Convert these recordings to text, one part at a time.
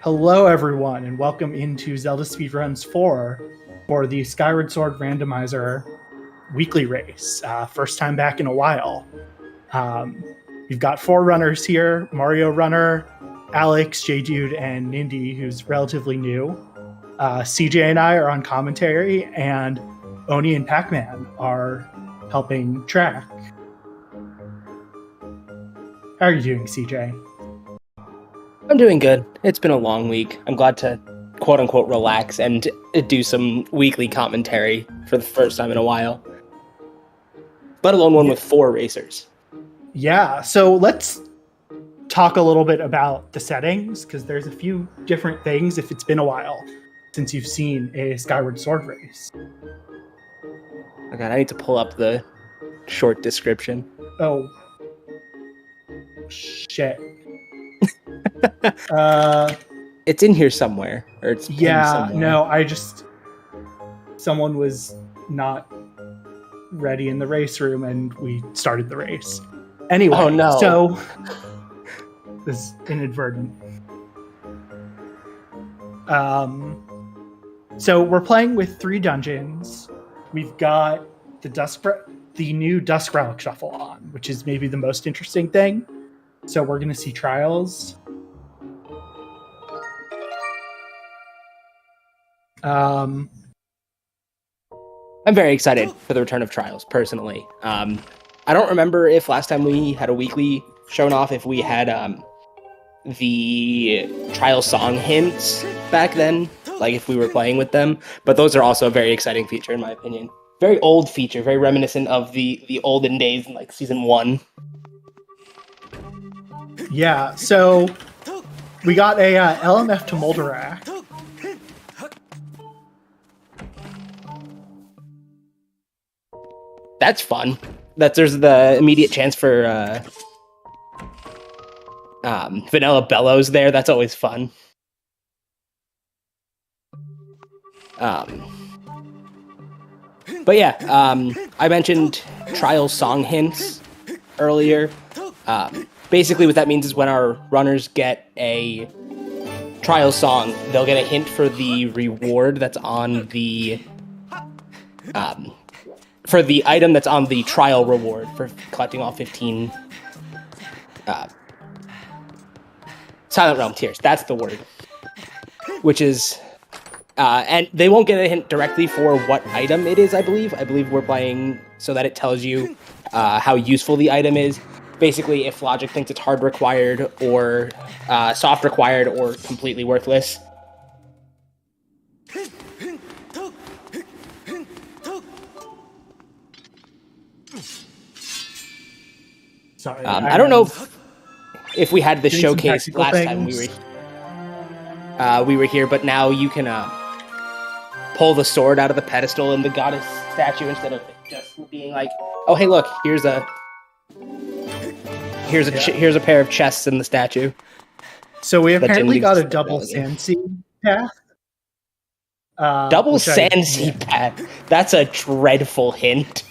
Hello, everyone, and welcome into Zelda Speedruns 4 for the Skyward Sword Randomizer weekly race. First time back in a while. We've got four runners here: Mario Runner, Alex, J-Dude, and Nindy, who's relatively new. CJ and I are on commentary, and Oni and Pac-Man are helping track. How are you doing, CJ? I'm doing good. It's been a long week. I'm glad to quote-unquote relax and do some weekly commentary for the first time in a while. Let alone one with four racers. Yeah, so let's talk a little bit about the settings, because there's a few different things if it's been a while since you've seen a Skyward Sword race. Oh god, I need to pull up the short description. Oh. Shit. It's in here somewhere. Or it's Yeah, somewhere. no, someone was not ready in the race room and we started the race. Anyway, oh, no. So this is inadvertent. So we're playing with 3 dungeons. We've got the new Dusk Relic Shuffle on, which is maybe the most interesting thing. So we're going to see trials. I'm very excited for the return of Trials, personally. I don't remember if last time we had a weekly shown off, if we had the Trial song hints back then, like if we were playing with them. But those are also a very exciting feature, in my opinion. Very old feature, very reminiscent of the olden days in like Season 1. Yeah, so we got a LMF to Moldarak. That's fun. There's the immediate chance for Vanilla Bellows there. That's always fun. But yeah, I mentioned Trial song hints earlier. Basically what that means is when our runners get a Trial song, they'll get a hint for the reward that's on the for the item that's on the trial reward for collecting all 15 Silent Realm Tears. That's the word. Which is, and they won't get a hint directly for what item it is, I believe. I believe we're playing so that it tells you how useful the item is. Basically, if Logic thinks it's hard required or soft required or completely worthless. Sorry, I don't know if we had the showcase last time we were here, but now you can pull the sword out of the pedestal in the goddess statue instead of just being like, oh hey look, here's a pair of chests in the statue. So we apparently got a double Sansi path. Double Sansi path. That's a dreadful hint.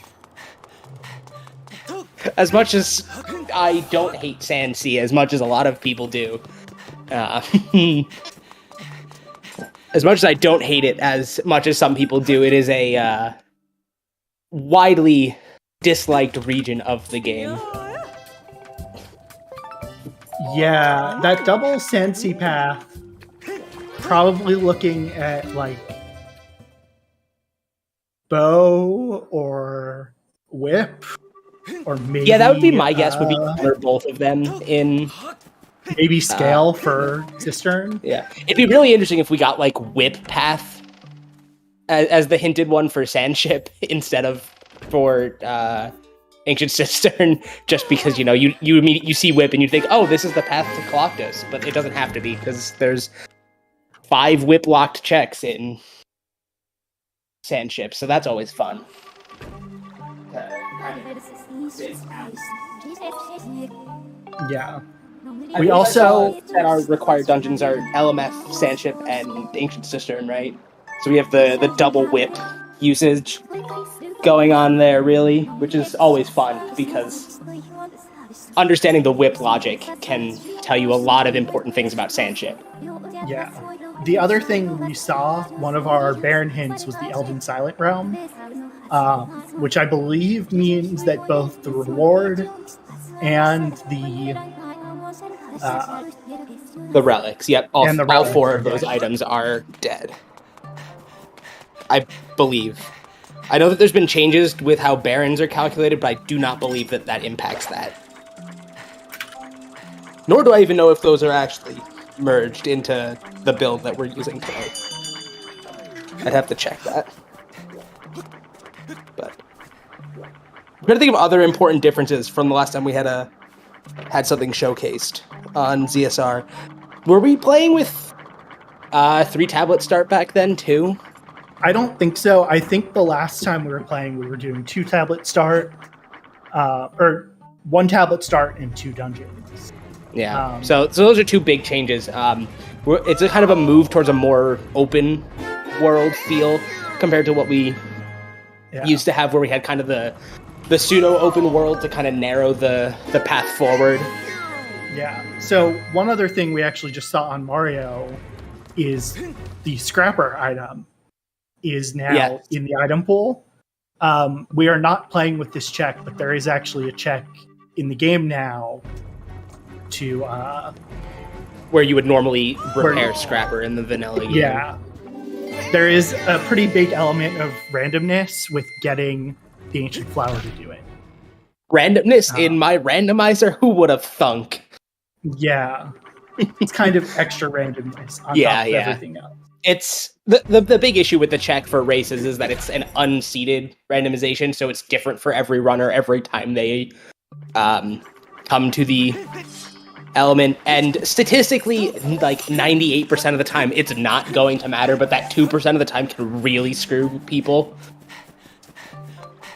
As much as I don't hate Sansi as much as a lot of people do. As much as I don't hate it as much as some people do, it is a widely disliked region of the game. Yeah, that double Sansi path, probably looking at like bow or whip. Or maybe, yeah, that would be my guess. Would be for both of them in maybe scale for Cistern. Yeah, it'd be really interesting if we got like whip path as the hinted one for Sandship instead of for Ancient Cistern. Just because you see whip and you think, oh, this is the path to Coloctos, but it doesn't have to be because there's 5 whip locked checks in Sandship, so that's always fun. Yeah. We also said our required dungeons are LMF, Sandship, and Ancient Cistern, right? So we have the double whip usage going on there, really, which is always fun because understanding the whip logic can tell you a lot of important things about Sandship. Yeah. The other thing we saw, one of our Baron hints, was the Elden Silent Realm, which I believe means that both the reward and the relics. Yep, all relics, 4 of those items are dead. I believe. I know that there's been changes with how barons are calculated, but I do not believe that that impacts that. Nor do I even know if those are actually merged into the build that we're using today. I'd have to check that. But I'm trying to think of other important differences from the last time we had something showcased on ZSR. Were we playing with 3-tablet start back then too? I don't think so. I think the last time we were playing, we were doing 2-tablet start, or 1-tablet start and 2 dungeons. Yeah. So those are 2 big changes. It's a kind of a move towards a more open world feel compared to what we used to have, where we had kind of the pseudo open world to kind of narrow the path forward. Yeah. So one other thing we actually just saw on Mario is the scrapper item is now in the item pool. We are not playing with this check, but there is actually a check in the game now to where you would normally repair scrapper in the vanilla game. Yeah. There is a pretty big element of randomness with getting the ancient flower to do it. Randomness in my randomizer? Who would have thunk? Yeah. It's kind of extra randomness on top of everything else. It's the big issue with the check for races is that it's an unseeded randomization, so it's different for every runner every time they come to the element, and statistically, like 98% of the time, it's not going to matter, but that 2% of the time can really screw people.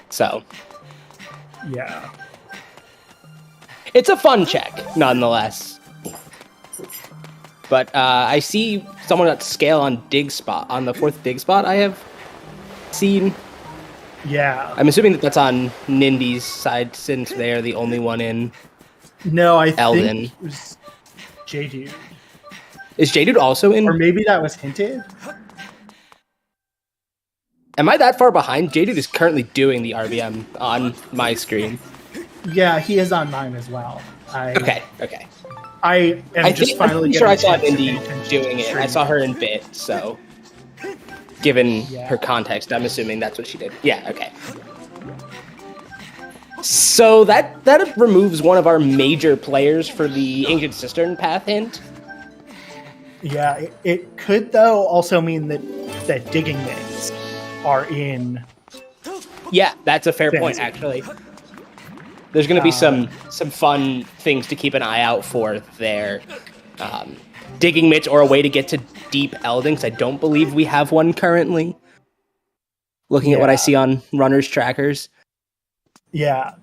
So, yeah. It's a fun check, nonetheless. But I see someone at scale on dig spot, on the 4th dig spot I have seen. Yeah. I'm assuming that that's on Nindy's side, since they're the only one in No, I Elden. think it was J-Dude. Is J-Dude also in? Or maybe that was hinted? Am I that far behind? J-Dude is currently doing the RBM on my screen. Yeah, he is on mine as well. Okay. I am finally sure I saw Indy doing it. I saw her in Bit, so given her context, I'm assuming that's what she did. Yeah, okay. So that removes one of our major players for the Ancient Cistern path hint. Yeah, it could though also mean that digging mitts are in. Yeah, that's a fair point actually. There's going to be some fun things to keep an eye out for there. Digging mitts or a way to get to deep Elden, because I don't believe we have one currently. Looking at what I see on runners trackers. Yeah,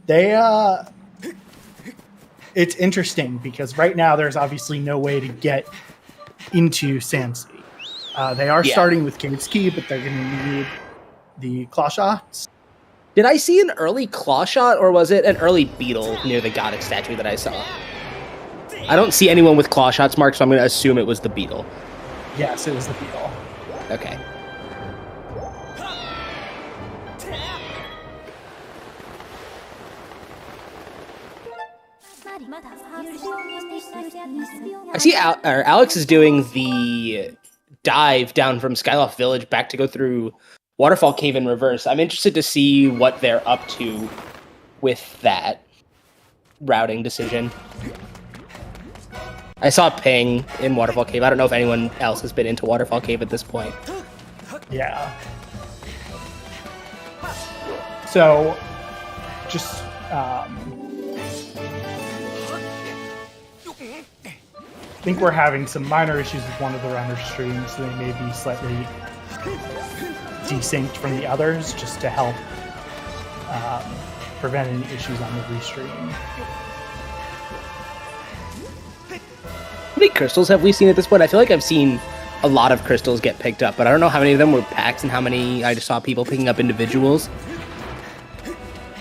it's interesting because right now there's obviously no way to get into Sandsea. They are starting with Cave's Key, but they're going to need the claw shots. Did I see an early claw shot, or was it an early beetle near the Goddic statue that I saw? I don't see anyone with claw shots marked, so I'm going to assume it was the beetle. Yes, it was the beetle. Okay. I see Alex is doing the dive down from Skyloft Village back to go through Waterfall Cave in reverse. I'm interested to see what they're up to with that routing decision. I saw Ping in Waterfall Cave. I don't know if anyone else has been into Waterfall Cave at this point. Yeah. So, just I think we're having some minor issues with one of the runner streams, so they may be slightly desynced from the others, just to help prevent any issues on the restream. How many crystals have we seen at this point? I feel like I've seen a lot of crystals get picked up, but I don't know how many of them were packs and how many I just saw people picking up individuals.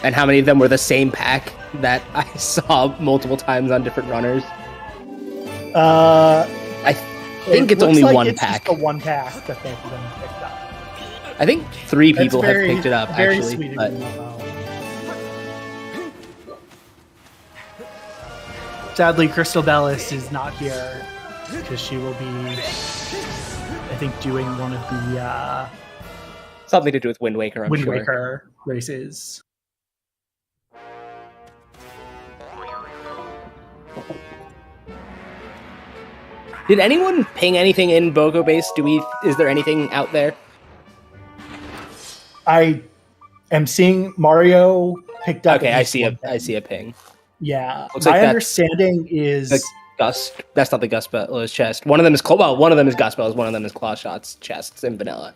And how many of them were the same pack that I saw multiple times on different runners? I think it's only like one it's pack. Just the one pack that both of them picked up. I think 3 people That's have picked it up, very actually. Sweet But of you, Mo. Sadly, Crystal Bellis is not here because she will be, I think, doing one of the something to do with Wind Waker, I'm Wind sure. Waker races. Did anyone ping anything in BOGO base? Is there anything out there? I am seeing Mario picked up. Okay, I see a ping. Yeah, Looks my like that's understanding is the Gus. That's not the Gus Bella's chest. One of them is one of them is Gus Bella's. One of them is Clawshot's chests in vanilla.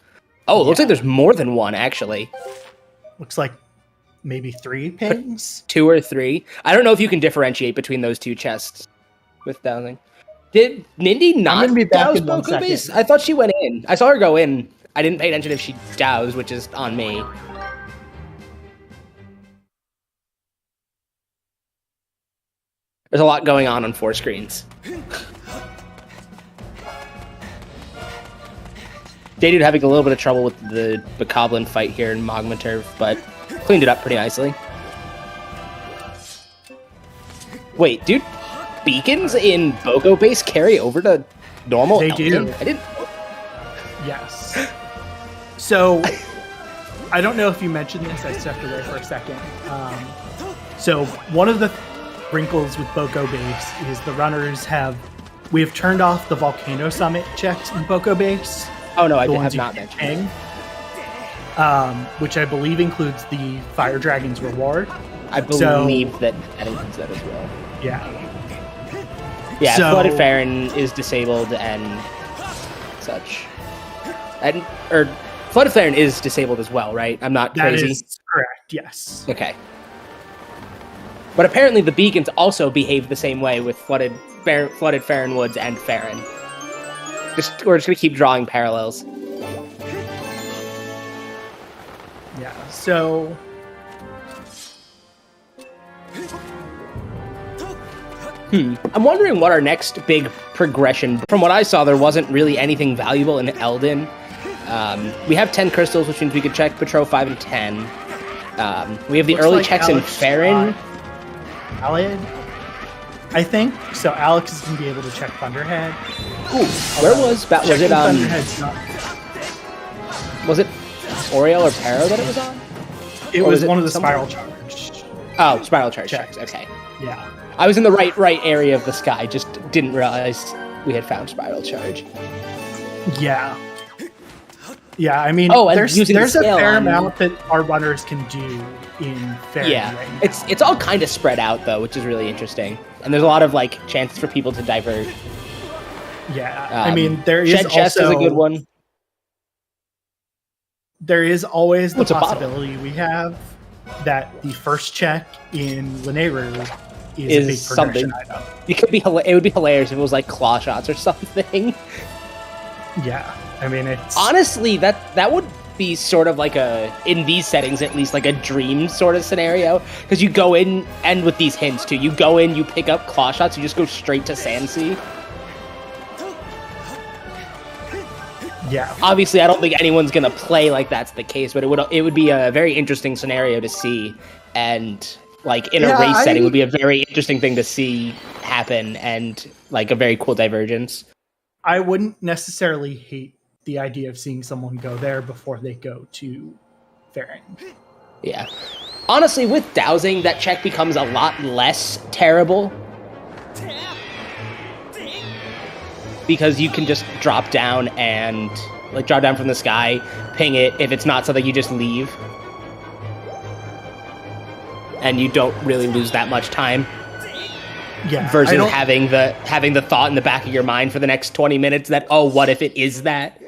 Oh, it looks like there's more than one actually. Looks like maybe 3 pings. 2 or 3. I don't know if you can differentiate between those 2 chests with dowsing. Did Mindy not douse BOGO base? I thought she went in. I saw her go in. I didn't pay attention if she doused, which is on me. There's a lot going on 4 screens. Dated having a little bit of trouble with the Bokoblin fight here in Magma Turf, but cleaned it up pretty nicely. Wait, dude, beacons in BOGO base carry over to normal? They Elden? do. I didn't. Yes. So, I don't know if you mentioned this. I stepped away for a second. So one of the wrinkles with BOGO base is the runners we have turned off the Volcano Summit checks in BOGO base. Oh no, I the have ones not you mentioned. Ping, which I believe includes the Fire Dragon's reward. I believe that includes that as well. Yeah. Yeah, So- Flooded Farron is disabled and such. Flooded Farron is disabled as well, right? I'm not That crazy. is correct, yes. Okay. But apparently the beacons also behave the same way with Flooded Farron Woods and Farron. We're just going to keep drawing parallels. Yeah, so... I'm wondering what our next big progression... From what I saw, there wasn't really anything valuable in Elden. We have 10 crystals, which means we could check Patro 5 and 10. We have the Looks early like checks Alex in Farron. Alid, I think. So Alex is going to be able to check Thunderhead. Ooh, where was it? Thunderhead's not... Was it Oriel or Paro that it was on? It Or was was it one of the somewhere? Spiral Charge. Oh, Spiral Charge Checks. checks. Okay. Yeah. I was in the right area of the sky, just didn't realize we had found Spiral Charge. Yeah. Yeah, I mean, Oh, and there's using the a scale fair on- amount that our runners can do in Farron Yeah, right now. it's all kind of spread out though, which is really interesting. And there's a lot of like chances for people to divert. Yeah, I mean, there is Shed Chest also is a good one. There is always the What's a bottle? possibility we have that the first check in Lineru is a big something. progression item. It would be hilarious if it was like claw shots or something. Yeah, I mean, it's Honestly, that would be sort of like in these settings at least, like a dream sort of scenario. Because you go in, and with these hints too, you go in, you pick up claw shots, you just go straight to Sandsea. yeah. Obviously, I don't think anyone's gonna play like that's the case, but it would be a very interesting scenario to see, and like in a race setting would be a very interesting thing to see happen, and like a very cool divergence. I wouldn't necessarily hate the idea of seeing someone go there before they go to Farron. Yeah. Honestly, with dowsing, that check becomes a lot less terrible. Because you can just drop down and, like, drop down from the sky, ping it. If it's not something, you just leave. And you don't really lose that much time. Yeah, Versus having the thought in the back of your mind for the next 20 minutes that, oh, what if it is that?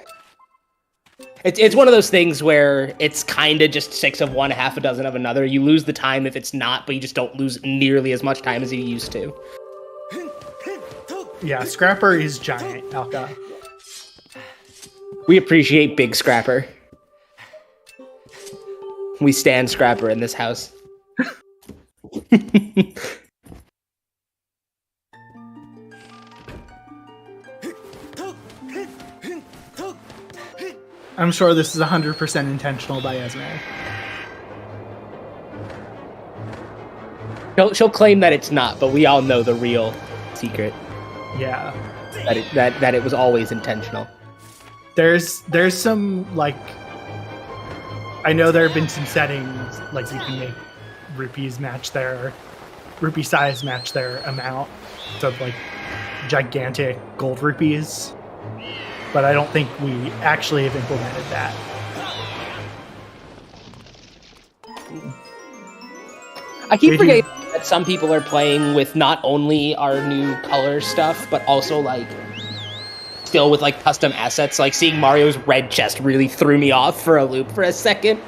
It's one of those things where it's kind of just 6 of one, half a dozen of another. You lose the time if it's not, but you just don't lose nearly as much time as you used to. Yeah, Scrapper is giant, Alka. We appreciate Big Scrapper. We stand Scrapper in this house. I'm sure this is 100% intentional by Esme. She'll claim that it's not, but we all know the real secret. Yeah. That it was always intentional. There's some, like, I know there have been some settings, like you can make rupee size match their amount of, like, gigantic gold rupees, but I don't think we actually have implemented that. I keep forgetting that some people are playing with not only our new color stuff, but also, like, still with, like, custom assets. Like, seeing Mario's red chest really threw me off for a loop for a second.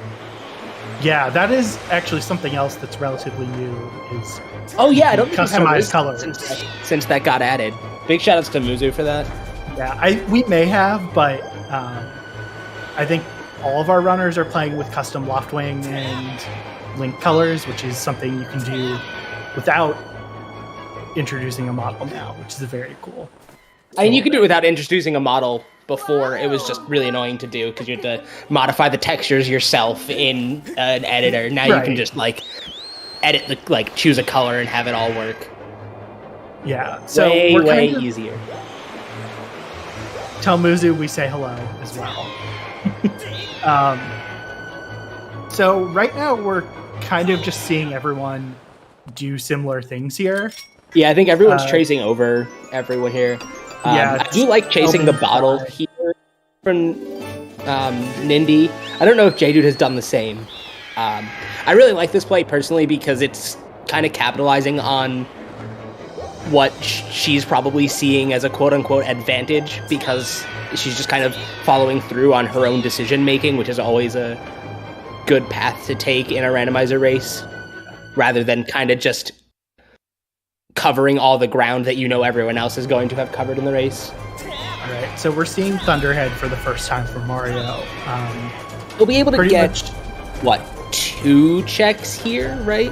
Yeah, that is actually something else that's relatively new. Is oh yeah, I don't think customized colors since that got added. Big shoutouts to Muzu for that. Yeah, we may have, but I think all of our runners are playing with custom Loftwing and Link colors, which is something you can do without introducing a model now, which is very cool. I mean, you can do it without introducing a model. Before, it was just really annoying to do because you had to modify the textures yourself in an editor. Now you can just, like, edit the, like, choose a color and have it all work. Yeah, so we're way easier. Tell Muzu we say hello as well. So right now we're kind of just seeing everyone do similar things here. Yeah, I think everyone's tracing over everyone here. I do like chasing the bottle here from Nindy. I don't know if J-Dude has done the same. I really like this play personally because it's kind of capitalizing on what she's probably seeing as a quote-unquote advantage, because she's just kind of following through on her own decision-making, which is always a good path to take in a randomizer race, rather than kind of just covering all the ground that you know everyone else is going to have covered in the race. All right, so we're seeing Thunderhead for the first time for Mario. We'll be able to get, what, 2 checks here, right?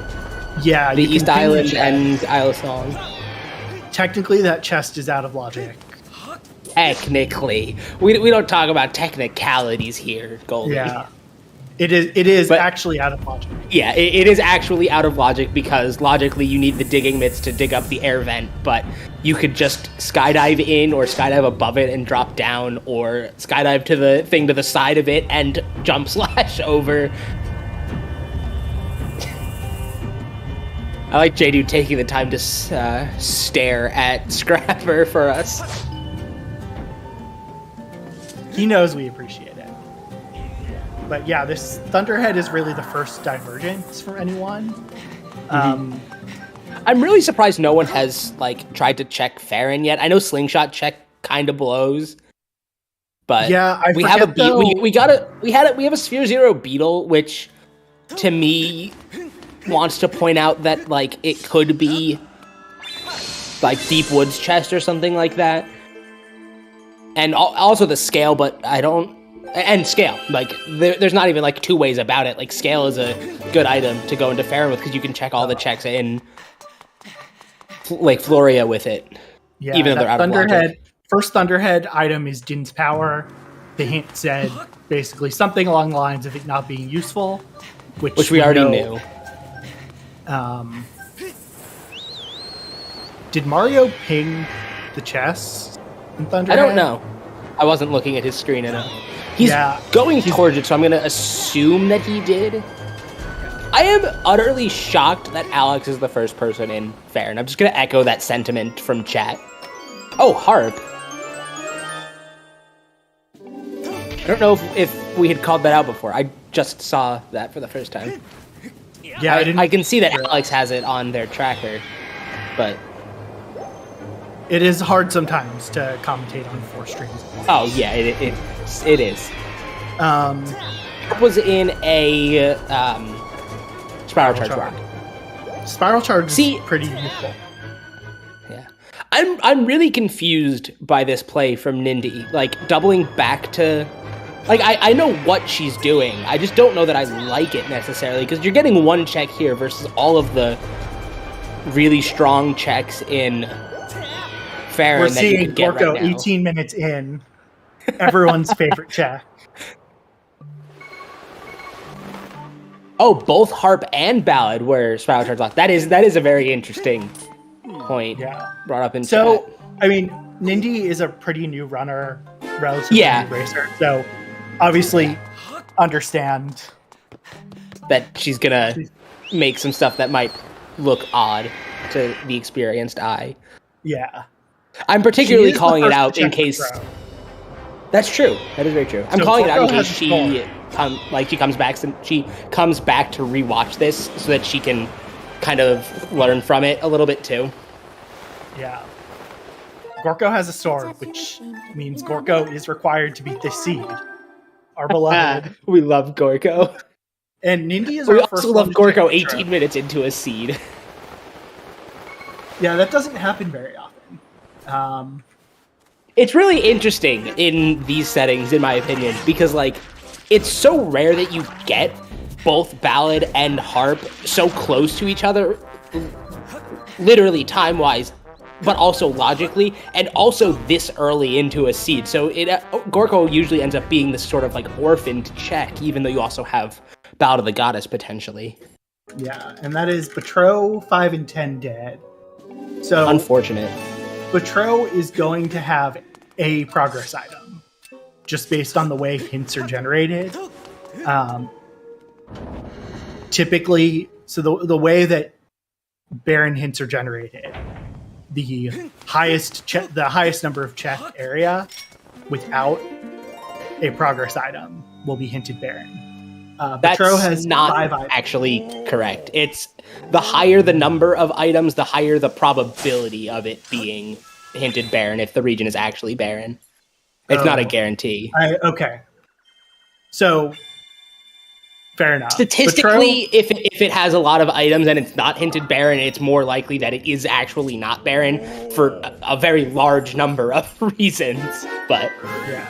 Yeah. The East Island and Isle of Song. Technically, that chest is out of logic. Technically. We don't talk about technicalities here, Goldie. Yeah. It is actually out of logic. Yeah, it is actually out of logic because logically you need the digging mitts to dig up the air vent, but you could just skydive in or skydive above it and drop down, or skydive to the thing to the side of it and jump slash over. I like J-Dude taking the time to stare at Scrapper for us. He knows we appreciate it. But yeah, this Thunderhead is really the first divergence for anyone. I'm really surprised no one has, like, tried to check Farron yet. I know Slingshot check kind of blows, but yeah, we have a we have a Sphere Zero Beetle, which to me wants to point out that, like, it could be like Deep Woods chest or something like that, and also the scale, but I don't. And scale, like, there's not even, like, 2 ways about it. Like, scale is a good item to go into Farron with because you can check all the checks in, like, Floria with it. Yeah, even though they're out of logic. First Thunderhead item is Din's Power. The hint said basically something along the lines of it not being useful, which we already knew. Did Mario ping the chest in Thunderhead? I don't know. I wasn't looking at his screen enough. He's going towards it, so I'm going to assume that he did. I am utterly shocked that Alex is the first person in Farron. I'm just going to echo that sentiment from chat. Oh, Harp. I don't know if we had called that out before. I just saw that for the first time. Yeah, I can see that Alex has it on their tracker, but it is hard sometimes to commentate on 4 streams. Oh yeah, it is. Was in a Spiral Charge Rock. Spiral Charge is pretty useful. Yeah, I'm really confused by this play from Nindy. Like, doubling back to, like, I know what she's doing. I just don't know that I like it necessarily, because you're getting 1 check here versus all of the really strong checks in Farron We're that you seeing could get Gorko right now. 18 minutes in. Everyone's favorite check. Oh, both harp and ballad were spiral charge locked. That is a very interesting point. Yeah. Brought up in So, chat. I mean, Nindy is a pretty new runner, relatively Yeah. new racer. So, obviously, understand That she's gonna make some stuff that might look odd to the experienced eye. Yeah. I'm She particularly is the calling it first to out in check the case. pro. That's true. That is very true. I'm So calling it out in Gorko case has a she comes back to rewatch this so that she can kind of learn from it a little bit too. Yeah. Gorko has a sword, which means Gorko is required to beat this seed. Our beloved. We love Gorko. And Nindy is We our first also one love to check Gorko the 18 pro. minutes into a seed. Yeah, that doesn't happen very often. It's really interesting in these settings, in my opinion, because like it's so rare that you get both ballad and harp so close to each other, literally time-wise, but also logically, and also this early into a seed. So Gorko usually ends up being this sort of like orphaned check, even though you also have Ballad of the Goddess potentially. Yeah, and that is Betro 5 and 10 dead. So Unfortunate. Betro is going to have a progress item, just based on the way hints are generated. Typically, so the way that Baron hints are generated, the highest number of check area without a progress item will be hinted Baron. That's Betro has not 5 items. actually correct. It's the higher the number of items, the higher the probability of it being hinted barren if the region is actually barren. It's not a guarantee. Okay. So, fair enough. Statistically, if it has a lot of items and it's not hinted barren, it's more likely that it is actually not barren for a very large number of reasons. But yeah.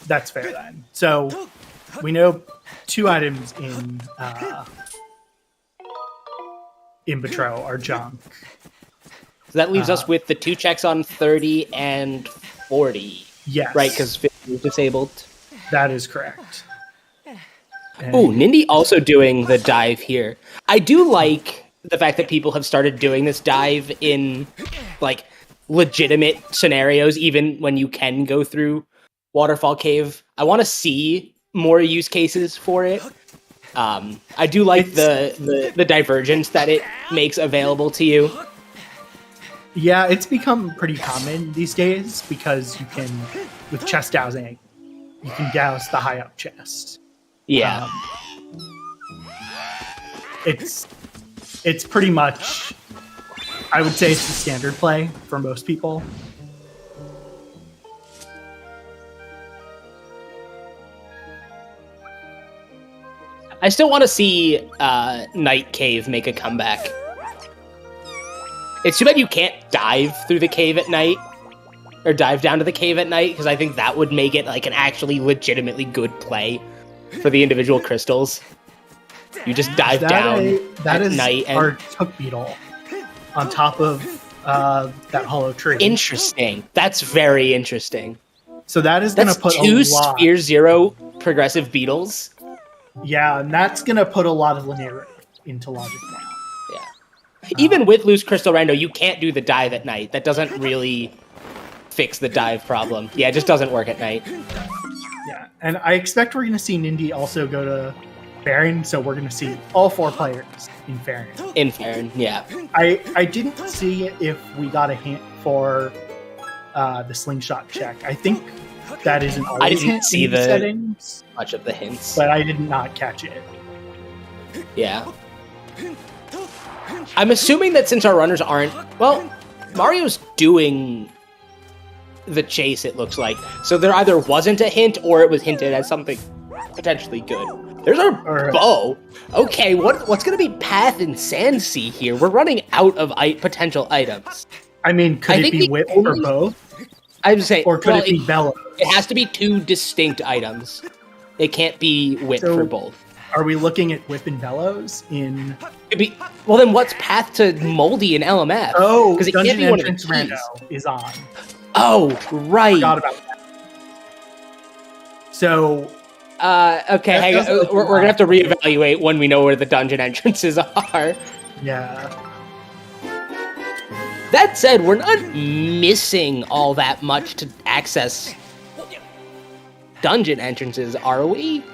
That's fair then. So we know 2 items in Betro are junk. So that leaves us with the 2 checks on 30 and 40. Yes. Right, because 50 is disabled. That is correct. Oh, Nindy also doing the dive here. I do like the fact that people have started doing this dive in, like, legitimate scenarios, even when you can go through Waterfall Cave. I want to see more use cases for it. I do like the divergence that it makes available to you. Yeah, it's become pretty common these days because you can, with chest dowsing, you can douse the high up chest. Yeah. It's pretty much, I would say it's the standard play for most people. I still want to see Night Cave make a comeback. It's too bad you can't dive through the cave at night, or dive down to the cave at night, because I think that would make it like an actually legitimately good play for the individual crystals. You just dive down that at is night. And our Took Beetle on top of that hollow tree. interesting. That's very interesting. So that is going to That's put 2 a lot. Sphere Zero progressive beetles. Yeah, and that's going to put a lot of linear into logic now. Yeah. Even with Loose Crystal Rando, you can't do the dive at night. That doesn't really fix the dive problem. Yeah, it just doesn't work at night. Yeah, and I expect we're going to see Nindy also go to Baron, so we're going to see all 4 players in Baron. In Farron, yeah. I didn't see if we got a hint for the slingshot check. I think that isn't always I didn't see in the settings, much of the hints. but I did not catch it. Yeah. I'm assuming that since our runners aren't... Well, Mario's doing the chase, it looks like. So there either wasn't a hint or it was hinted as something potentially good. There's our bow. Okay, what's going to be Path and Sandsea here? We're running out of potential items. I mean, could I it think be the Whip for only- both? I would say... Or could well, it be Bellows? It has to be 2 distinct items. It can't be Whip So- for both. Are we looking at Whip and Bellows in? Well, then what's path to Moldy in LMF? Oh, because it can't Dungeon be one of the Entrance keys. Rando is on. Oh, right. Forgot about that. So, okay, hang on. We're gonna have to reevaluate when we know where the dungeon entrances are. yeah. That said, we're not missing all that much to access dungeon entrances, are we?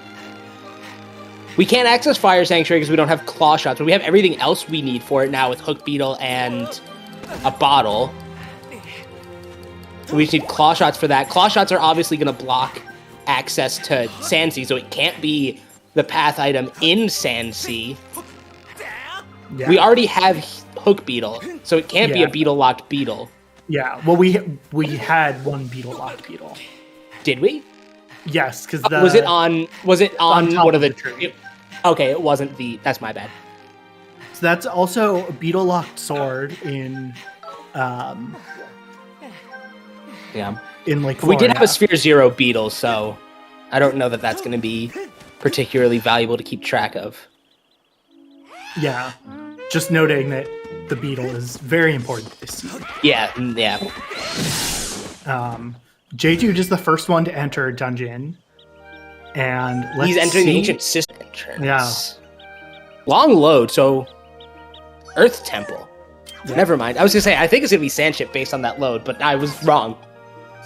We can't access Fire Sanctuary because we don't have claw shots, but we have everything else we need for it now with Hook Beetle and a bottle. We just need claw shots for that. Claw shots are obviously going to block access to Sandsea, so it can't be the path item in Sandsea. Yeah. We already have Hook Beetle, so it can't be a beetle-locked beetle. Yeah, well, we had one beetle-locked beetle. Did we? Yes, because was it on top one of the tree. Okay, it wasn't the. That's my bad. So that's also a beetle-locked sword in, Yeah. in Lake We did Florida. have a Sphere Zero beetle, so I don't know that that's going to be particularly valuable to keep track of. Yeah, just noting that the beetle is very important this season. Yeah. J2 is the first one to enter a dungeon, and He's entering the Ancient System entrance. Yeah. Long load, so Earth Temple. Yeah. Never mind. I was going to say, I think it's going to be Sandship based on that load, but I was wrong.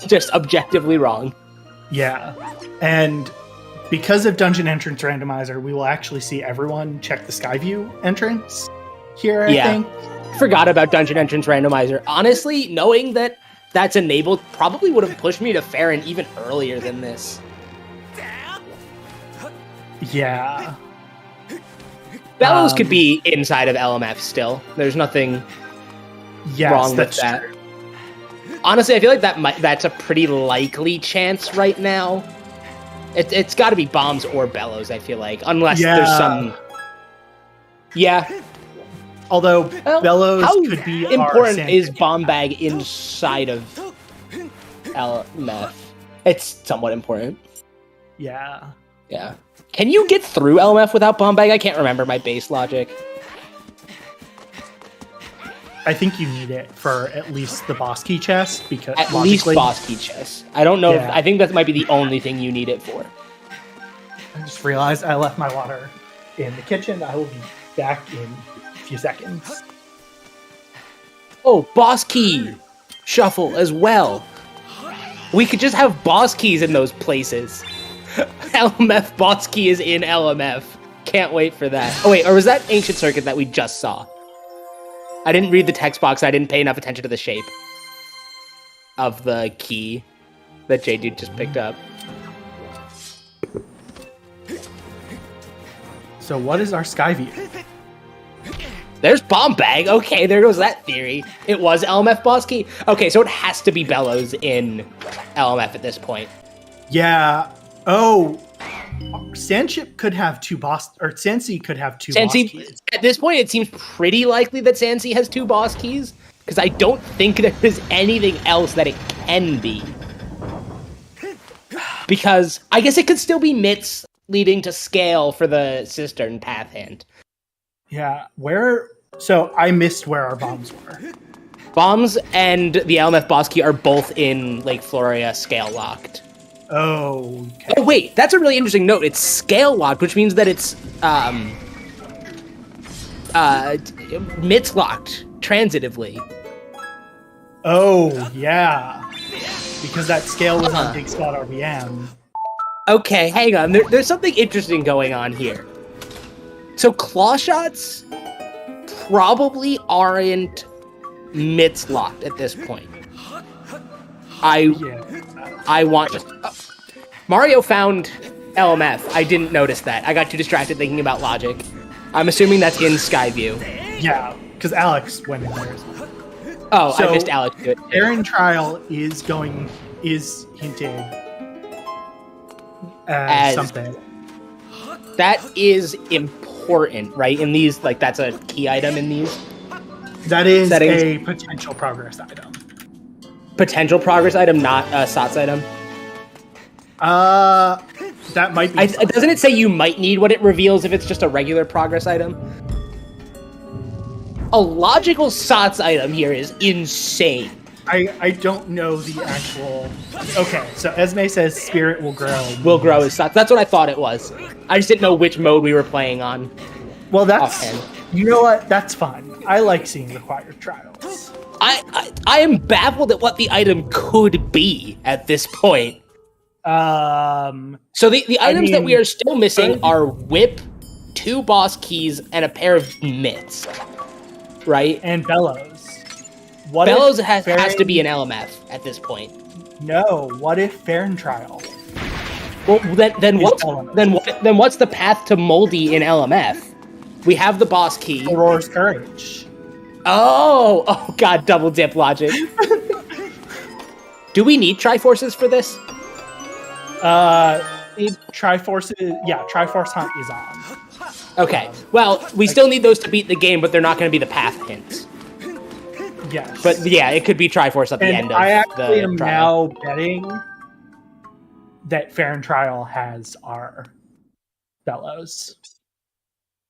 Just objectively wrong. Yeah, and because of Dungeon Entrance Randomizer, we will actually see everyone check the Skyview entrance here, I think. Forgot about Dungeon Entrance Randomizer. Honestly, knowing that that's enabled probably would have pushed me to Farron even earlier than this. Yeah. Bellows could be inside of LMF still. There's nothing wrong with that. True. Honestly, I feel like that's a pretty likely chance right now. It's got to be Bombs or Bellows, I feel like. Unless there's some... Yeah. Although Bellows could be important is Bomb Bag inside of LMF? It's somewhat important. Yeah. Yeah. Can you get through LMF without Bomb Bag? I can't remember my base logic. I think you need it for at least the boss key chest, because at least boss key chest. I don't know. I think that might be the only thing you need it for. I just realized I left my water in the kitchen. I will be back in a few seconds. Oh, boss key shuffle as well. We could just have boss keys in those places. LMF boss key is in LMF. Can't wait for that. Oh wait, or was that Ancient Circuit that we just saw? I didn't read the text box. I didn't pay enough attention to the shape of the key that J-Dude just picked up. So what is our Skyview? There's Bomb Bag. Okay, there goes that theory. It was LMF boss key. Okay, so it has to be Bellows in LMF at this point. Yeah. Oh, Sandship could have two boss, or Sandsea could have two boss keys. At this point, it seems pretty likely that Sandsea has two boss keys, because I don't think there is anything else that it can be. Because I guess it could still be Mitts leading to Scale for the Cistern Path Hand. Yeah, so I missed where our bombs were. Bombs and the LMF boss key are both in Lake Floria Scale locked. Oh, okay. Oh wait, that's a really interesting note. It's Scale locked, which means that it's Mitts locked transitively. Oh, yeah. Because that Scale was on Big Spot RBM. Okay, hang on. There's something interesting going on here. So claw shots probably aren't Mitts locked at this point. I want... Mario found LMF. I didn't notice that. I got too distracted thinking about logic. I'm assuming that's in Skyview. Yeah, because Alex went in there as well. Oh, So, I missed Alex. Good. Aaron Trial is hinted as something. That is important, right? In these, like, that's a key item in these. That is settings. a potential progress item. Potential progress item, not a SOTS item. That might be. Doesn't it say you might need what it reveals if it's just a regular progress item? A logical SOTS item here is insane. I don't know the actual... Okay, so Esme says spirit will grow. Will grow as SOTS. That's what I thought it was. I just didn't know which mode we were playing on. Well, that's... You know what? That's fun. I like seeing required trials. I am baffled at what the item could be at this point. So the items that we are still missing are whip, 2 boss keys, and a pair of mitts. Right? And bellows. Bellows has to be an LMF at this point. No. What if Farron trial? Well, then what's the path to Moldy in LMF? We have the boss key. Aurora's Courage. Oh god, double dip logic. Do we need Triforces for this? Triforce Hunt is on. Okay. Well, we still need those to beat the game, but they're not going to be the path hints. Yes. But yeah, it could be Triforce at the end of the I actually am trial. now betting that Farron Trial has our bellows.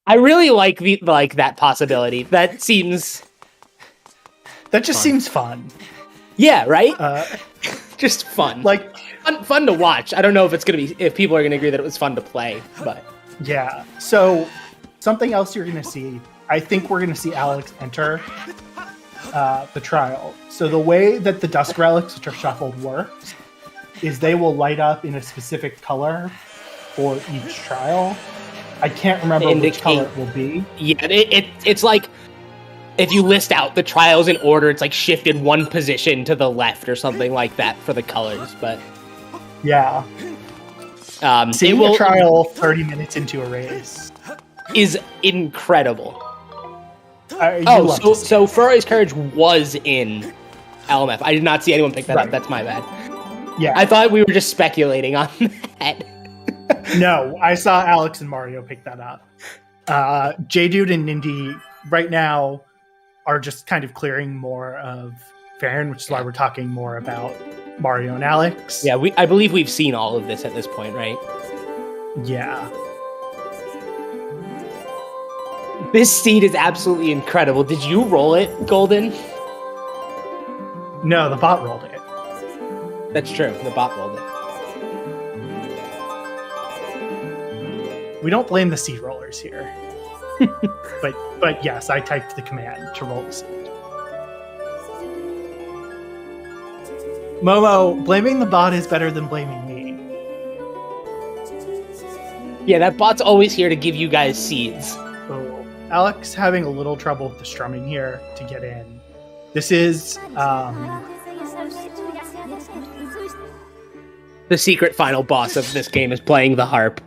I really like that possibility. That seems... That just seems fun. Yeah, right? Just fun. Like fun to watch. I don't know if people are gonna agree that it was fun to play, but yeah. So something else you're gonna see. I think we're gonna see Alex enter the trial. So the way that the Dusk Relics, which are shuffled, works is they will light up in a specific color for each trial. I can't remember which color it will be. Yeah, it's like if you list out the trials in order, it's like shifted 1 position to the left or something like that for the colors. But yeah, seeing a trial 30 minutes into a race is incredible. So Furry's Courage was in LMF. I did not see anyone pick that up. That's my bad. Yeah, I thought we were just speculating on that. No, I saw Alex and Mario pick that up. J-Dude and Nindy right now are just kind of clearing more of Farron, which is why we're talking more about Mario and Alex. Yeah, I believe we've seen all of this at this point, right? Yeah. This seed is absolutely incredible. Did you roll it, Golden? No, the bot rolled it. That's true. The bot rolled it. We don't blame the seed rollers here. but yes, I typed the command to roll the seed. Momo, blaming the bot is better than blaming me. Yeah, that bot's always here to give you guys seeds. Oh, Alex having a little trouble with the strumming here to get in. This is the secret final boss of this game is playing the harp.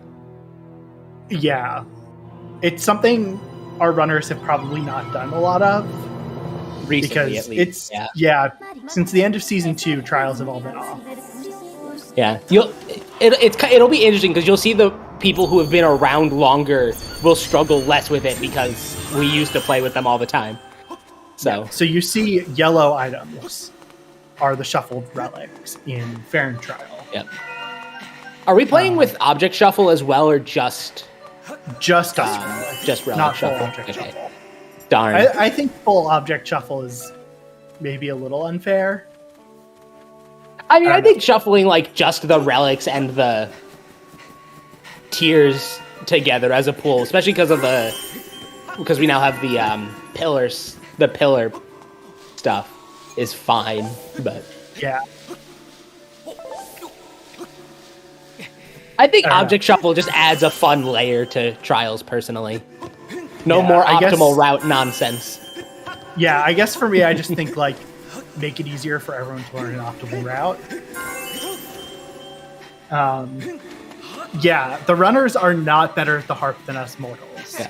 Yeah. It's something our runners have probably not done a lot of. Recently, because at least. Since the end of season 2, trials have all been off. Yeah, it'll be interesting because you'll see the people who have been around longer will struggle less with it because we used to play with them all the time. So you see yellow items are the shuffled relics in Farron Trial. Yep. Are we playing with object shuffle as well, or just relic not shuffle? Object Shuffle. Shuffle. Darn. I think full object shuffle is maybe a little unfair. I mean, I think shuffling like just the relics and the tiers together as a pool, especially because we now have the pillars, the pillar stuff, is fine. But yeah, I think object shuffle just adds a fun layer to trials. Personally, no more optimal route nonsense. Yeah, I guess for me, I just think like make it easier for everyone to learn an optimal route. Yeah, the runners are not better at the harp than us mortals. Yeah.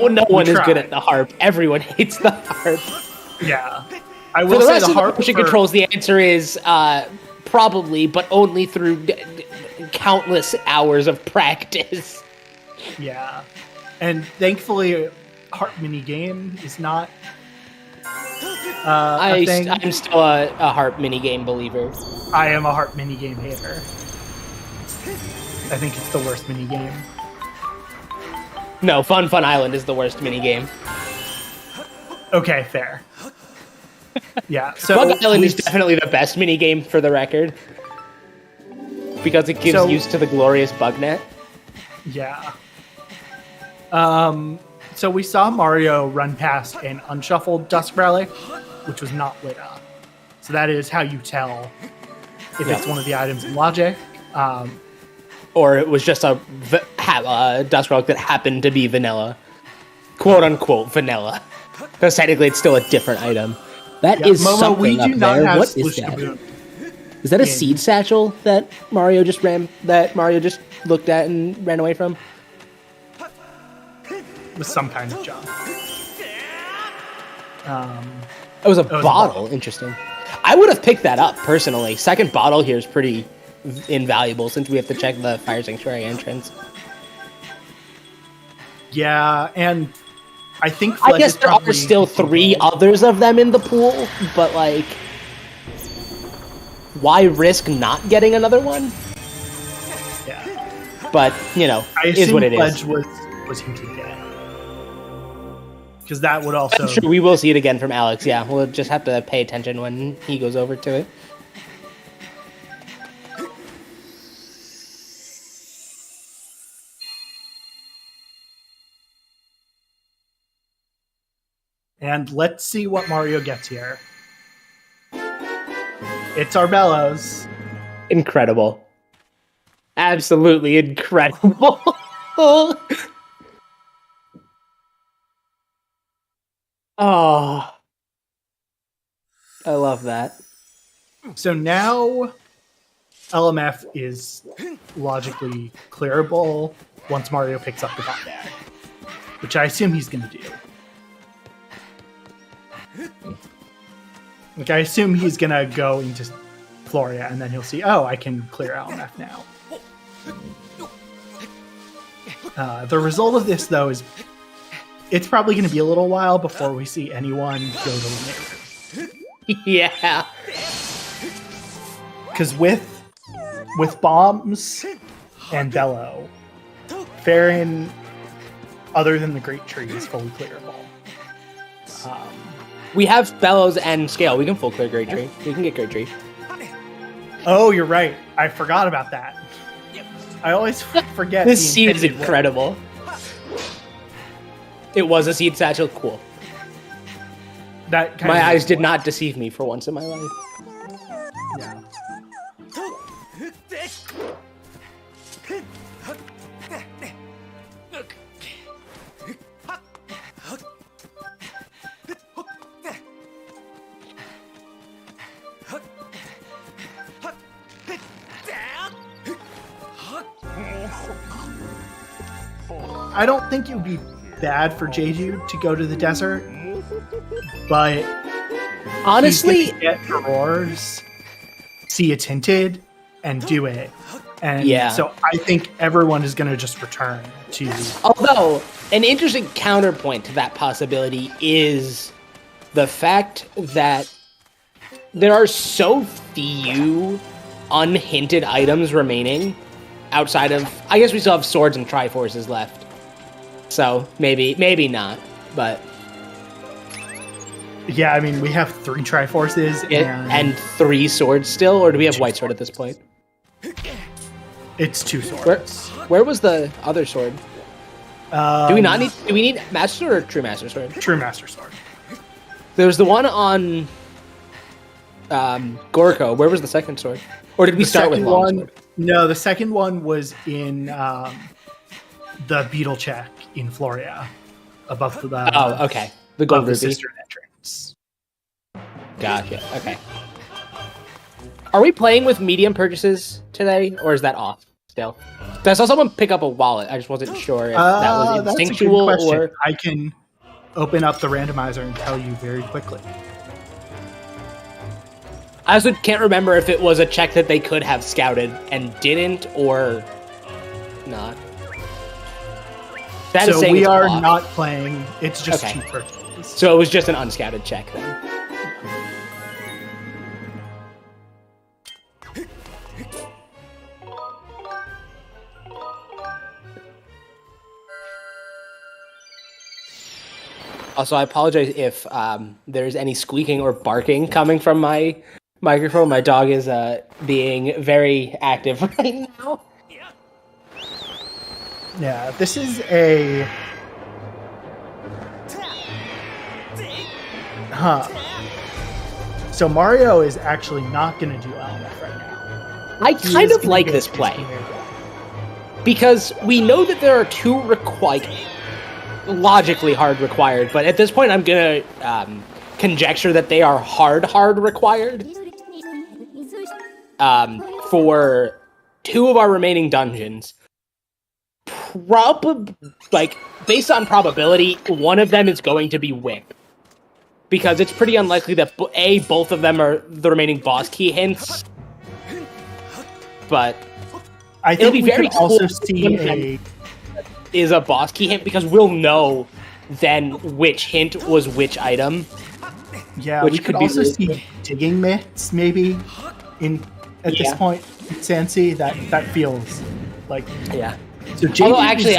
No one is good at the harp. Everyone hates the harp. Yeah. I will say the harp motion controls, the answer is probably, but only through countless hours of practice. Yeah. And thankfully, harp minigame is not a thing. I'm still a harp minigame believer. I am a harp minigame hater. I think it's the worst minigame. No, Fun Island is the worst minigame. Okay, fair. Yeah, so Bug Island is definitely the best minigame for the record. Because it gives use to the glorious bug net. Yeah. So we saw Mario run past an unshuffled Dusk Relic, which was not lit up. So that is how you tell if it's one of the items in logic. Or it was just a Dusk Relic that happened to be vanilla. Quote unquote vanilla. Because technically it's still a different item. That is Momo, something we do up not there. have What is Sploosh that? Kaboom. Is that a seed satchel that Mario just looked at and ran away from? With some kind of jump. It was a bottle. Interesting. I would have picked that up personally. Second bottle here is pretty invaluable since we have to check the Fire Sanctuary entrance. Yeah, and I think I guess there are still 3 others of them in the pool, but like, why risk not getting another one? Yeah. But, you know, is what it Pledge is. was hinted at. Because that would also... Sure, we will see it again from Alex, yeah. We'll just have to pay attention when he goes over to it. And let's see what Mario gets here. It's our Bellows. Incredible. Absolutely incredible. Oh. I love that. So now LMF is logically clearable once Mario picks up the bot bag, which I assume he's going to do. Like, I assume he's going to go into Floria and then he'll see, oh, I can clear LMF now. The result of this, though, is it's probably going to be a little while before we see anyone go to Limit. Yeah. Because with Bombs and Bellow, Farron, other than the Great Tree, is fully clearable. We have Bellows and Scale. We can full clear Great Tree. We can get Great Tree. Oh, you're right. I forgot about that. I always forget. This seed is incredible. It was a seed satchel. Cool. That my eyes did not deceive me for once in my life. Yeah. I don't think it would be bad for Jeju to go to the desert, but honestly, get Auroras, see it tinted, and do it. And so I think everyone is going to just return to... Although, an interesting counterpoint to that possibility is the fact that there are so few unhinted items remaining outside of... I guess we still have swords and Triforces left. So, maybe not, but... Yeah, I mean, we have 3 Triforces and 3 swords still, or do we have White Sword at this point? It's 2 swords. Where was the other sword? Do we need Master Sword or True Master Sword? True Master Sword. There's the one on Gorko. Where was the second sword? Or did we start with Long Sword? No, the second one was in the Beetle Check in Floria, above the... Oh, okay. The Gold Ruby. Cistern entrance. Gotcha, okay. Are we playing with medium purchases today, or is that off still? I saw someone pick up a wallet. I just wasn't sure if that was instinctual or... I can open up the randomizer and tell you very quickly. I also can't remember if it was a check that they could have scouted and didn't, or not. So we are not playing. It's just cheap purchases. So it was just an unscouted check then. Also, I apologize if there's any squeaking or barking coming from my microphone. My dog is being very active right now. Yeah, this is a... So Mario is actually not going to do LMF right now. I kind of like this play. Because we know that there are two logically hard required, but at this point I'm going to conjecture that they are hard required. For two of our remaining dungeons. Based on probability, one of them is going to be Whip. Because it's pretty unlikely that both of them are the remaining boss key hints. But I think it'll be very cool also see is a boss key hint because we'll know then which hint was which item. Yeah, we could also see digging mitts maybe at this point in Sansi. That feels like So although actually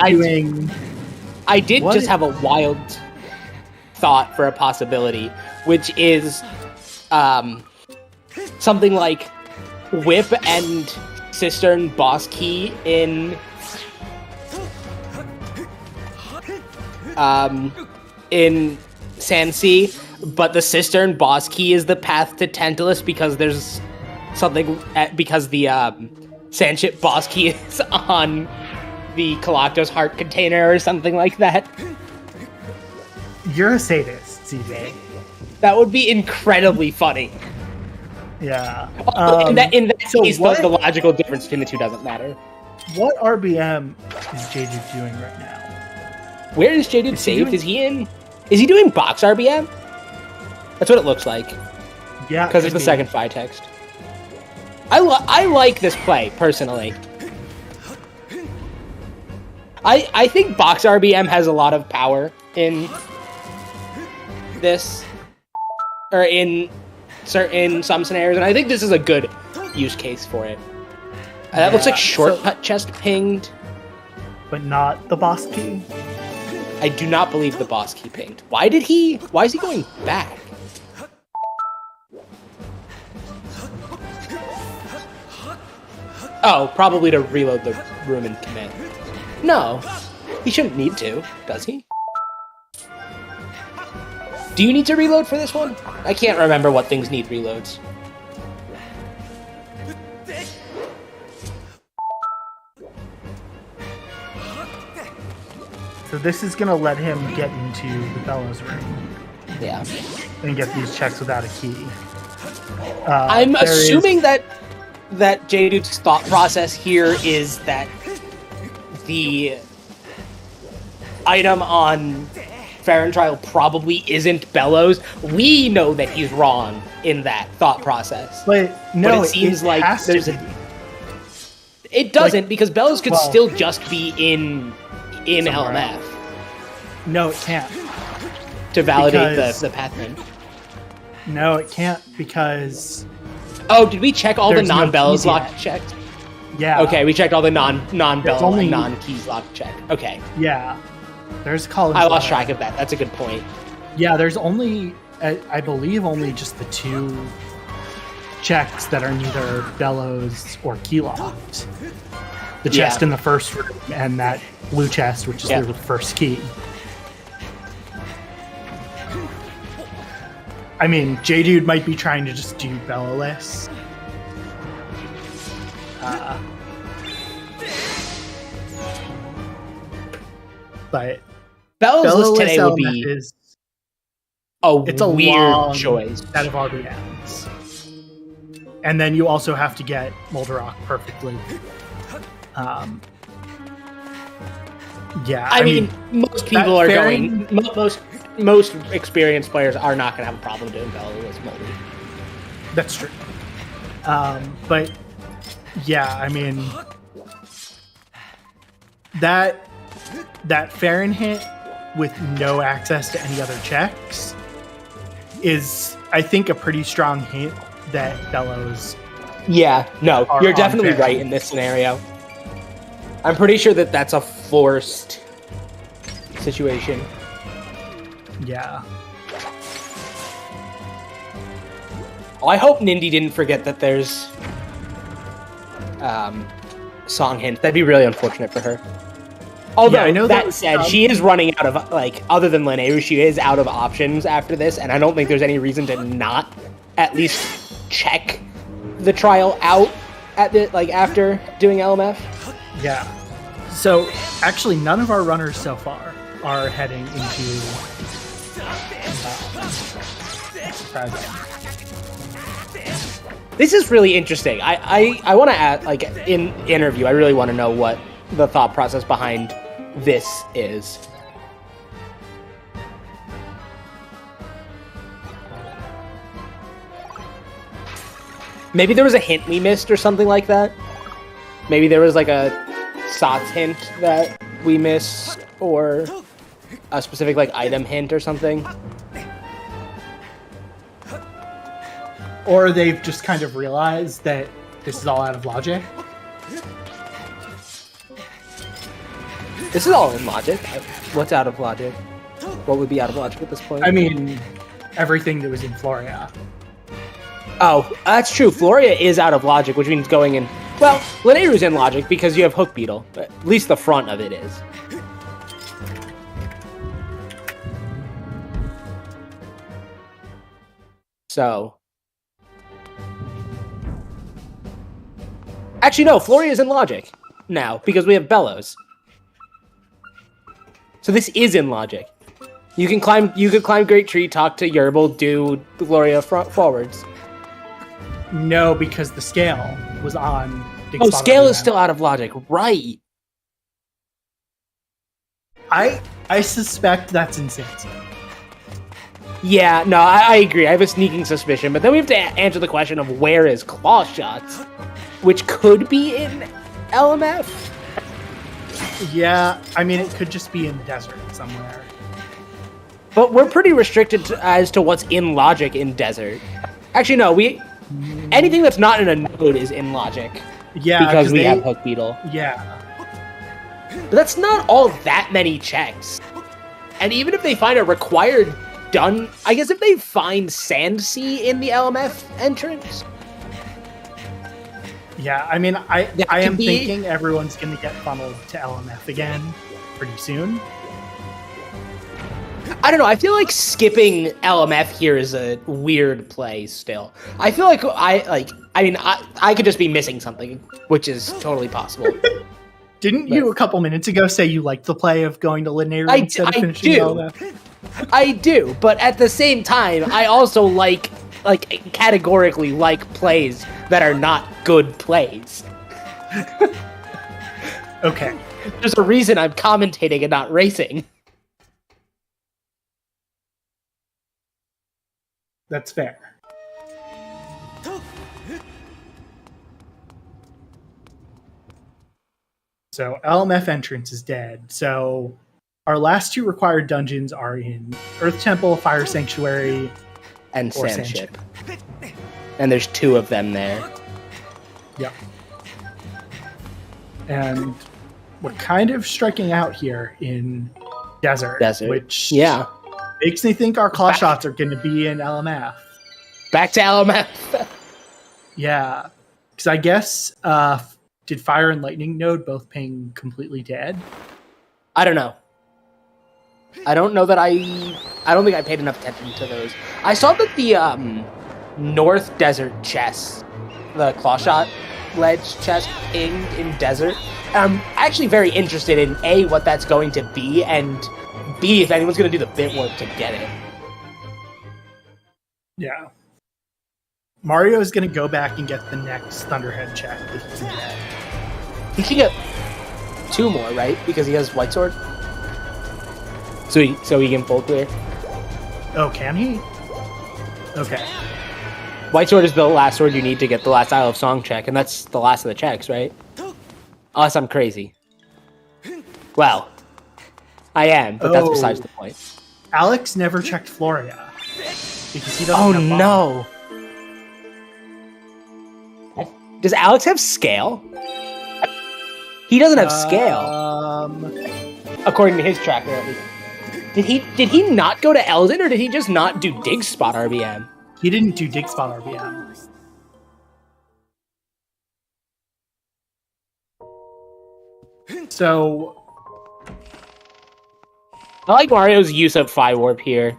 I did just have a wild thought for a possibility, which is something like Whip and Cistern boss key in Sansi, but the Cistern boss key is the path to Tantalus because there's something because the Sandship boss key is on the Galactos heart container or something like that. You're a sadist, CJ. That would be incredibly funny. Yeah. In that case, the logical difference between the two doesn't matter. What RBM is J-Dude doing right now? Where is J-Dude saved? Is he doing box RBM? That's what it looks like. Yeah. Because it's the second phi text. I like this play, personally. I think box RBM has a lot of power in this, or in some scenarios, and I think this is a good use case for it. That looks like shortcut chest pinged. But not the boss key? I do not believe the boss key pinged. Why is he going back? Oh, probably to reload the room and commit. No, he shouldn't need to, does he? Do you need to reload for this one? I can't remember what things need reloads. So this is going to let him get into the Bellows room. Yeah. And get these checks without a key. I'm assuming that J-Dude's thought process here is that the item on Farron Trial probably isn't Bellows. We know that he's wrong in that thought process. But no, it seems like there's it doesn't, because Bellows could still just be in LMF. No, it can't. To validate the path hint. No, it can't, because... Oh, did we check all the non-Bellows lock checks? Yeah. Okay, we checked all the non-Bellows and non-keys lock check. Okay. Yeah. There's Collins. I lost track of that. That's a good point. Yeah, there's only, I believe, only just the two checks that are neither Bellows or key locked. The chest in the first room and that blue chest, which is the first key. I mean, J-Dude might be trying to just do Bellowless. But Bellowless today would be it's a weird choice. Set of RBMs. And then you also have to get Moldarok perfectly. I mean, most people are going. Most experienced players are not going to have a problem doing Bellowless Moldy. That's true. But yeah, I mean, that Farron hit with no access to any other checks is, I think, a pretty strong hint that Bellows. Yeah, no, you're definitely right in this scenario. I'm pretty sure that that's a forced situation. Yeah. Oh, I hope Nindy didn't forget that there's song hint. That'd be really unfortunate for her. Although, Yeah, I know that said, she is running out of, like, other than Linnea, she is out of options after this, and I don't think there's any reason to not at least check the trial out at the, like, after doing LMF. Yeah. So, actually, none of our runners so far are heading into This is really interesting. I want to add, like, in interview, I really want to know what the thought process behind this is. Maybe there was a hint we missed or something like that. Maybe there was like a SOTS hint that we missed, or a specific like item hint or something. Or they've just kind of realized that this is all out of logic. This is all in logic. What's out of logic? What would be out of logic at this point? I mean, everything that was in Floria. Oh, that's true. Floria is out of logic, which means going in... Well, Linneu's in logic because you have Hook Beetle. At least the front of it is. So... Actually, no. Floria is in logic now because we have Bellows. So this is in logic. You can climb. You could climb Great Tree, talk to Yerbil, do Gloria forwards. No, because the scale was on. Oh, scale is still out of logic, right? I suspect that's insanity. Yeah, no, I agree. I have a sneaking suspicion, but then we have to answer the question of where is Claw Shots, which could be in LMF. Yeah, I mean, it could just be in the desert somewhere. But we're pretty restricted as to what's in logic in desert. Actually, no, anything that's not in a node is in logic. Yeah, because we have Hook Beetle. Yeah. But that's not all that many checks. And even if they find a required done, I guess if they find Sand Sea in the LMF entrance. Yeah, I mean, I am thinking everyone's going to get funneled to LMF again pretty soon. I don't know. I feel like skipping LMF here is a weird play still. I feel like I could just be missing something, which is totally possible. Didn't you a couple minutes ago say you liked the play of going to Linnea instead of finishing LMF? I do, but at the same time, I also categorically like plays that are not good plays. Okay. There's a reason I'm commentating and not racing. That's fair. So LMF entrance is dead. So our last two required dungeons are in Earth Temple, Fire Sanctuary, and Sand Ship. And there's two of them there. Yep. And we're kind of striking out here in Desert. Which makes me think our claw shots are going to be in LMF. Back to LMF. Yeah. Because I guess, did Fire and Lightning Node both ping completely dead? I don't know. I don't know that I don't think I paid enough attention to those. I saw that the North Desert chest, the claw shot ledge chest in Desert. I'm actually very interested in A, what that's going to be, and B, if anyone's going to do the bit work to get it. Yeah. Mario is going to go back and get the next Thunderhead check that he can get. He can get two more, right? Because he has White Sword? So he can full clear. Oh, can he? Okay. White Sword is the last sword you need to get the last Isle of Song check, and that's the last of the checks, right? Unless I'm crazy. Well, I am, but that's besides the point. Alex never checked Floria. Because he doesn't have no. Does Alex have scale? He doesn't have scale. According to his tracker, at least. Did he not go to Eldon, or did he just not do Dig Spot RBM? He didn't do Dig Spot RBM. So I like Mario's use of Phi Warp here.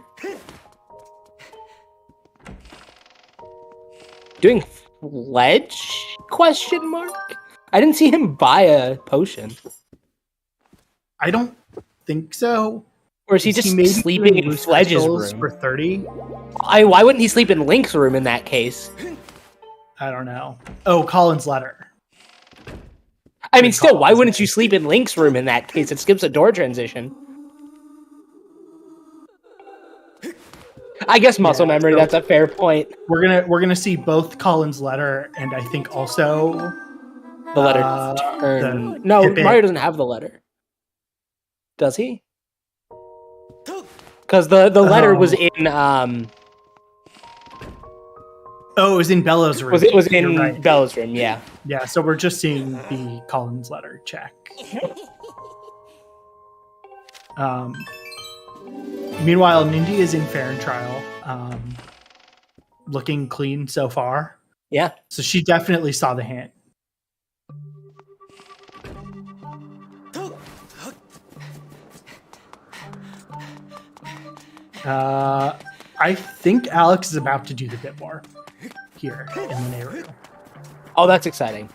Doing Ledge? Question mark? I didn't see him buy a potion. I don't think so. Or is he just sleeping in Sledge's room? For 30? Why wouldn't he sleep in Link's room in that case? I don't know. Oh, Colin's letter. I mean, still, why wouldn't you sleep in Link's room in that case? It skips a door transition. I guess muscle memory, that's a fair point. We're gonna see both Colin's letter and I think also the letter turn. No, Mario doesn't have the letter. Does he? Because the letter was in Oh, it was in Bello's room. It was in Bello's room, yeah. Yeah, so we're just seeing the Colin's letter check. Meanwhile, Nindy is in Fair and Trial, looking clean so far. Yeah. So she definitely saw the hint. I think Alex is about to do the bit warp here in the Nehru. Oh, that's exciting.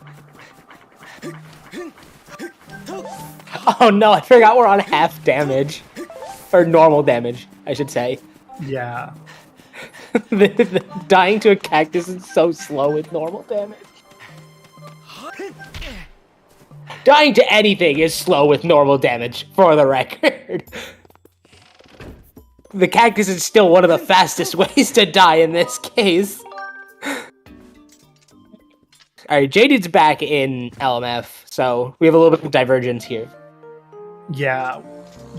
Oh no, I forgot we're on half damage. Or normal damage, I should say. Yeah. the dying to a cactus is so slow with normal damage. Dying to anything is slow with normal damage, for the record. The cactus is still one of the fastest ways to die in this case. Alright, Jaded's back in LMF, so we have a little bit of divergence here. Yeah,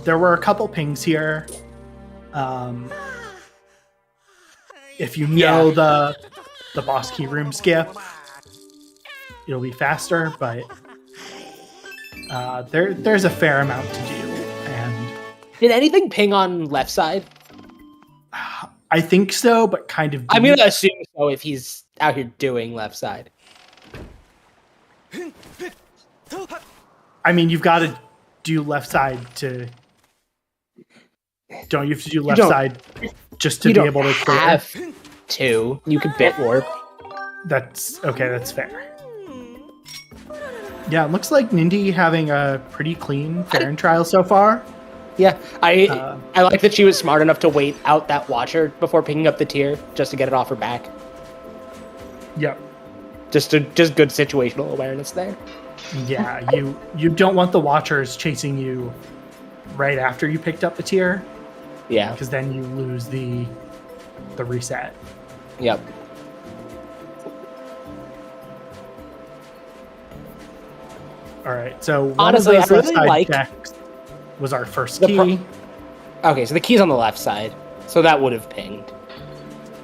there were a couple pings here. If you know the boss key room skip, it'll be faster, but there's a fair amount to do. And did anything ping on left side? I think so, but kind of deep. I'm gonna assume so if he's out here doing left side. I mean, you've got to do left side to... Don't you have to do left side just to be able to clear? Have to. You could bit warp. That's okay. That's fair. Yeah, it looks like Nindy having a pretty clean Fair and Trial so far. Yeah, I like that she was smart enough to wait out that Watcher before picking up the tier just to get it off her back. Yep. Just good situational awareness there. Yeah, you don't want the Watchers chasing you right after you picked up the tier. Yeah, because then you lose the reset. Yep. All right. So honestly, I really like was our first key. Okay, so the key's on the left side, so that would have pinged.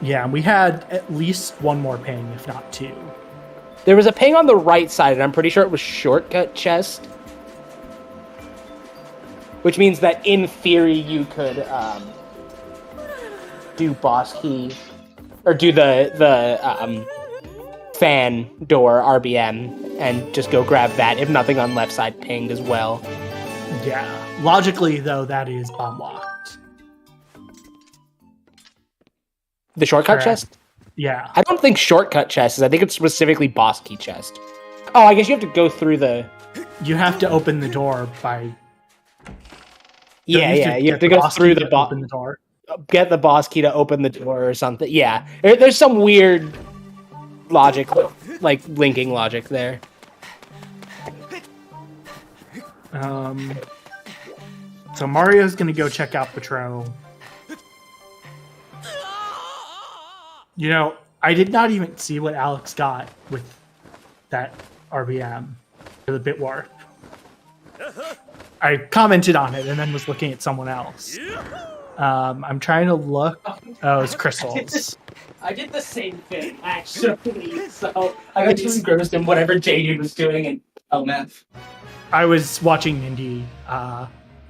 Yeah, and we had at least one more ping, if not two. There was a ping on the right side, and I'm pretty sure it was shortcut chest. Which means that, in theory, you could do boss key, or do the fan door RBM, and just go grab that, if nothing on left side pinged as well. Yeah. Logically, though, that is bomb locked. The shortcut chest? Yeah. I don't think shortcut chest is. I think it's specifically boss key chest. Oh, I guess you have to go through the... You have to open the door by... Yeah, you have to go through the open the door. Get the boss key to open the door or something. Yeah, there's some weird logic, like linking logic there. So Mario's gonna go check out Petro. You know, I did not even see what Alex got with that RBM for the bit warp. I commented on it and then was looking at someone else. I'm trying to look. Oh, it's crystals. I did the same thing, actually. So I got too engrossed in whatever JD was doing in LMF. I was watching Nindy,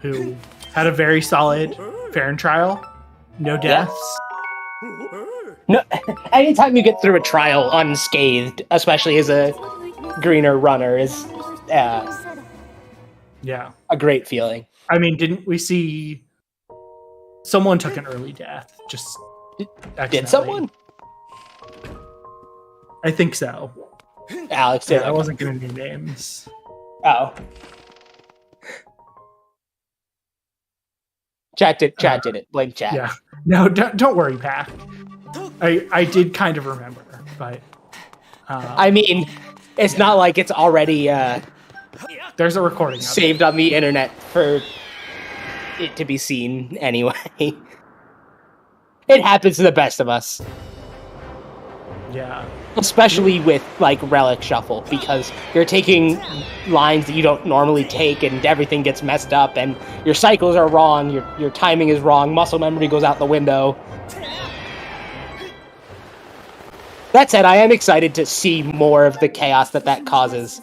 who Had a very solid fair and trial. No deaths. No, anytime you get through a trial unscathed, especially as a greener runner, is Yeah. a great feeling. I mean, didn't we see someone took an early death? Just Did accidentally. someone? I think so. Alex Yeah, did. I wasn't going to name names. Oh. Chat did it. Blame chat. Yeah. No, don't worry, Pack. I did kind of remember, but I mean, it's not like it's already there's a recording of it. saved on the internet for it to be seen anyway. It happens to the best of us. Yeah. Especially with like Relic Shuffle, because you're taking lines that you don't normally take and everything gets messed up and your cycles are wrong, your timing is wrong, muscle memory goes out the window. That said, I am excited to see more of the chaos that causes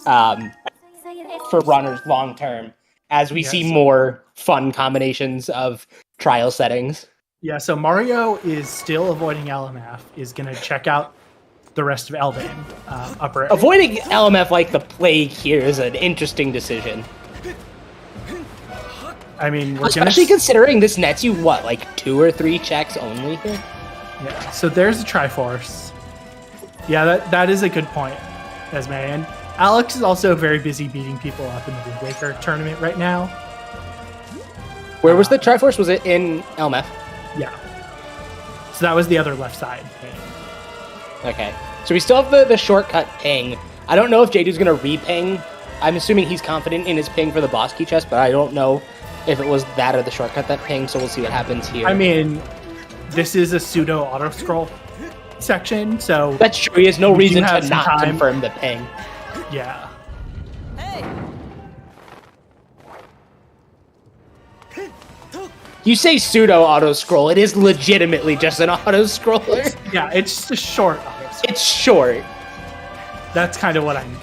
for runners long term, as we see more fun combinations of trial settings. Yeah, so Mario is still avoiding LMF, is going to check out the rest of Elbane. Upper. Avoiding LMF like the plague here is an interesting decision. I mean, we're Especially considering this nets you, what, like 2 or 3 checks only here? Yeah, so there's the Triforce. Yeah, that is a good point, Esme. And Alex is also very busy beating people up in the Wind Waker tournament right now. Where was the Triforce? Was it in LMF? Yeah. So that was the other left side thing. Okay. So we still have the shortcut ping. I don't know if Jadu's going to re-ping. I'm assuming he's confident in his ping for the boss key chest, but I don't know if it was that or the shortcut that ping, so we'll see what happens here. I mean, this is a pseudo auto-scroll section, so... That's true. He has no reason to not time. confirm the ping. Yeah. You say pseudo auto-scroll. It is legitimately just an auto-scroller. Yeah, it's just a short auto-scroll. It's short. That's kind of what I mean.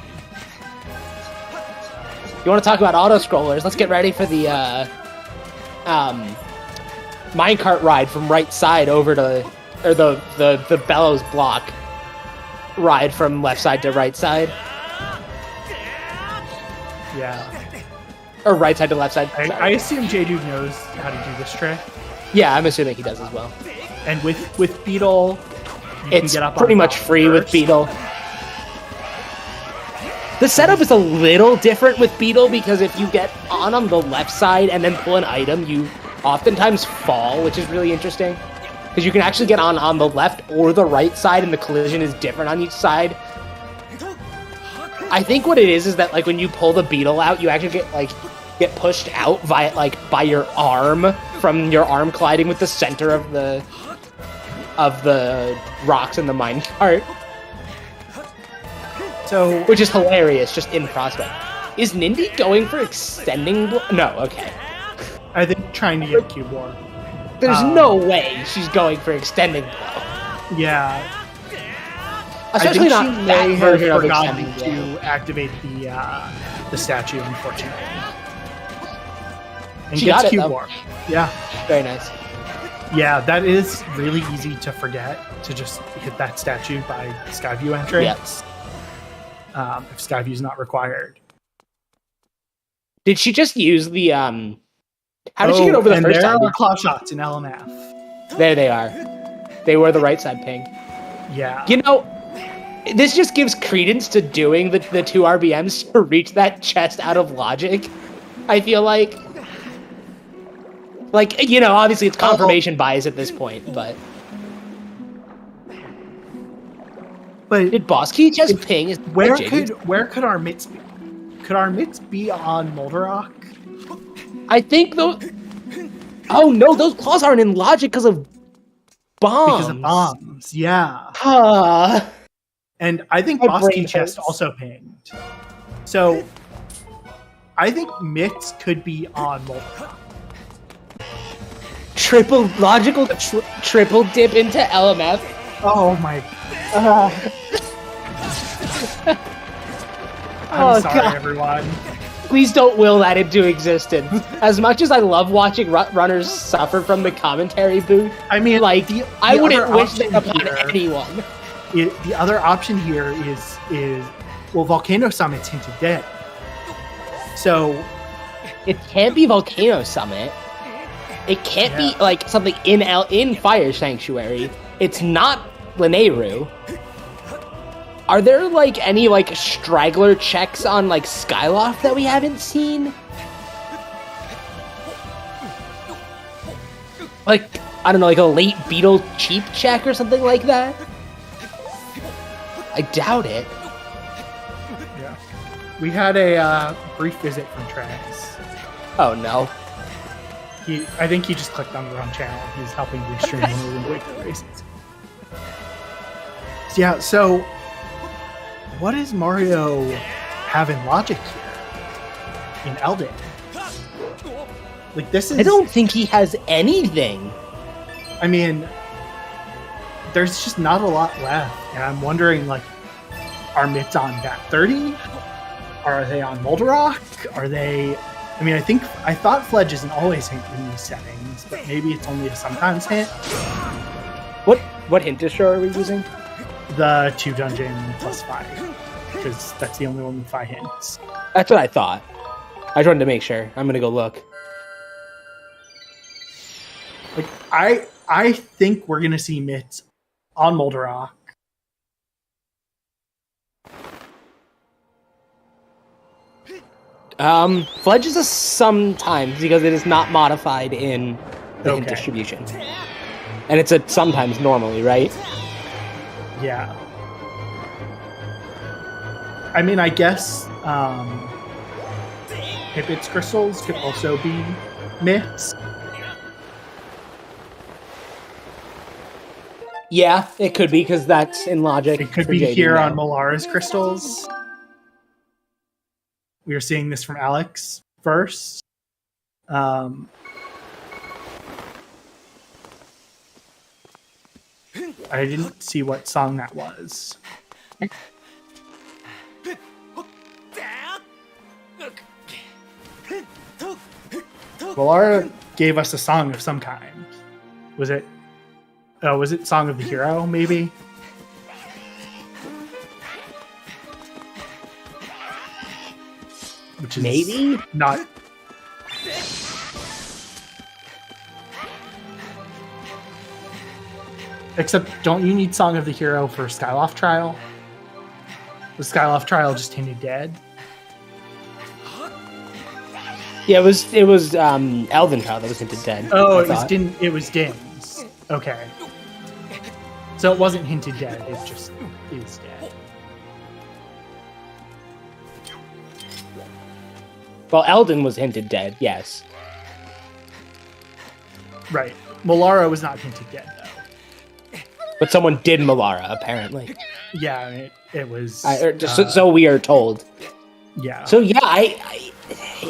You want to talk about auto-scrollers? Let's get ready for the minecart ride from right side over to... Or the bellows block ride from left side to right side. Yeah. Or right side to left side. I assume Jadu knows how to do this trick. Yeah, I'm assuming he does as well. And with Beetle, you It's can get up pretty on much top free with first. Beetle. The setup is a little different with Beetle because if you get on the left side and then pull an item, you oftentimes fall, which is really interesting. Because you can actually get on the left or the right side, and the collision is different on each side. I think what it is that like when you pull the Beetle out, you actually get pushed out via by your arm from your arm colliding with the center of the rocks in the minecart. So, Which is hilarious, just in prospect. Is Nindy going for extending? No, okay. I think trying to get Cube War. There's no way she's going for extending blow. Yeah. Especially I not think she that may have version of forgotten extending blow. to activate the statue, unfortunately. And She gets got it, Cube though. War. Yeah. Very nice. Yeah, that is really easy to forget, to just hit that statue by Skyview entrance. If Skyview's not required. Did she just use the how did she get over the and first there time? are claw shots in LMF. There they are. They were the right side ping. Yeah. You know, this just gives credence to doing the 2 RBMs to reach that chest out of logic. I feel like, you know, obviously it's confirmation bias at this point, but did boss key just ping? Where could our mitts be? Could our mitts be on Moldarok? I think those. Oh no, those claws aren't in logic because of bombs. Because of bombs, yeah. And I think My boss brain key chest hurts. also pinged. So I think mitts could be on Moldarok. Triple dip into LMF. Oh my. I'm sorry, God. everyone. Please don't will that into existence. As much as I love watching runners suffer from the commentary booth, I mean, like, I wouldn't wish that upon here, anyone. The other option here is well, Volcano Summit's hinted dead. So it can't be Volcano Summit. It can't be like something in Fire Sanctuary. It's not Lineru. Are there like any like straggler checks on like Skyloft that we haven't seen? Like, I don't know, like a late Beetle cheap check or something like that? I doubt it. Yeah. We had a brief visit from Travis. Oh no. I think he just clicked on the wrong channel. He's helping restream one of the weekly races. So what does Mario have in logic here? In Elden? Like, this is... I don't think he has anything. I mean, there's just not a lot left. And I'm wondering, like, are mitts on bat 30? Are they on Molder Rock? Are they... I mean, I thought Fledge isn't always hint in these settings, but maybe it's only a sometimes hint. What hint distro are we using? The 2 dungeon plus 5, because that's the only one with 5 hints. That's what I thought. I just wanted to make sure. I'm gonna go look. Like, I think we're gonna see mitts on Molder Rock. Fledge is a sometimes because it is not modified in the hint distribution. And it's a sometimes normally, right? Yeah. I mean, I guess Pippet's crystals could also be mitts. Yeah, it could be because that's in logic. It could be here on Molara's crystals. We are seeing this from Alex first. I didn't see what song that was. Molara gave us a song of some kind. Was it Song of the Hero, maybe? Which is maybe not. Except, don't you need Song of the Hero for Skyloft Trial? Was Skyloft Trial just hinted dead? Yeah, it was Elven Trial that was hinted dead. Oh, it was Din's. Okay. So it wasn't hinted dead, it just is dead. Well, Elden was hinted dead, yes. Right. Molara was not hinted dead, though. But someone did Molara, apparently. Yeah, it was... so we are told. Yeah. So yeah,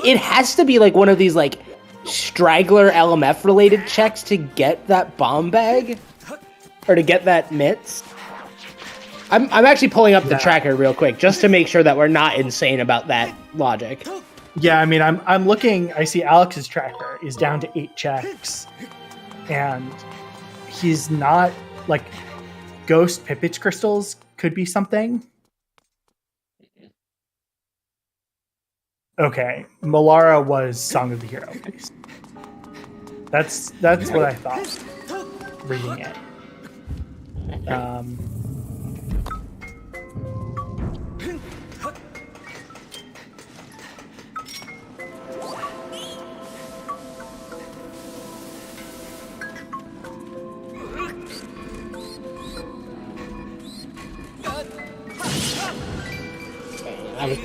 it has to be like one of these like straggler LMF related checks to get that bomb bag or to get that mitts. I'm actually pulling up the tracker real quick just to make sure that we're not insane about that logic. Yeah, I mean, I'm looking. I see Alex's tracker is down to 8 checks, and he's not like Ghost Pippet's crystals could be something. Okay, Molara was Song of the Hero based. That's what I thought. Reading it.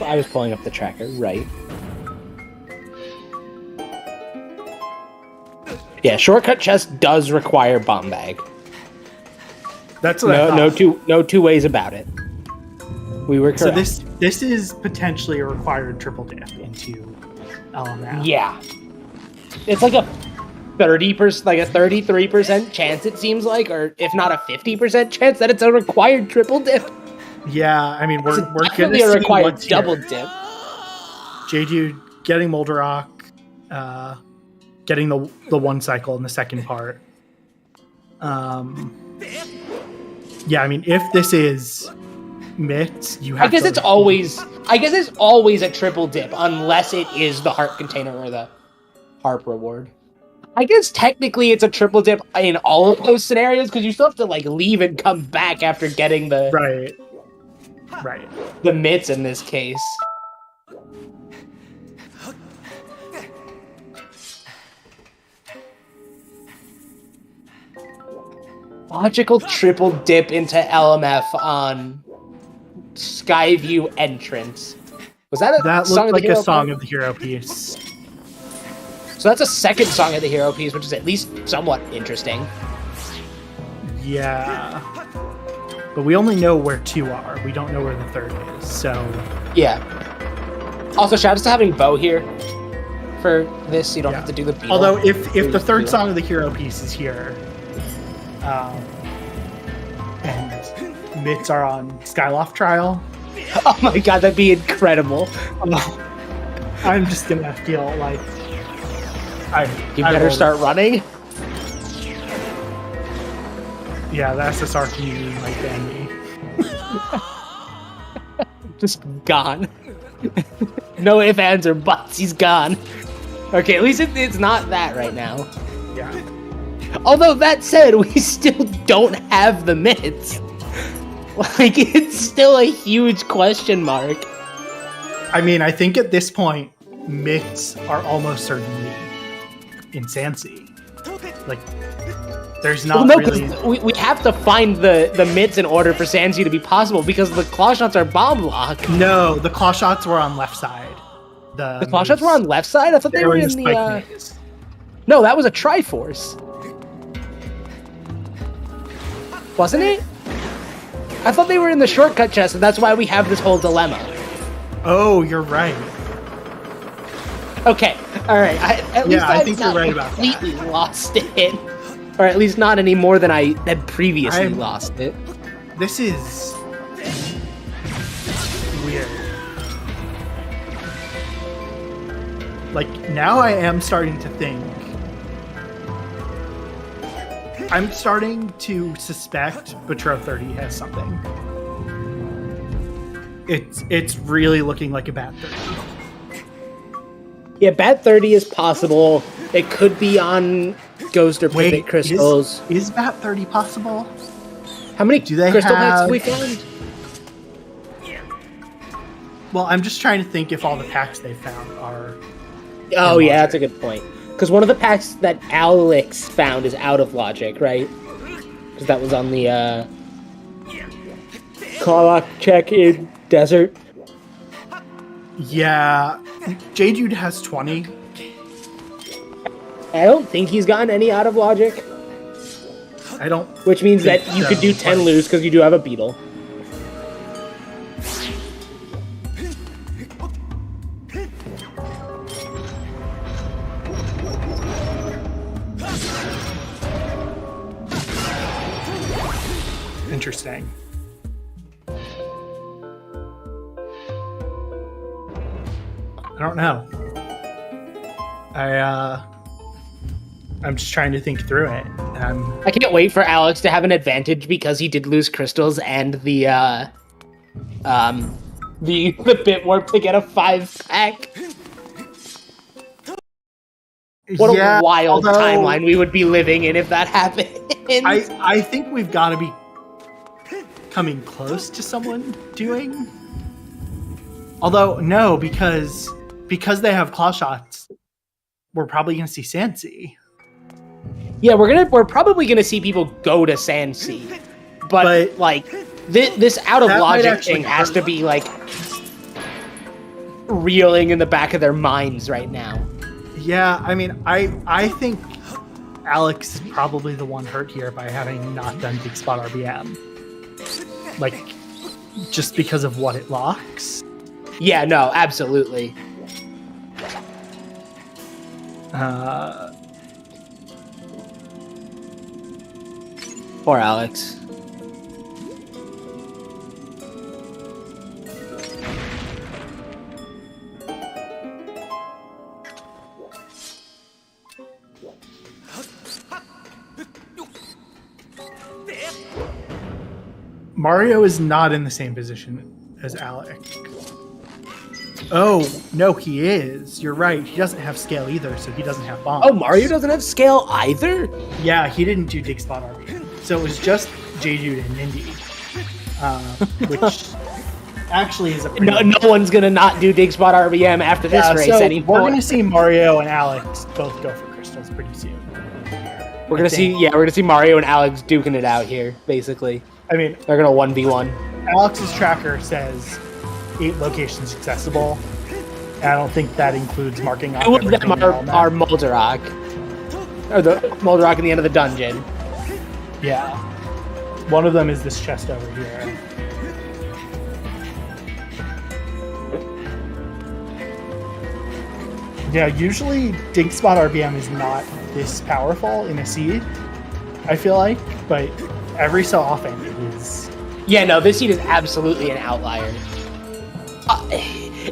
I was pulling up the tracker, right? Yeah, shortcut chest does require bomb bag. That's what I thought. No two ways about it. We were correct. So this is potentially a required triple dip into LMF. Yeah, it's like a 30%, like a 33% chance. It seems like, or if not a 50% chance that it's a required triple dip. Yeah, I mean we're definitely a required double dip. J-Dude getting Molder Rock, getting the one cycle in the second part. Yeah, I mean, if this is Mitts, you have. I guess it's always a triple dip unless it is the heart container or the harp reward. I guess technically it's a triple dip in all of those scenarios because you still have to like leave and come back after getting the right the mitts in this case. Logical triple dip into LMF on Skyview entrance. Was that that looked like a song of the hero piece? So that's a second song of the hero piece, which is at least somewhat interesting. Yeah. But we only know where 2 are. We don't know where the 3rd is, so... Yeah. Also, shout out to having Bo here for this, so you don't have to do the beetle. Although, if the 3rd song of the hero piece is here, and mitts are on Skyloft Trial... Oh my god, that'd be incredible. I'm just gonna feel like... You better start running. Yeah, the SSR community might ban me. Just gone. No ifs, ands, or buts. He's gone. Okay, at least it's not that right now. Yeah. Although, that said, we still don't have the mitts. Like, it's still a huge question mark. I mean, I think at this point, mitts are almost certainly in Sansi. Like, there's not really... we have to find the mitts in order for Sansi to be possible because the claw shots are bomb lock. No, the claw shots were on left side. The claw shots were on left side? I thought they were in the... No, that was a Triforce. Wasn't it? I thought they were in the shortcut chest, and that's why we have this whole dilemma. Oh, you're right. Okay, all right. I think you're right about that. Completely lost it, or at least not any more than I had previously lost it. This is weird. Like, now I am starting to think. I'm starting to suspect Betro 30 has something. It's really looking like a bad 30. Yeah, Bat 30 is possible. It could be on Ghost or Pivot Crystals. Is Bat 30 possible? How many crystal packs have we found? Well, I'm just trying to think if all the packs they found are... Oh, yeah, that's a good point. Because one of the packs that Alex found is out of logic, right? Because that was on the Clock check in Desert. Yeah, J-Dude has 20. I don't think he's gotten any out of logic. I don't. Which means that you could do 10 lose because you do have a beetle. Interesting. I don't know. I'm just trying to think through it. I can't wait for Alex to have an advantage because he did lose crystals and the bit warp to get a 5-pack. What a wild timeline we would be living in if that happened. I think we've got to be coming close to someone doing. Although no, because they have claw shots, we're probably gonna see Sansi. Yeah, we're probably gonna see people go to Sansi, but like this out of logic thing has to be like reeling in the back of their minds right now. Yeah, I mean, I think Alex is probably the one hurt here by having not done Big Spot RBM. Like, just because of what it locks. Yeah, no, absolutely. Poor Alex. Mario is not in the same position as Alec. Oh, no, he is. You're right. He doesn't have scale either, so he doesn't have bombs. Oh, Mario doesn't have scale either? Yeah, he didn't do Dig Spot RBM. So it was just J-Dude and Nindy. Which actually is a pretty... No one's going to not do Dig Spot RBM after this race anymore. We're going to see Mario and Alex both go for crystals pretty soon. We're going to see Mario and Alex duking it out here, basically. I mean... They're going to 1v1. Alex's tracker says 8 locations accessible. And I don't think that includes marking off Two of them are Molder Rock. Or the Molder Rock in the end of the dungeon. Yeah. One of them is this chest over here. Yeah, usually Dig Spot RBM is not this powerful in a seed, I feel like, but every so often it is. Yeah, no, this seed is absolutely an outlier.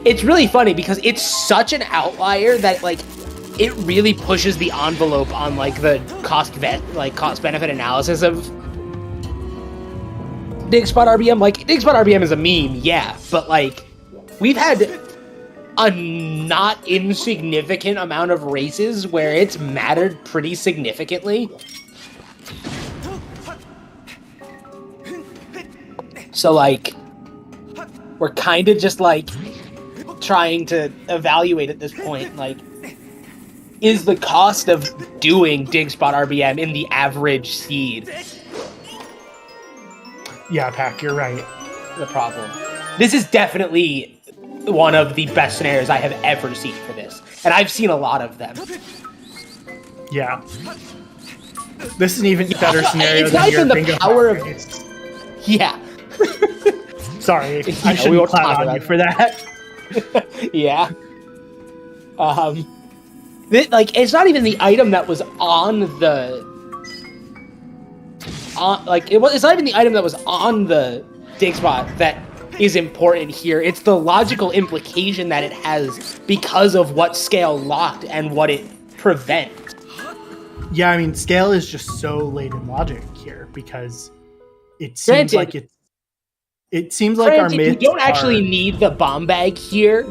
It's really funny because it's such an outlier that, like, it really pushes the envelope on, like, the cost-benefit analysis of Dig Spot RBM. Like, Dig Spot RBM is a meme, yeah, but, like, we've had a not insignificant amount of races where it's mattered pretty significantly. So, like, we're kind of just, like, trying to evaluate at this point, like, is the cost of doing Dig Spot RBM in the average seed Yeah, Pac, you're right. the problem? This is definitely one of the best scenarios I have ever seen for this, and I've seen a lot of them. Yeah. This is an even better scenario it's than not your even the bingo power of... race. Yeah. Sorry, I we shouldn't won't clap talk on about you for that. Yeah. Like, it's not even the item that was on the... it's not even the item that was on the Dig Spot that is important here. It's the logical implication that it has because of what scale locked and what it prevents. Yeah, I mean, scale is just so late in logic here because it seems like our myths you don't actually need the bomb bag here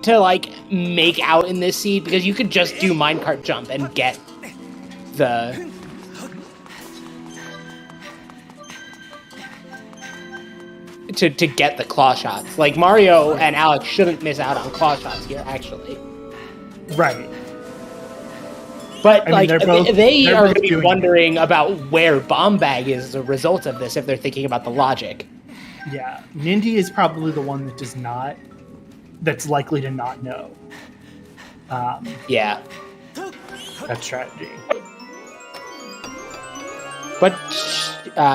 to, like, make out in this seed, because you could just do minecart jump and get the... To get the claw shots. Like, Mario and Alex shouldn't miss out on claw shots here, actually. Right. But, I mean, they are going to be doing wondering about where bomb bag is as a result of this if they're thinking about the logic. Yeah, Nindy is probably the one that's likely to not know. Yeah. That strategy. But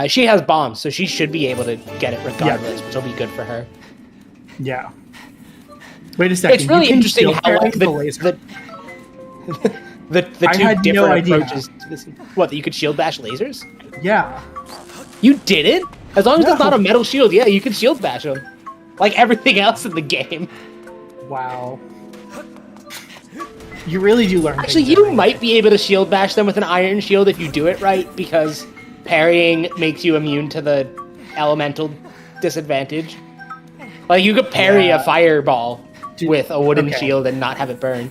she has bombs, so she should be able to get it regardless, which will be good for her. Yeah. Wait a second. It's really interesting shield how, like, the laser. the two I had different no idea. approaches to this. What, that you could shield bash lasers? Yeah. You did it? As long as it's No. not a metal shield, yeah, you can shield bash them. Like everything else in the game. Wow. You really do learn. Actually, you might be able to shield bash them with an iron shield if you do it right, because parrying makes you immune to the elemental disadvantage. Like, you could parry a fireball with a wooden shield and not have it burn.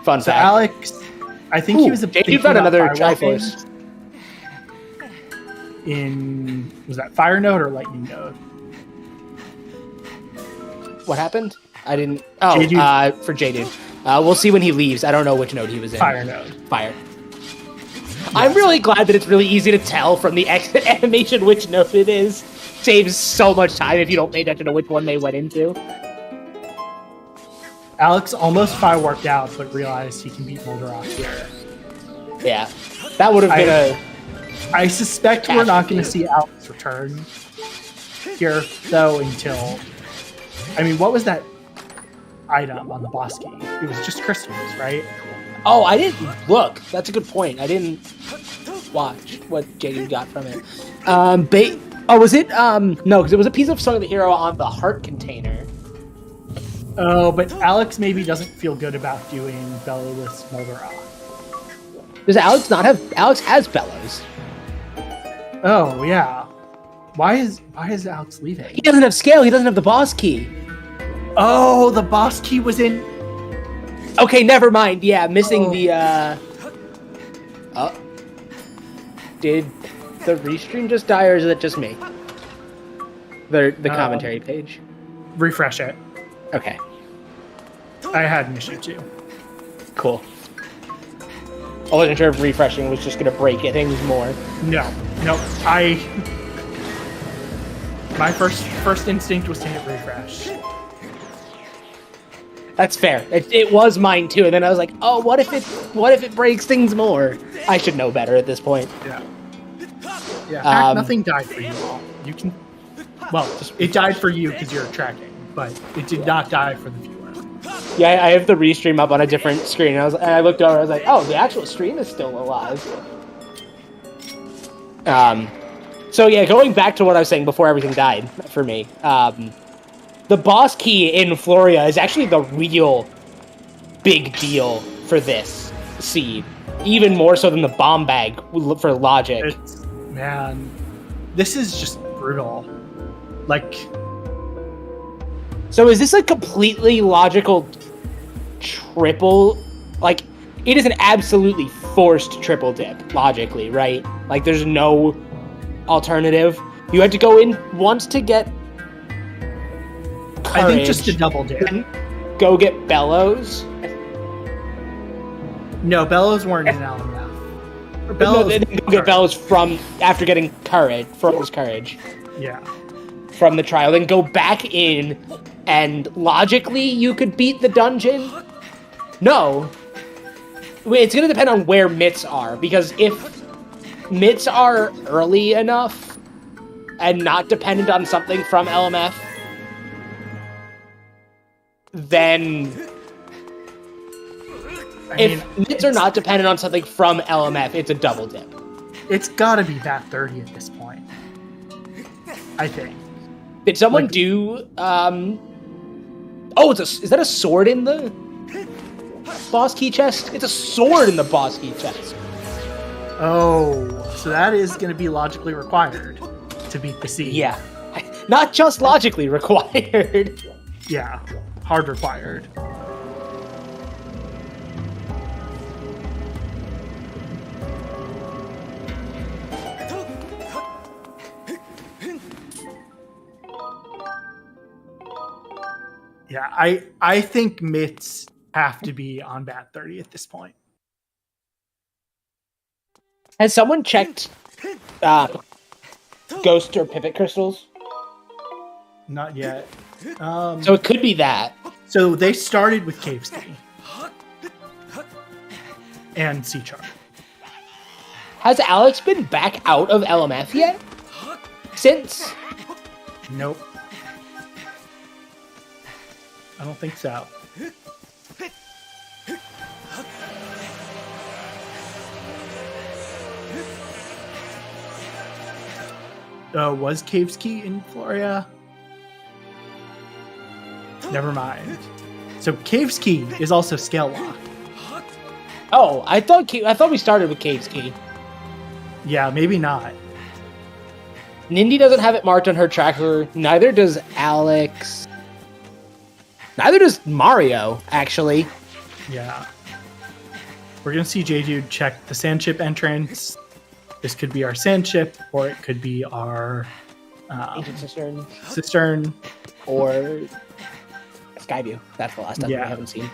Fun So fact. Alex, I think he was a you found another Triforce. Was that Fire Node or Lightning Node? What happened? I didn't... Oh, J-Dude. For J-Dude. We'll see when he leaves. I don't know which node he was in. Fire Node. Fire. I'm really glad that it's really easy to tell from the exit animation which node it is. Saves so much time if you don't pay attention to which one they went into. Alex almost fireworked out, but realized he can beat Moldarok here. Yeah. That would have been I suspect we're not going to see Alex return here, though, until... I mean, what was that item on the boss key? It was just crystals, right? Oh, I didn't look. That's a good point. I didn't watch what JD got from it. Was it? No, because it was a piece of Song of the Hero on the heart container. Oh, but Alex maybe doesn't feel good about doing Bellowless Moldarok. Does Alex not have... Alex has bellows. Oh, yeah. Why is Alex leaving? He doesn't have scale. He doesn't have the boss key. Oh, the boss key was in. Okay, never mind. Yeah, missing the. Did the restream just die, or is it just me? The commentary page. Refresh it. Okay. I had an issue too. Cool. I wasn't sure if refreshing was just gonna break things more. No. My first instinct was to hit refresh. That's fair. It was mine too, and then I was like, oh, what if it breaks things more? I should know better at this point. Yeah. Yeah. In fact, nothing died for you all. You can. Well, it died for you because you're tracking, but it did not die for the viewer. Yeah, I have the restream up on a different screen. And I looked over. I was like, oh, the actual stream is still alive. So yeah, going back to what I was saying before everything died for me. The boss key in Floria is actually the real big deal for this seed. Even more so than the bomb bag for logic. Man, this is just brutal. Like, so is this a completely logical triple? Like, it is an absolutely forced triple dip, logically, right? Like, there's no alternative. You had to go in once to get courage, I think just a double dip. Go get Bellows. No, Bellows weren't in LMF. No, they didn't go get Bellows from after getting courage, Froze courage. Yeah. From the trial, then go back in, and logically you could beat the dungeon. No, it's gonna depend on where mitts are, because if mitts are early enough and not dependent on something from LMF, then if mitts are not dependent on something from LMF, it's a double dip. It's gotta be that 30 at this point, I think. Did someone do? Oh, is that a sword in the boss key chest? It's a sword in the boss key chest. Oh, so that is going to be logically required to beat the seed. Yeah, not just logically required. Yeah, hard required. Yeah, I think mitts have to be on bat 30 at this point. Has someone checked ghost or pivot crystals? Not yet. So it could be that. So they started with Cave's Key and Sea Chart. Has Alex been back out of LMF yet? Since? Nope. I don't think so. Was Cave's Key in Floria? Never mind. So Cave's Key is also scale locked. Oh, I thought we started with Cave's Key. Yeah, maybe not. Nindy doesn't have it marked on her tracker. Neither does Alex. Neither does Mario, actually. Yeah. We're going to see J-Dude check the sand chip entrance. This could be our sand chip, or it could be our Ancient cistern. Or Skyview. That's the last time we Yeah. haven't seen.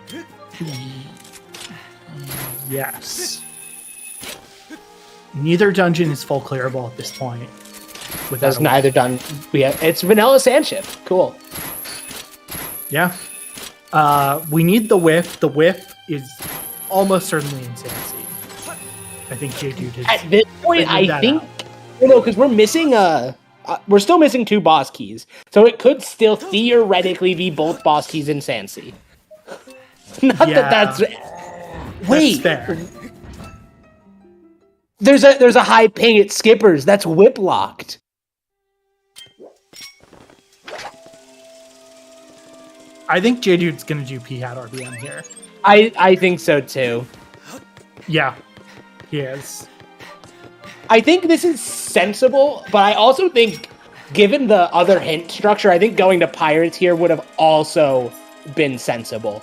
Yes. Neither dungeon is full clearable at this point. That's neither done. It's vanilla sand chip. Cool. Yeah. We need the whiff. The whiff is almost certainly in Sandsea. I think J-Dude has. At this point, I think. Well, no, because we're missing we're still missing 2 boss keys. So it could still theoretically be both boss keys in Sandsea. Not that's. Wait. That's fair. There's a high ping at Skipper's. That's whip locked. I think J-Dude's going to do P-Hat RBM here. I think so too. Yeah, he is. I think this is sensible, but I also think given the other hint structure, I think going to pirates here would have also been sensible.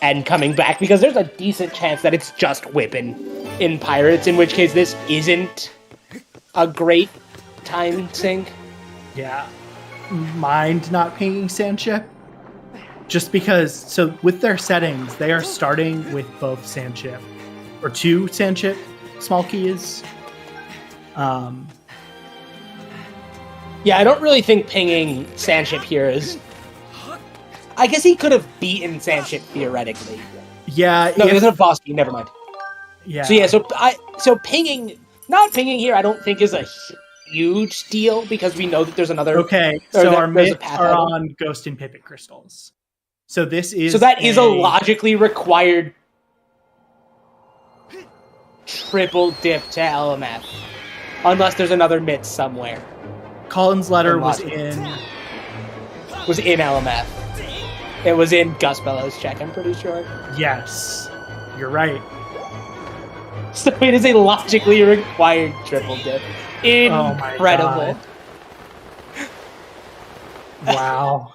And coming back, because there's a decent chance that it's just whipping in pirates, in which case this isn't a great time sink. Yeah. Mind not pinging sand ship. Just because, so with their settings, they are starting with both sand ship, or 2 sand ship small keys. Yeah, I don't really think pinging Sandship here is... I guess he could have beaten Sandship theoretically. Yeah. No, he doesn't have boss key, never mind. Yeah. So pinging... Not pinging here I don't think is a huge deal, because we know that there's another... Okay, so our myths are on Ghost and Pipit crystals. So this is... So that is a logically required triple dip to LMF. Unless there's another myth somewhere. Colin's letter was in LMF. It was in Gus Bellows' check, I'm pretty sure. Yes, you're right. So it is a logically required triple dip. Incredible. Oh wow.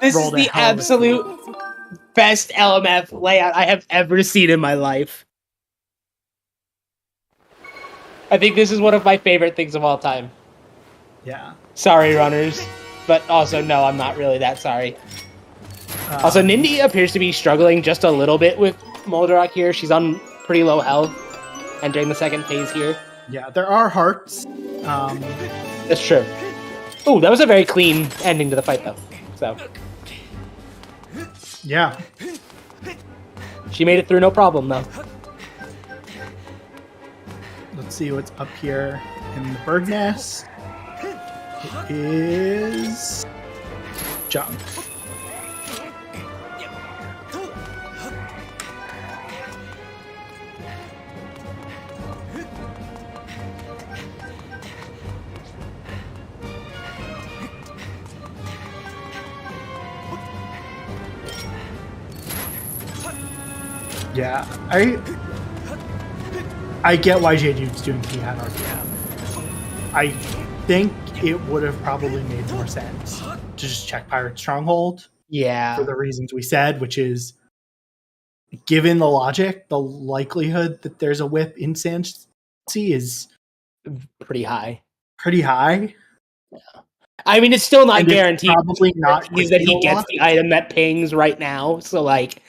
This is the absolute best LMF layout I have ever seen in my life. I think this is one of my favorite things of all time. Yeah. Sorry, runners. But also, no, I'm not really that sorry. Also, Nindy appears to be struggling just a little bit with Moldarok here. She's on pretty low health entering the second phase here. Yeah, there are hearts. That's true. Oh, that was a very clean ending to the fight, though. So. Yeah. She made it through no problem, though. Let's see what's up here in the bird nest. It is junk. Yeah, I get why J-Dude's doing P-Hat RPM. I think it would have probably made more sense to just check Pirate Stronghold. Yeah. For the reasons we said, which is, given the logic, the likelihood that there's a whip in Sand Sea is pretty high. Pretty high. Yeah. I mean, it's still not guaranteed. Probably not that he gets the item that pings right now. So, like,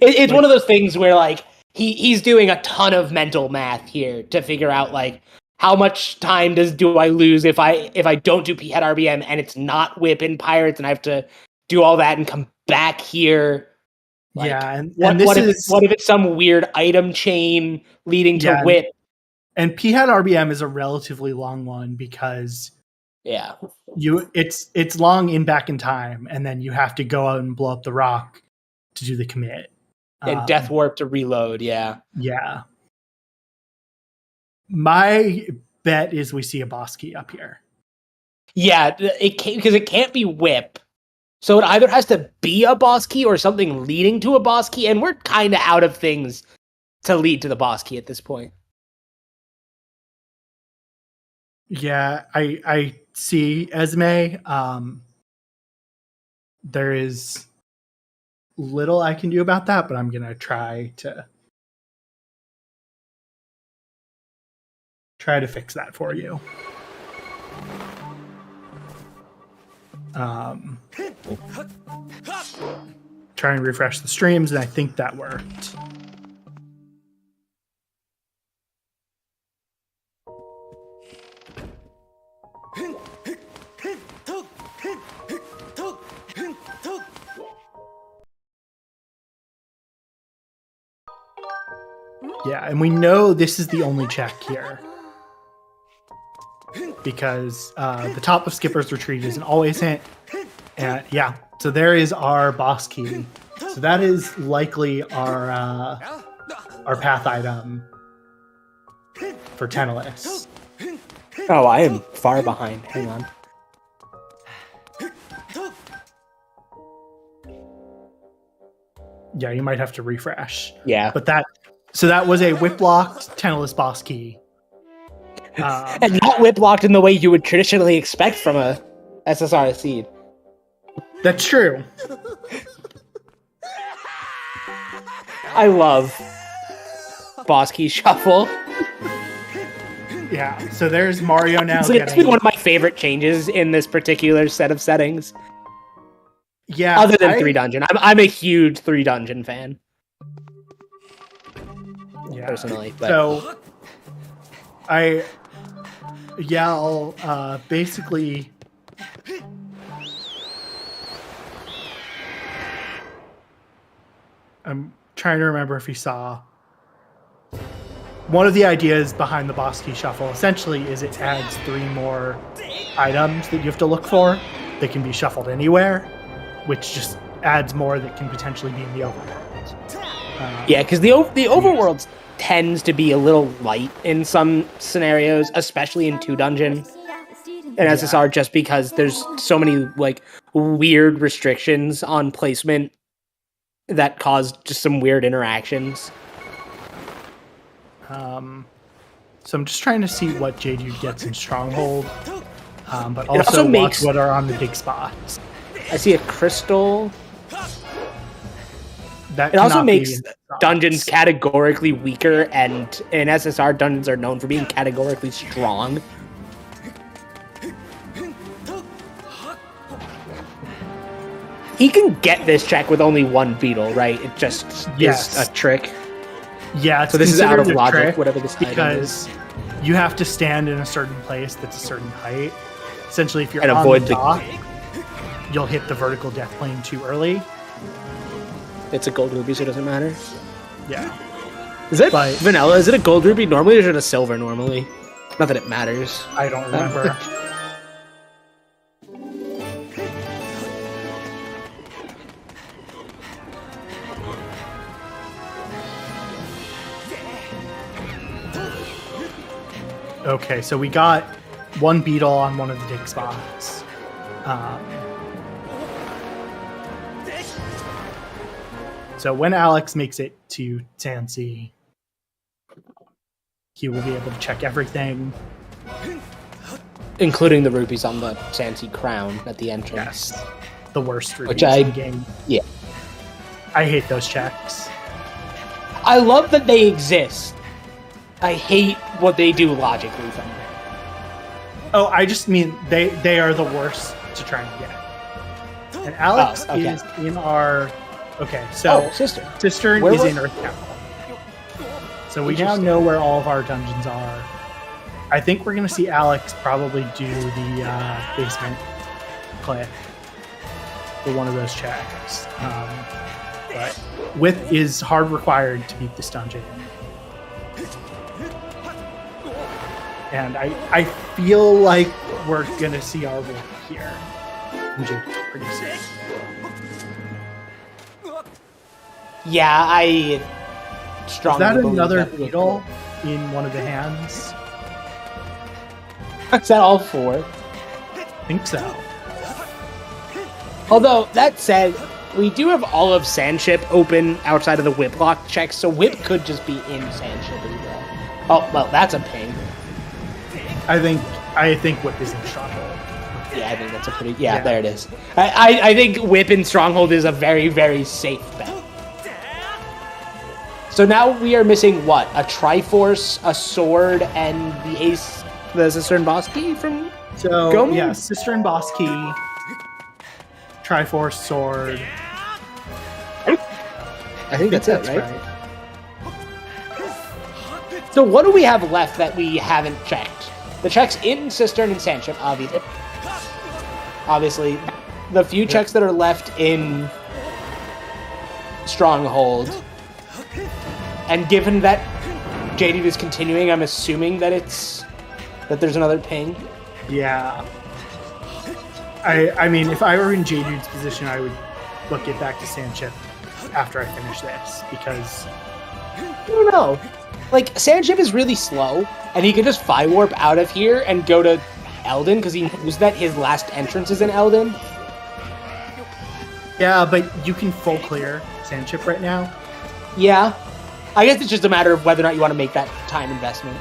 it's one of those things where, like, he's doing a ton of mental math here to figure out, like, how much time do I lose if I don't do P-Head RBM and it's not whip in Pirates and I have to do all that and come back here? Like, yeah, and what if it's some weird item chain leading to whip? And P-Head RBM is a relatively long one because it's long in back in time, and then you have to go out and blow up the rock to do the commit. And Death Warp to reload, yeah. Yeah. My bet is we see a boss key up here. Yeah, because it can't be whip. So it either has to be a boss key or something leading to a boss key, and we're kind of out of things to lead to the boss key at this point. Yeah, I see Esme. There is little I can do about that, but I'm gonna try to fix that for you. Try and refresh the streams, and I think that worked. Yeah, and we know this is the only check here. Because the top of Skipper's Retreat isn't always hit. And yeah, so there is our boss key. So that is likely our path item for Tennis. Oh, I am far behind. Hang on. Yeah, you might have to refresh. Yeah. But that was a whip-locked Tennis boss key. And not whip locked in the way you would traditionally expect from a SSR seed. That's true. I love boss key shuffle. Yeah, so there's Mario now. It's been one of my favorite changes in this particular set of settings. Yeah, other than 3 dungeon, I'm a huge 3 dungeon fan. Yeah. Personally, but. So I'll basically. I'm trying to remember if you saw. One of the ideas behind the boss key shuffle essentially is it adds 3 more items that you have to look for that can be shuffled anywhere, which just adds more that can potentially be in the overworld. Yeah, because the overworld tends to be a little light in some scenarios, especially in 2 dungeon and SSR, just because there's so many like weird restrictions on placement that cause just some weird interactions. So I'm just trying to see what J-Dude gets in Stronghold, but also watch makes what are on the dig spots. I see a crystal. That it also cannot makes be dungeons categorically weaker, and in SSR, dungeons are known for being categorically strong. He can get this check with only 1 beetle, right? It just is a trick. Yeah, it's so this is out of considered a logic, trick whatever this item because is. You have to stand in a certain place that's a certain height. Essentially, if you're And on avoid the dock, you'll hit the vertical death plane too early. It's a gold ruby, so it doesn't matter. Yeah. Is it vanilla? Is it a gold ruby normally, or is it a silver normally? Not that it matters. I don't remember. Okay, so we got 1 beetle on one of the dig spots. So when Alex makes it to Sansi, he will be able to check everything. Including the rupees on the Sansi crown at the entrance. Yes. The worst rupees Which in the game. Yeah. I hate those checks. I love that they exist. I hate what they do logically from there. Oh, I just mean they are the worst to try and get. And Alex is in our... Okay, so Cistern is in Earth Capital. So we now know where all of our dungeons are. I think we're going to see Alex probably do the basement cliff for one of those checks. But width is hard required to beat this dungeon. And I feel like we're going to see our width here. Pretty soon. Yeah, I strongly believe believe another beetle in one of the hands? Is that all 4? I think so. Although, that said, we do have all of Sandship open outside of the whip lock check, so whip could just be in Sandship as well. Oh, well, that's a ping. I think whip is in Stronghold. Yeah, I think that's a pretty... Yeah, there it is. I think whip in Stronghold is a very, very safe bet. So now we are missing what? A Triforce, a sword, and the Cistern Boss Key from Gomu? Yeah, Cistern Boss Key, Triforce, sword. I think that's it, right? So what do we have left that we haven't checked? The checks in Cistern and Sandship, obviously. The few checks that are left in Stronghold. And given that JD is continuing, I'm assuming that there's another ping. Yeah. I mean, if I were in J-Dude's position, I would look it back to Sandship after I finish this, because... I don't know. Like, Sandship is really slow, and he can just Fire Warp out of here and go to Eldin, because he knows that his last entrance is in Eldin. Yeah, but you can full clear Sandship right now. Yeah. I guess it's just a matter of whether or not you want to make that time investment.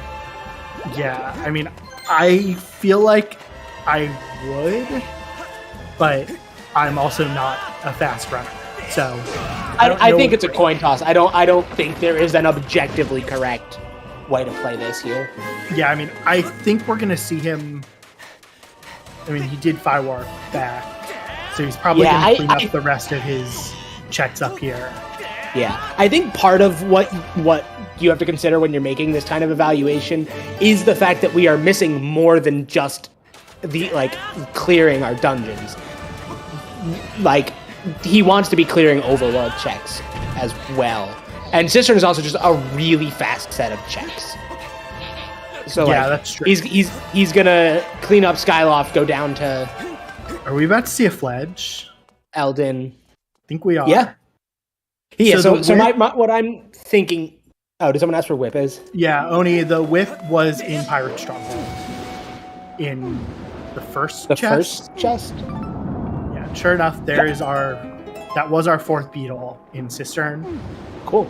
Yeah, I mean, I feel like I would, but I'm also not a fast runner. So I think it's a coin toss. I don't think there is an objectively correct way to play this here. Yeah, I mean, I think we're gonna see him. I mean, he did Firewalk back, so he's probably gonna clean up the rest of his checks up here. Yeah, I think part of what you have to consider when you're making this kind of evaluation is the fact that we are missing more than just the clearing our dungeons. Like, he wants to be clearing overworld checks as well, and Cistern is also just a really fast set of checks. So yeah, that's true. He's gonna clean up Skyloft, go down to. Are we about to see a Fledge? Eldin. I think we are. Yeah. Yeah. So whip, what I'm thinking. Oh, did someone ask where whip is? Yeah, Oni. The whip was in Pirate Stronghold. In the first chest. First chest. Yeah. Sure enough, that was our fourth beetle in Cistern. Cool.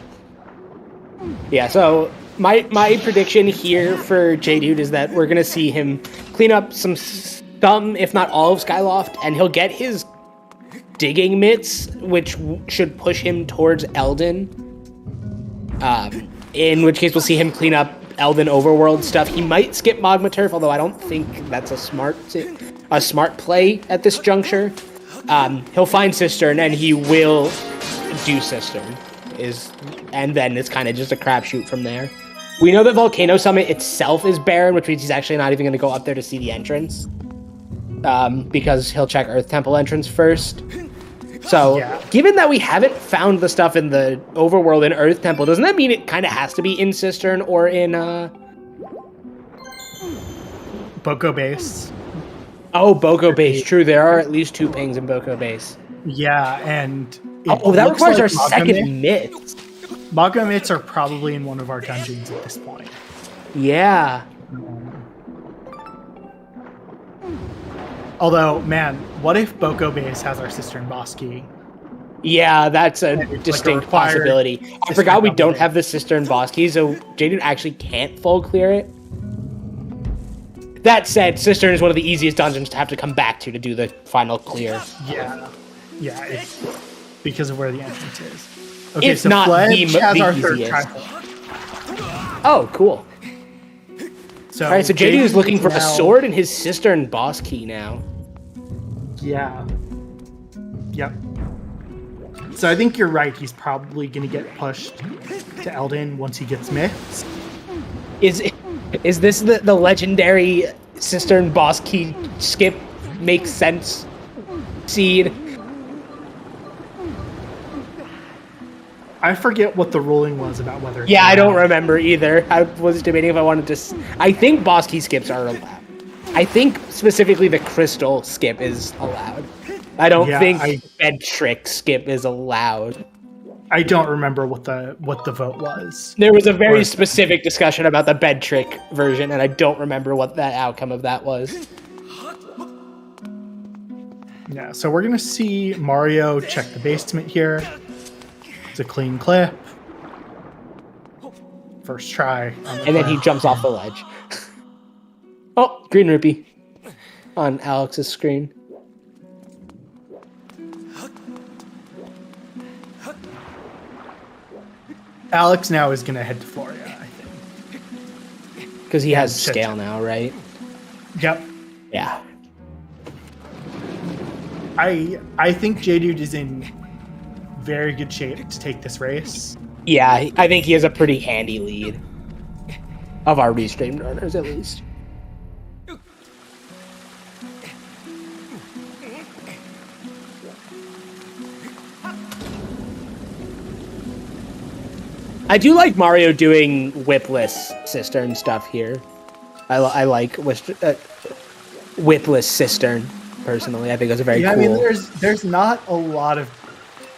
Yeah. So my prediction here for J-Dude is that we're gonna see him clean up some, if not all of Skyloft, and he'll get his digging mitts, which should push him towards Eldin. In which case we'll see him clean up Eldin overworld stuff. He might skip Magma Turf, although I don't think that's a smart play at this juncture. He'll find Cistern and he will do Cistern. And then it's kind of just a crapshoot from there. We know that Volcano Summit itself is barren, which means he's actually not even going to go up there to see the entrance. Because he'll check Earth Temple entrance first. So, given that we haven't found the stuff in the overworld in Earth Temple, doesn't that mean it kind of has to be in Cistern or in, Boko Base. Oh, Boko Base. True, there are at least 2 pings in Boko Base. Yeah, and... that requires our second myth. Magma Mitts are probably in one of our dungeons at this point. Yeah. Although, man, what if Boko Base has our Cistern boss key? Yeah, that's a distinct possibility. I forgot we don't have the Cistern boss key, so Jaden actually can't full clear it. That said, Cistern is one of the easiest dungeons to have to come back to do the final clear. Yeah, it's because of where the entrance is. Okay, it's so not Fledge has our easiest. third trifle. Oh, cool. So all right, so JD is looking for a sword and his Cistern boss key now. Yeah. Yep. So I think you're right. He's probably going to get pushed to Eldin once he gets myths. Is this the legendary Cistern boss key skip makes sense seed? I forget what the ruling was about whether... Yeah, I don't remember either. I was debating if I wanted to... I think boss key skips are allowed. I think specifically the crystal skip is allowed. I don't think bed trick skip is allowed. I don't remember what the vote was. There was a very specific discussion about the bed trick version, and I don't remember what that outcome of that was. Yeah, so we're going to see Mario check the basement here. It's a clean clip. First try. And then he jumps off the ledge. Oh, green rupee on Alex's screen. Alex now is going to head to Florida, I think. Because he has scale now, right? Yep. Yeah. I think J-Dude is in very good shape to take this race. Yeah, I think he has a pretty handy lead. Of our restreamed runners, at least. I do like Mario doing whipless Cistern stuff here. I like whipless Cistern, personally. I think it's a very cool... I mean, there's not a lot of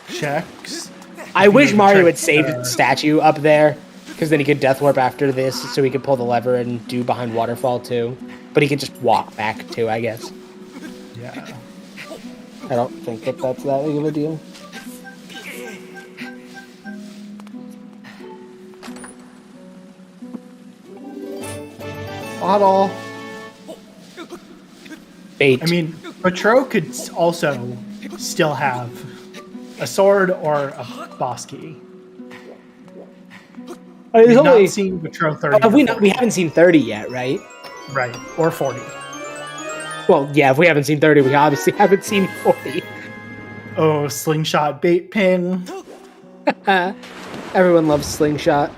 checks. I wish Mario had saved the statue up there, because then he could death warp after this, so he could pull the lever and do behind waterfall too. But he could just walk back too, I guess. Yeah. I don't think that's that big of a deal. Bottle. Bait. I mean, Patro could also still have a sword or a boss key. We've not seen Patro 30. We haven't seen 30 yet, right? Right, or 40. Well, yeah, if we haven't seen 30, we obviously haven't seen 40. Oh, slingshot bait pin. Everyone loves slingshot.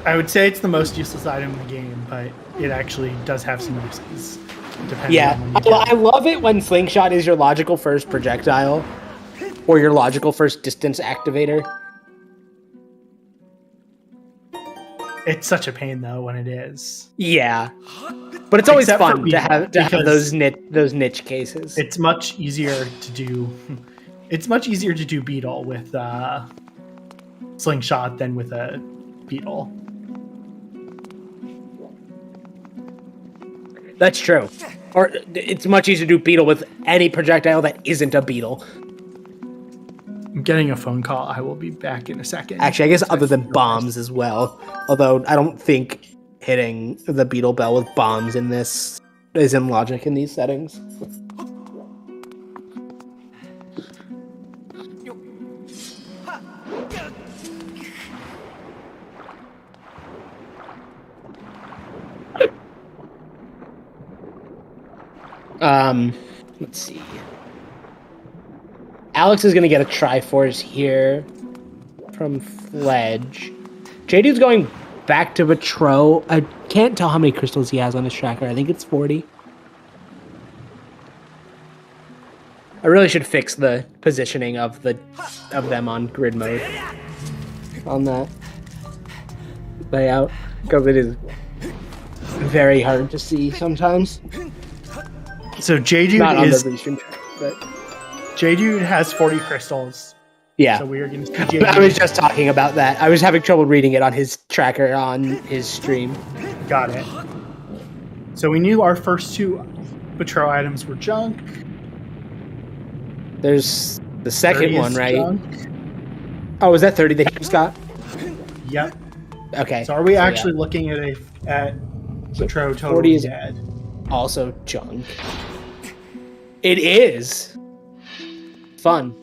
I would say it's the most useless item in the game, but it actually does have some uses. Yeah, I love it when slingshot is your logical first projectile or your logical first distance activator. It's such a pain though when it is. Yeah, but it's always Except fun to have those niche cases. It's much easier to do. It's much easier to do beetle with slingshot than with a beetle. That's true. Or it's much easier to do beetle with any projectile that isn't a beetle. I'm getting a phone call. I will be back in a second. Actually, I guess other than bombs as well. Although I don't think hitting the beetle bell with bombs in this is in logic in these settings. Let's see. Alex is gonna get a Triforce here from Fledge. J-Dude's going back to Patro. I can't tell how many crystals he has on his tracker. I think it's 40. I really should fix the positioning of them on grid mode on that layout, because it is very hard to see sometimes. So J-Dude Not on is the restream track, but J-Dude has 40 crystals. yeah. So we are going to see J-Dude. I was just talking about that. I was having trouble reading it on his tracker on his stream. Got it. So we knew our first two Patro items were junk. There's the second one, right? Junk. Oh, was that 30 that he just got? Yep. Okay. So are we actually looking at Patro total 40 is dead? Also junk. It is. Fun.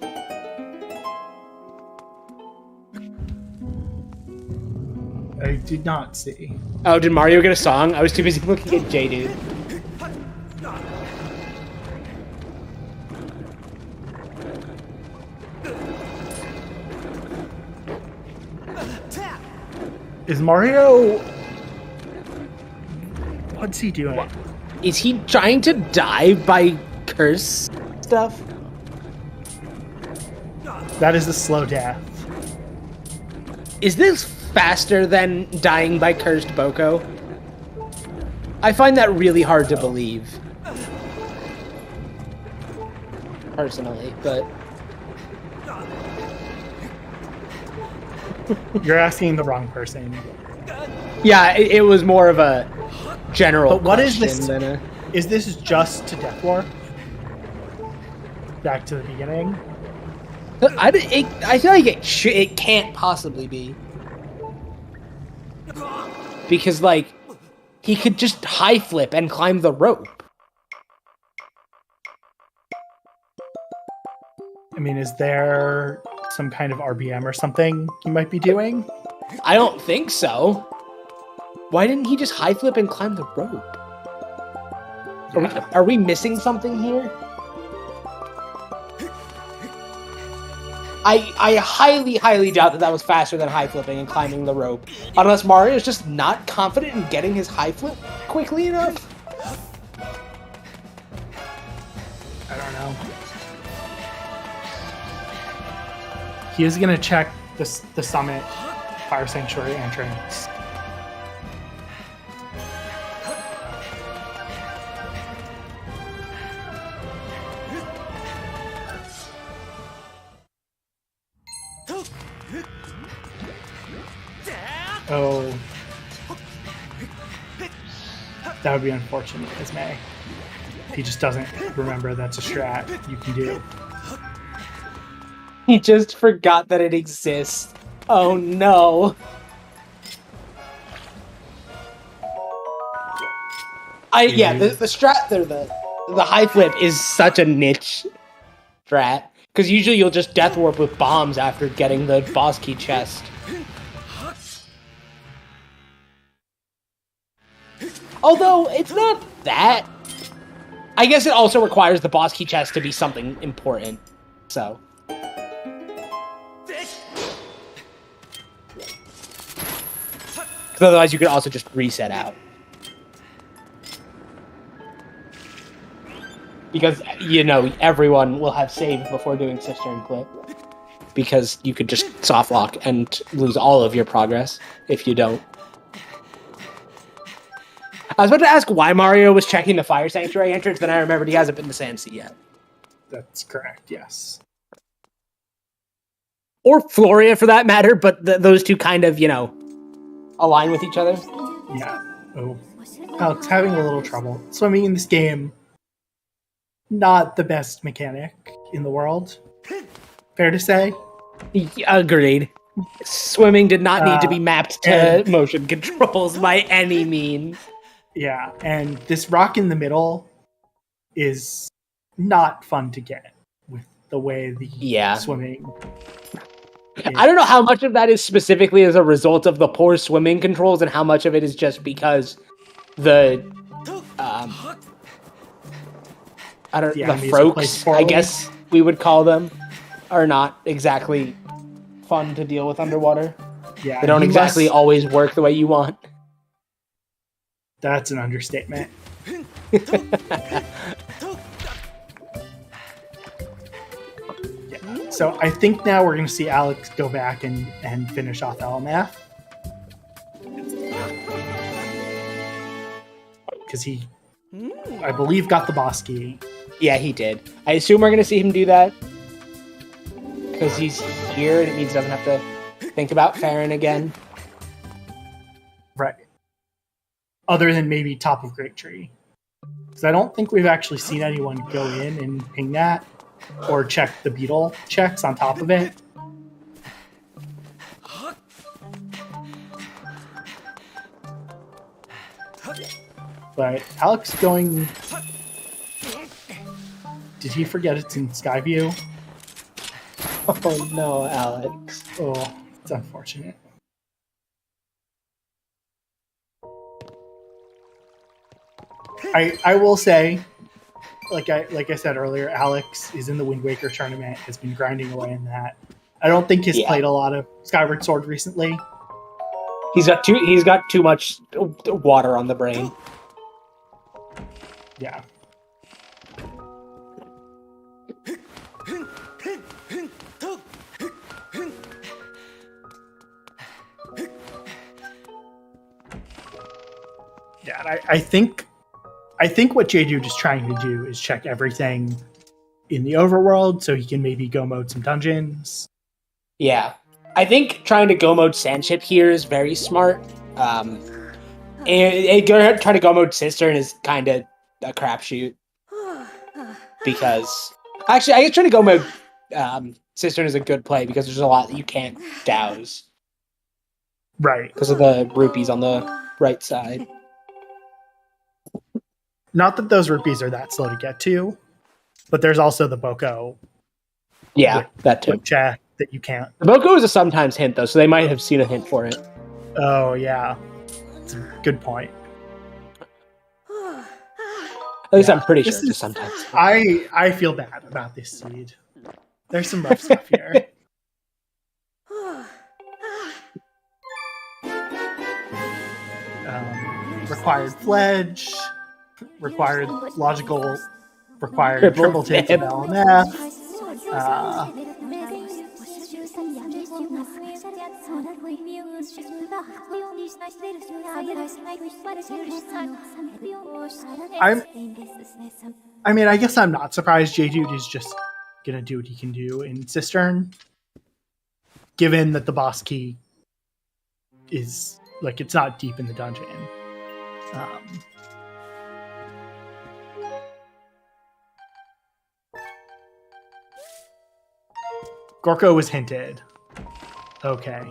I did not see. Oh, did Mario get a song? I was too busy looking at J-Dude. Is Mario... What's he doing? Is he trying to die by curse stuff? That is a slow death. Is this faster than dying by cursed Boko? I find that really hard to believe. Personally, but... You're asking the wrong person. Yeah, it was more of a general But what is question this? than a... Is this just to Death War? Back to the beginning? I feel like it can't possibly be. Because, like, he could just high flip and climb the rope. I mean, is there some kind of RBM or something you might be doing? I don't think so. Why didn't he just high flip and climb the rope? Are we missing something here? I highly, highly doubt that was faster than high flipping and climbing the rope. Unless Mario is just not confident in getting his high flip quickly enough. I don't know. He is going to check the Summit Fire Sanctuary entrance. Oh. That would be unfortunate, as May. If he just doesn't remember that's a strat you can do. He just forgot that it exists. Oh no. Yeah, the strat there, the high flip is such a niche strat. Because usually you'll just death warp with bombs after getting the boss key chest. Although, it's not that. I guess it also requires the boss key chest to be something important. So. Because otherwise you could also just reset out. Because, you know, everyone will have saved before doing Cistern Clip. Because you could just soft lock and lose all of your progress if you don't. I was about to ask why Mario was checking the Fire Sanctuary entrance, then I remembered he hasn't been to Sand Sea yet. That's correct, yes. Or Floria, for that matter, but those two kind of, you know, align with each other. Yeah. Oh. Alex having a little trouble. Swimming in this game, not the best mechanic in the world. Fair to say? Agreed. Swimming did not need to be mapped to motion controls by any means. Yeah, and this rock in the middle is not fun to get with the way the swimming is. I don't know how much of that is specifically as a result of the poor swimming controls and how much of it is just because the the frokes, I guess we would call them, are not exactly fun to deal with underwater. Yeah, they don't exactly always work the way you want. That's an understatement. Yeah. So I think now we're going to see Alex go back and finish off LMF. Because he, I believe, got the boss key. Yeah, he did. I assume we're going to see him do that. Because he's here and it means he doesn't have to think about Farron again. Right. Other than maybe top of Great Tree. Because I don't think we've actually seen anyone go in and ping that or check the beetle checks on top of it. But Alex going... Did he forget it's in Skyview? Oh no, Alex. Oh, it's unfortunate. I will say, like I said earlier, Alex is in the Wind Waker tournament, has been grinding away in that. I don't think he's played a lot of Skyward Sword recently. He's got too much water on the brain. Yeah. Yeah, I think what J-Dude is trying to do is check everything in the overworld so he can maybe go mode some dungeons. Yeah. I think trying to go mode Sandship here is very smart. And trying to go mode Cistern is kind of a crapshoot. Because... Actually, I guess trying to go mode Cistern is a good play because there's a lot that you can't douse. Right. Because of the rupees on the right side. Not that those rupees are that slow to get to, but there's also the Boko. Yeah, that too. Check that you can't. The Boko is a sometimes hint, though, so they might have seen a hint for it. Oh, yeah. That's a good point. At least I'm pretty sure it's sometimes. I feel bad about this seed. There's some rough stuff here. Required pledge. Required logical. Required triple tits of LMF. I mean, I guess I'm not surprised J-Dude is just gonna do what he can do in Cistern. Given that the boss key is, like, it's not deep in the dungeon. Gorko was hinted. Okay.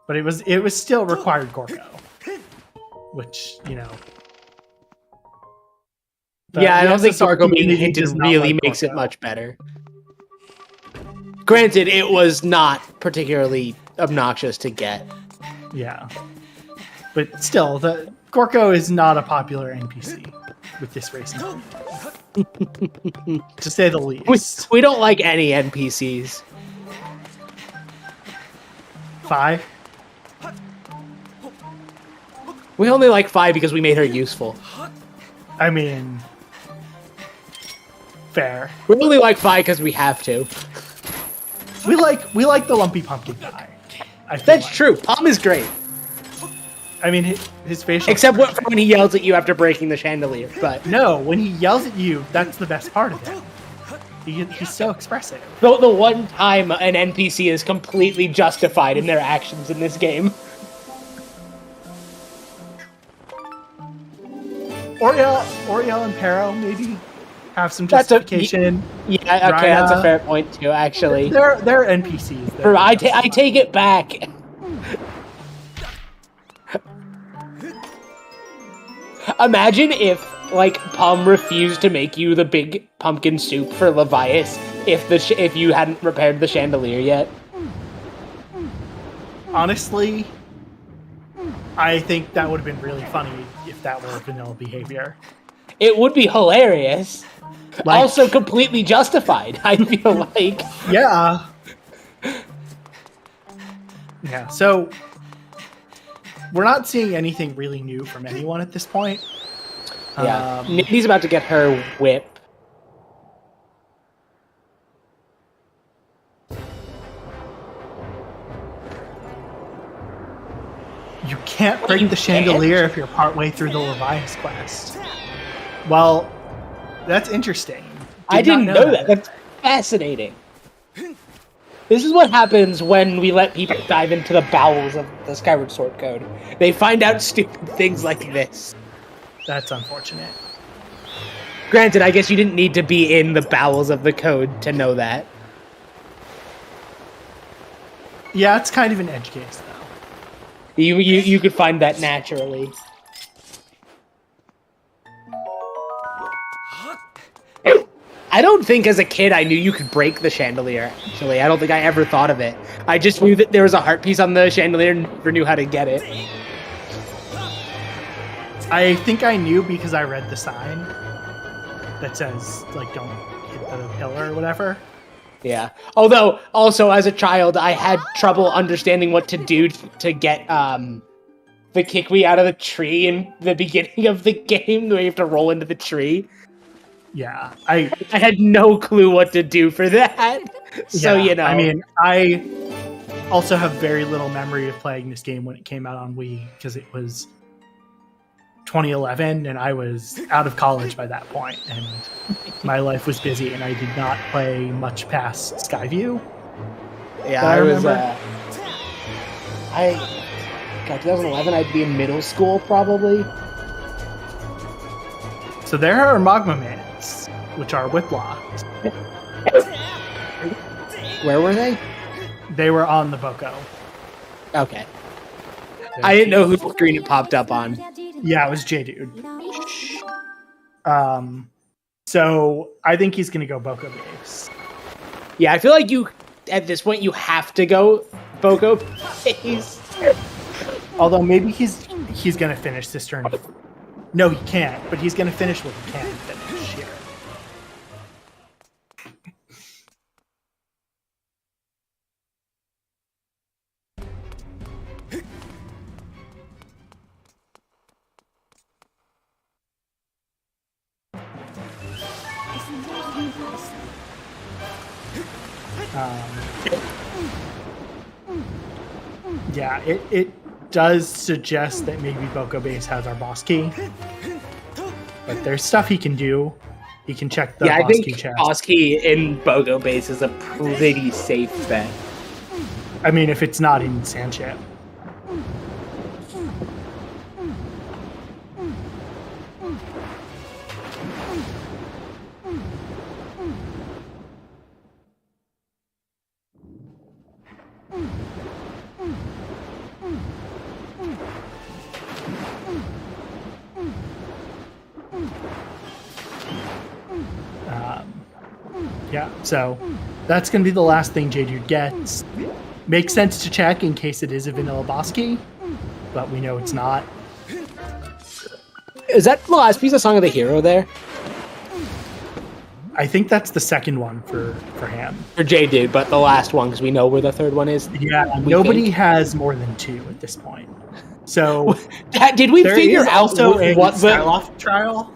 But it was still required Gorko. Which, you know, Yeah, I don't think SSR Gorko being community hinted does not really like makes it Gorko. much better. Granted, it was not particularly obnoxious to get. Yeah. But still, the Gorko is not a popular NPC with this racing community, to say the least. We don't like any NPCs. 5? We only like 5 because we made her useful. I mean, fair. We only like 5 because we have to. We like the lumpy pumpkin guy. I feel That's like. true. Palm is great. I mean, his facial. Except when he yells at you after breaking the chandelier. But No, when he yells at you, that's the best part of him. He's so expressive. the one time an NPC is completely justified in their actions in this game. Oriel and Pero maybe have some justification. Yeah, okay, that's a fair point too, actually. They're NPCs. I take it back. Imagine if, like, Palm refused to make you the big pumpkin soup for Levias if you hadn't repaired the chandelier yet. Honestly, I think that would have been really funny if that were vanilla behavior. It would be hilarious. Like- Also completely justified, I feel like. Yeah. Yeah, so we're not seeing anything really new from anyone at this point. Yeah. Nindy's about to get her whip. You can't break the chandelier if you're partway through the Levias quest. Well, that's interesting. I didn't know that. That's fascinating. This is what happens when we let people dive into the bowels of the Skyward Sword code. They find out stupid things like this. That's unfortunate. Granted, I guess you didn't need to be in the bowels of the code to know that. Yeah, it's kind of an edge case, though. You could find that naturally. I don't think as a kid I knew you could break the chandelier, actually. I don't think I ever thought of it. I just knew that there was a heart piece on the chandelier and never knew how to get it. I think I knew because I read the sign that says, like, don't hit the pillar or whatever. Yeah. Although, also, as a child, I had trouble understanding what to do to get the Kikwi out of the tree in the beginning of the game, where you have to roll into the tree. Yeah, I had no clue what to do for that. So, yeah, you know. I mean, I also have very little memory of playing this game when it came out on Wii, because it was 2011, and I was out of college by that point, and my life was busy, and I did not play much past Skyview. Yeah, I was. remember. God, 2011, I'd be in middle school, probably. So there are Magma Mans, which are whip-locked. Where were they? They were on the Boko. Okay. I didn't know whose screen it popped up on. Yeah, it was J-Dude. So I think he's gonna go Boko base. Yeah, I feel like at this point, you have to go Boko base. Although maybe he's gonna finish this turn. No, he can't, but he's gonna finish what he can finish here. Yeah, it does suggest that maybe Boko Base has our boss key. But there's stuff he can do. He can check the boss key chest. Boss key in Boko base is a pretty safe bet. I mean, if it's not in Sandship. Yeah, so that's going to be the last thing J-Dude gets. Makes sense to check in case it is a vanilla boss key, but we know it's not. Is that the last piece of Song of the Hero there? I think that's the second one for him. For J-Dude, but the last one, because we know where the third one is. Yeah, nobody has more than 2 at this point. So did we figure out also what the Skyloft trial?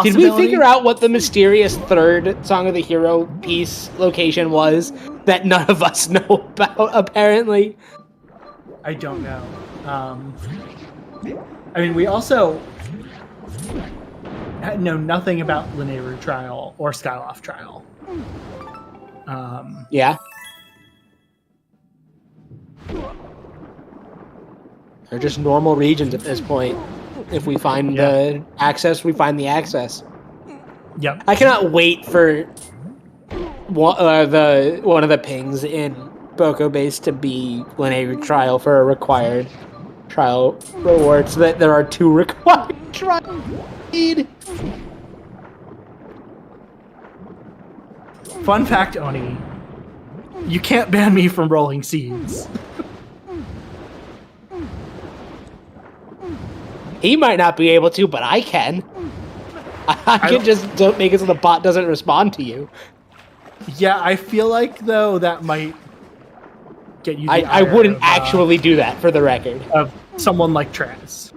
Did we figure out what the mysterious third Song of the Hero piece location was that none of us know about, apparently? I don't know. I mean, we also know nothing about Linear Trial or Skyloft Trial. Yeah. They're just normal regions at this point. If we find the access, we find the access. Yep. I cannot wait for one of the pings in Boko Base to be Linear Trial for a required trial reward, so that there are 2 required trials. Fun fact, Oni, you can't ban me from rolling seeds. He might not be able to, but I can. I can just don't make it so the bot doesn't respond to you. Yeah, I feel like, though, that might get you the I ire wouldn't of, actually do that, for the record. Of someone like Trez.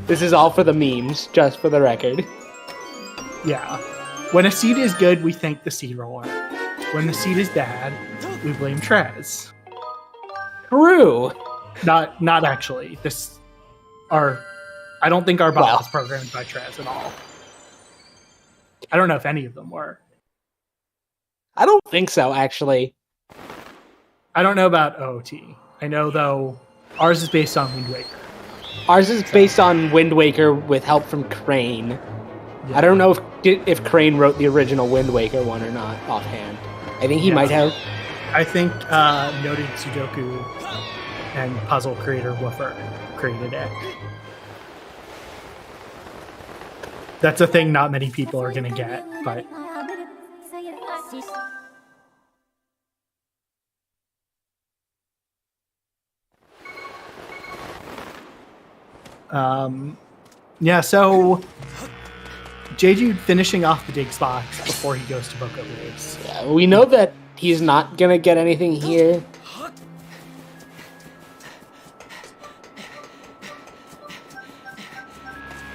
This is all for the memes, just for the record. Yeah. When a seed is good, we thank the seed roller. When the seed is bad, we blame Trez. True. Not actually. I don't think our bot was programmed by Trez at all. I don't know if any of them were. I don't think so, actually. I don't know about OOT. I know, though, ours is based on Wind Waker. Ours is based on Wind Waker with help from Crane. Yeah. I don't know if Crane wrote the original Wind Waker one or not, offhand. I think he might have. I think noted Sudoku and puzzle creator Woofer created it. That's a thing not many people are going to get, but... yeah, so... Jeju finishing off the dig spots before he goes to Boko Base. Yeah, we know that he's not going to get anything here.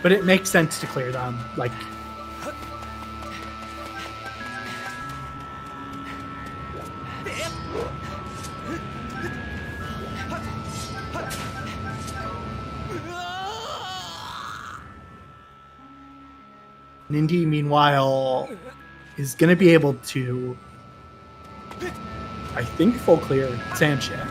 But it makes sense to clear them, like... Nindy, meanwhile, is going to be able to, I think, full clear Sandshift.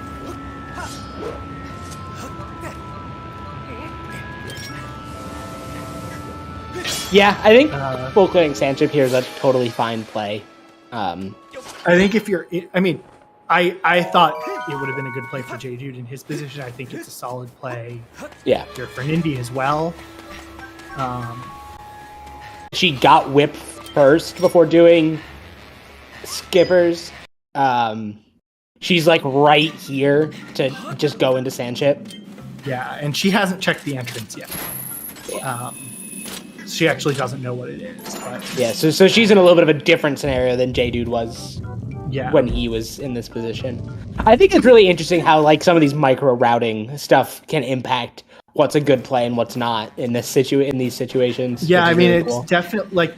Yeah, I think full clearing Sandshift here is a totally fine play. I think if you're... I mean, I thought it would have been a good play for J-Dude in his position. I think it's a solid play here for Nindy as well. She got whipped first before doing skippers. She's like right here to just go into Sandship. Yeah, and she hasn't checked the entrance yet. She actually doesn't know what it is. But... Yeah, so she's in a little bit of a different scenario than J-Dude was when he was in this position. I think it's really interesting how like some of these micro routing stuff can impact what's a good play and what's not in these situations. Yeah, I mean, really it's cool. definitely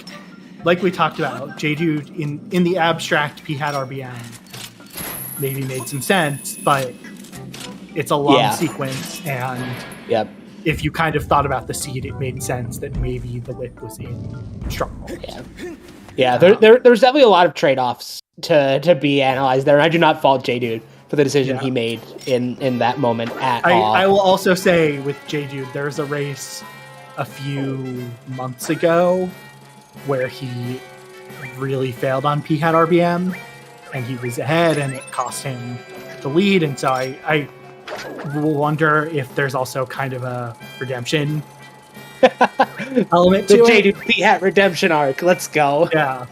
like we talked about. J-Dude in the abstract P had RBM maybe made some sense, but it's a long sequence, and if you kind of thought about the seed, it made sense that maybe the whip was in stronghold. There's definitely a lot of trade-offs to be analyzed there. And I do not fault J-Dude for the decision he made in that moment at all. I will also say with J-Dude, there's a race a few months ago where he really failed on P hat RBM, and he was ahead, and it cost him the lead. And so I wonder if there's also kind of a redemption element The to J it. Dude Hat redemption arc. Let's go. Yeah.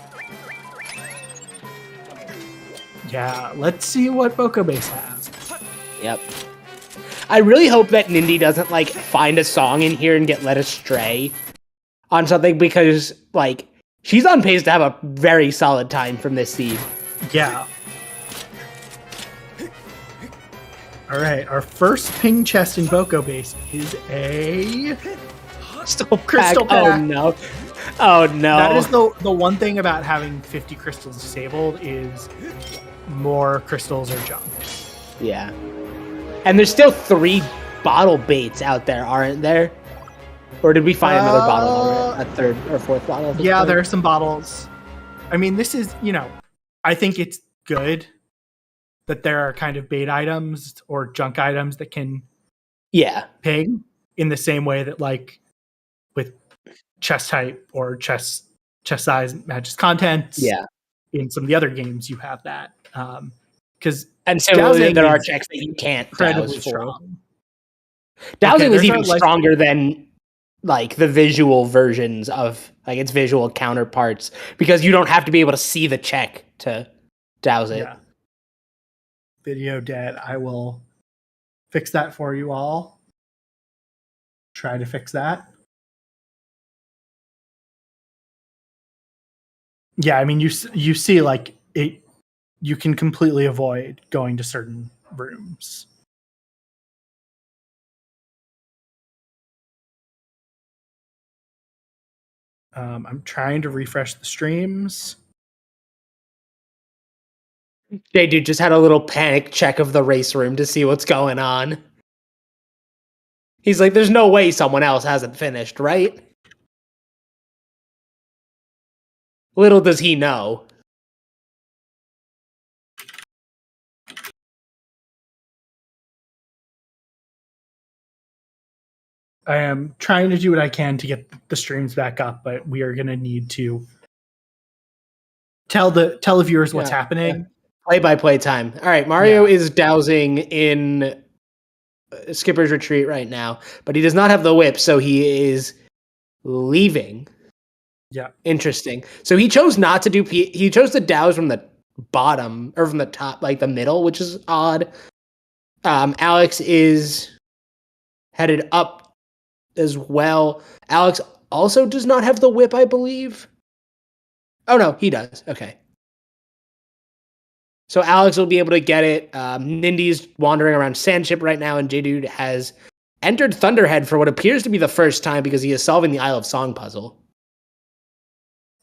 Yeah, let's see what Boko Base has. Yep. I really hope that Nindy doesn't like find a song in here and get led astray on something, because like she's on pace to have a very solid time from this seed. Yeah. All right, our first ping chest in Boko Base is a Crystal Crystal pack. Oh pack. no. Oh no. That is the one thing about having 50 crystals disabled is more crystals are junk. Yeah. And there's still 3 bottle baits out there, aren't there? Or did we find another bottle already? A third or fourth bottle? at this Yeah, point? there are some bottles. I mean, this is, I think it's good that there are kind of bait items or junk items that can ping in the same way that, like, with chest type or chest size matches contents. Yeah. In some of the other games, you have that. Because And so dowsing there are is checks that you can't incredibly douse for. strong. Dowsing Okay, is there's even our life- stronger than like the visual versions of like its visual counterparts, because you don't have to be able to see the check to douse it. Yeah. Video dead. I will fix that for you all. Try to fix that. Yeah, I mean, you see, like, it. You can completely avoid going to certain rooms. I'm trying to refresh the streams. J Dude just had a little panic check of the race room to see what's going on. He's like, there's no way someone else hasn't finished, right? Little does he know. I am trying to do what I can to get the streams back up, but we are going to need to tell the viewers what's happening. Play-by-play time. All right, Mario is dousing in Skipper's Retreat right now, but he does not have the whip, so he is leaving. Yeah. Interesting. So he chose not to do he chose to douse from the bottom or from the top, like the middle, which is odd. Alex is headed up as well. Alex also does not have the whip, I believe. Oh no, he does. Okay. So Alex will be able to get it. Nindy's wandering around Sandship right now, and J-Dude has entered Thunderhead for what appears to be the first time, because he is solving the Isle of Song puzzle.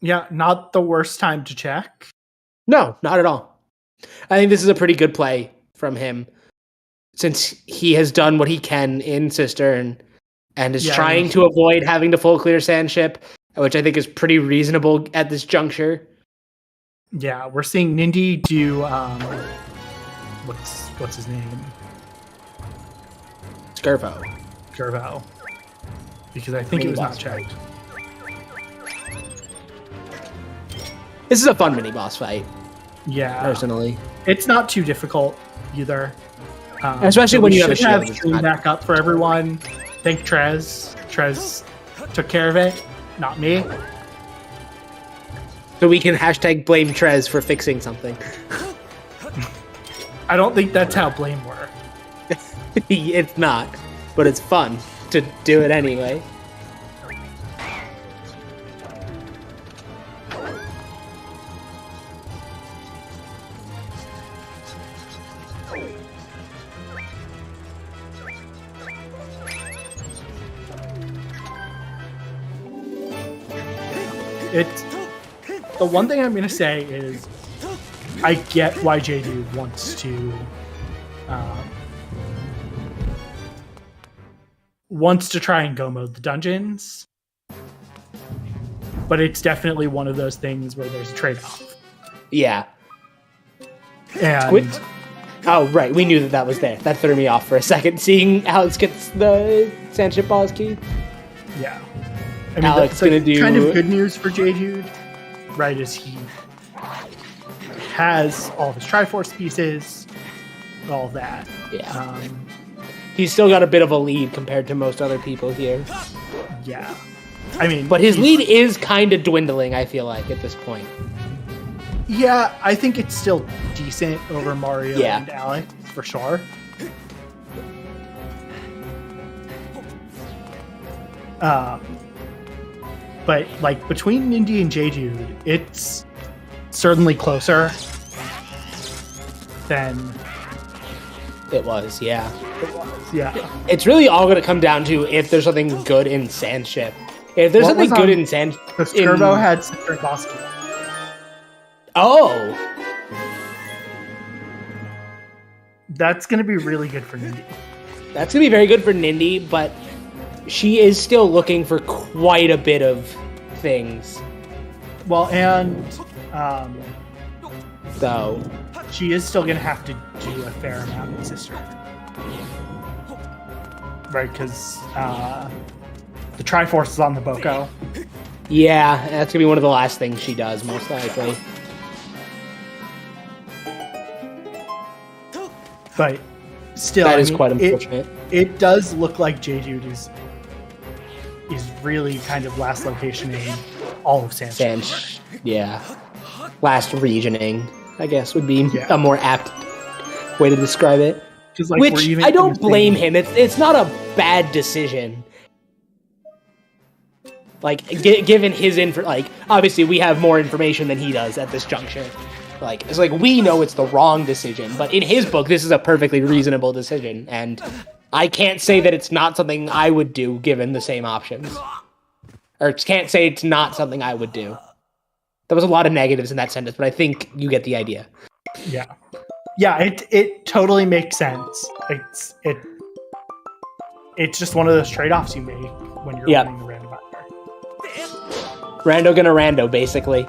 Yeah, not the worst time to check. No, not at all. I think this is a pretty good play from him, since he has done what he can in Cistern and is trying to avoid having to full clear Sandship, which I think is pretty reasonable at this juncture. Yeah, we're seeing Nindy do what's his name? Gervo. Because I think it was not checked. This is a fun mini boss fight. Yeah. Personally. It's not too difficult either. Especially when you have a shield. Stream back up for everyone. Thank Trez. Trez took care of it, not me. So we can hashtag blame Trez for fixing something. I don't think that's how blame works. It's not, but it's fun to do it anyway. It's the one thing I'm gonna say is I get why J-Dude wants to try and go mode the dungeons, but it's definitely one of those things where there's a trade-off. Yeah. And oh, right. We knew that was there. That threw me off for a second, seeing Alex gets the Sandship Boss key. Yeah. I mean, Alex the gonna do kind of good news for J-Dude, right, is he has all of his Triforce pieces, all of that. Yeah. He's still got a bit of a lead compared to most other people here. Yeah. I mean, But his lead is kind of dwindling, I feel like, at this point. Yeah, I think it's still decent over Mario Yeah. and Alex, for sure. But like between Nindy and J-Dude, it's certainly closer than It was, yeah. it was. Yeah. It's really all going to come down to if there's something good in Sandship. If there's What something was good on- in Sand... Because in- Turbo had Sister Bosky. Oh! That's going to be really good for Nindy. That's going to be very good for Nindy, but she is still looking for quite a bit of things. Well, and So, she is still going to have to do a fair amount with Sister. Right, because the Triforce is on the Boko. yeah, that's going to be one of the last things she does, most likely. But still, That I is mean, quite unfortunate. It does look like J-Dude is really kind of last locationing all of Sand. Yeah. Last regioning, I guess, would be Yeah. a more apt way to describe it. 'Cause, like, Which, we're even I in don't the blame same- him. It's not a bad decision. Like, given his obviously we have more information than he does at this juncture. Like, it's like, we know it's the wrong decision, but in his book, this is a perfectly reasonable decision, and I can't say that it's not something I would do given the same options. Or can't say it's not something I would do. There was a lot of negatives in that sentence, but I think you get the idea. Yeah. Yeah, it totally makes sense. It's just one of those trade-offs you make when you're Yep. running the randomizer. Rando gonna rando, basically.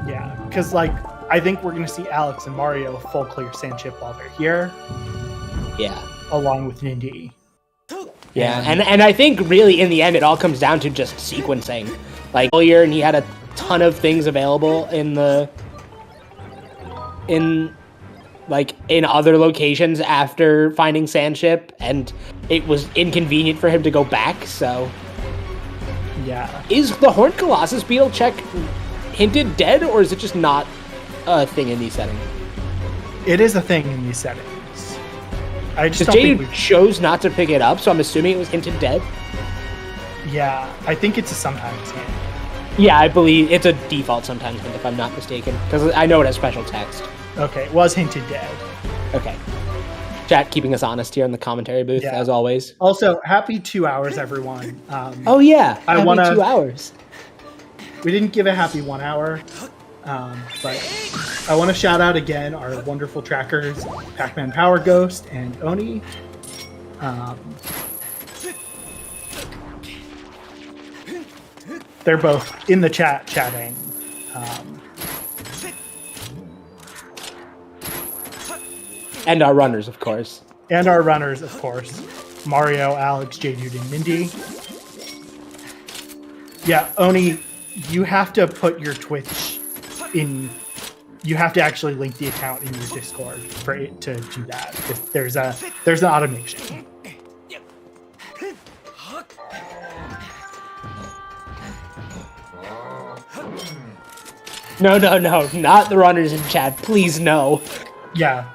Yeah, because like I think we're gonna see Alex and Mario full clear Sandship while they're here, Yeah. along with Nindy. Yeah, and I think really in the end it all comes down to just sequencing. Like earlier, and he had a ton of things available in other locations after finding Sandship, and it was inconvenient for him to go back. So, Yeah. is the Horned Colossus Beetle check hinted dead, or is it just not a thing in these settings? It is a thing in these settings. I just Because don't think Jade chose not to pick it up, so I'm assuming it was hinted dead. Yeah, I think it's a sometimes hint. Yeah, I believe it's a default sometimes, if I'm not mistaken, because I know it has special text. Okay, it was hinted dead. Okay. Chat keeping us honest here in the commentary booth, Yeah. as always. Also, happy 2 hours, everyone. Oh yeah, I happy wanna- 2 hours. We didn't give a happy 1 hour, but I want to shout out again our wonderful trackers, Pac-Man Power Ghost and Oni. They're both in the chat chatting. And our runners, of course. And our runners, of course. Mario, Alex, J-Dude, and Mindy. Yeah, Oni, you have to put your Twitch in... You have to actually link the account in your Discord for it to do that. There's an automation. No, not the runners in chat. Please, no. Yeah.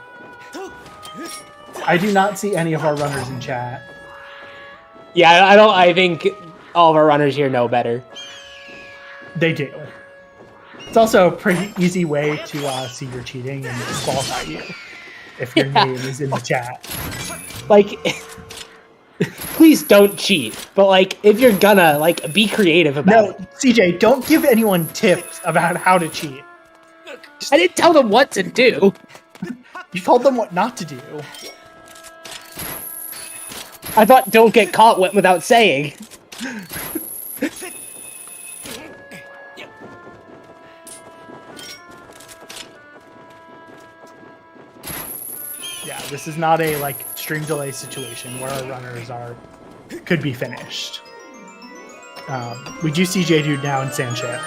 I do not see any of our runners in chat. Yeah, I think all of our runners here know better. They do. It's also a pretty easy way to see you're cheating and disqualify you if your name is in the chat. Like, please don't cheat. But like, if you're gonna, like, be creative about No, it. CJ, don't give anyone tips about how to cheat. I didn't tell them what to do. You told them what not to do. I thought don't get caught without saying. Yeah, this is not a like stream delay situation where our runners could be finished. We do see J-Dude now in Sandship.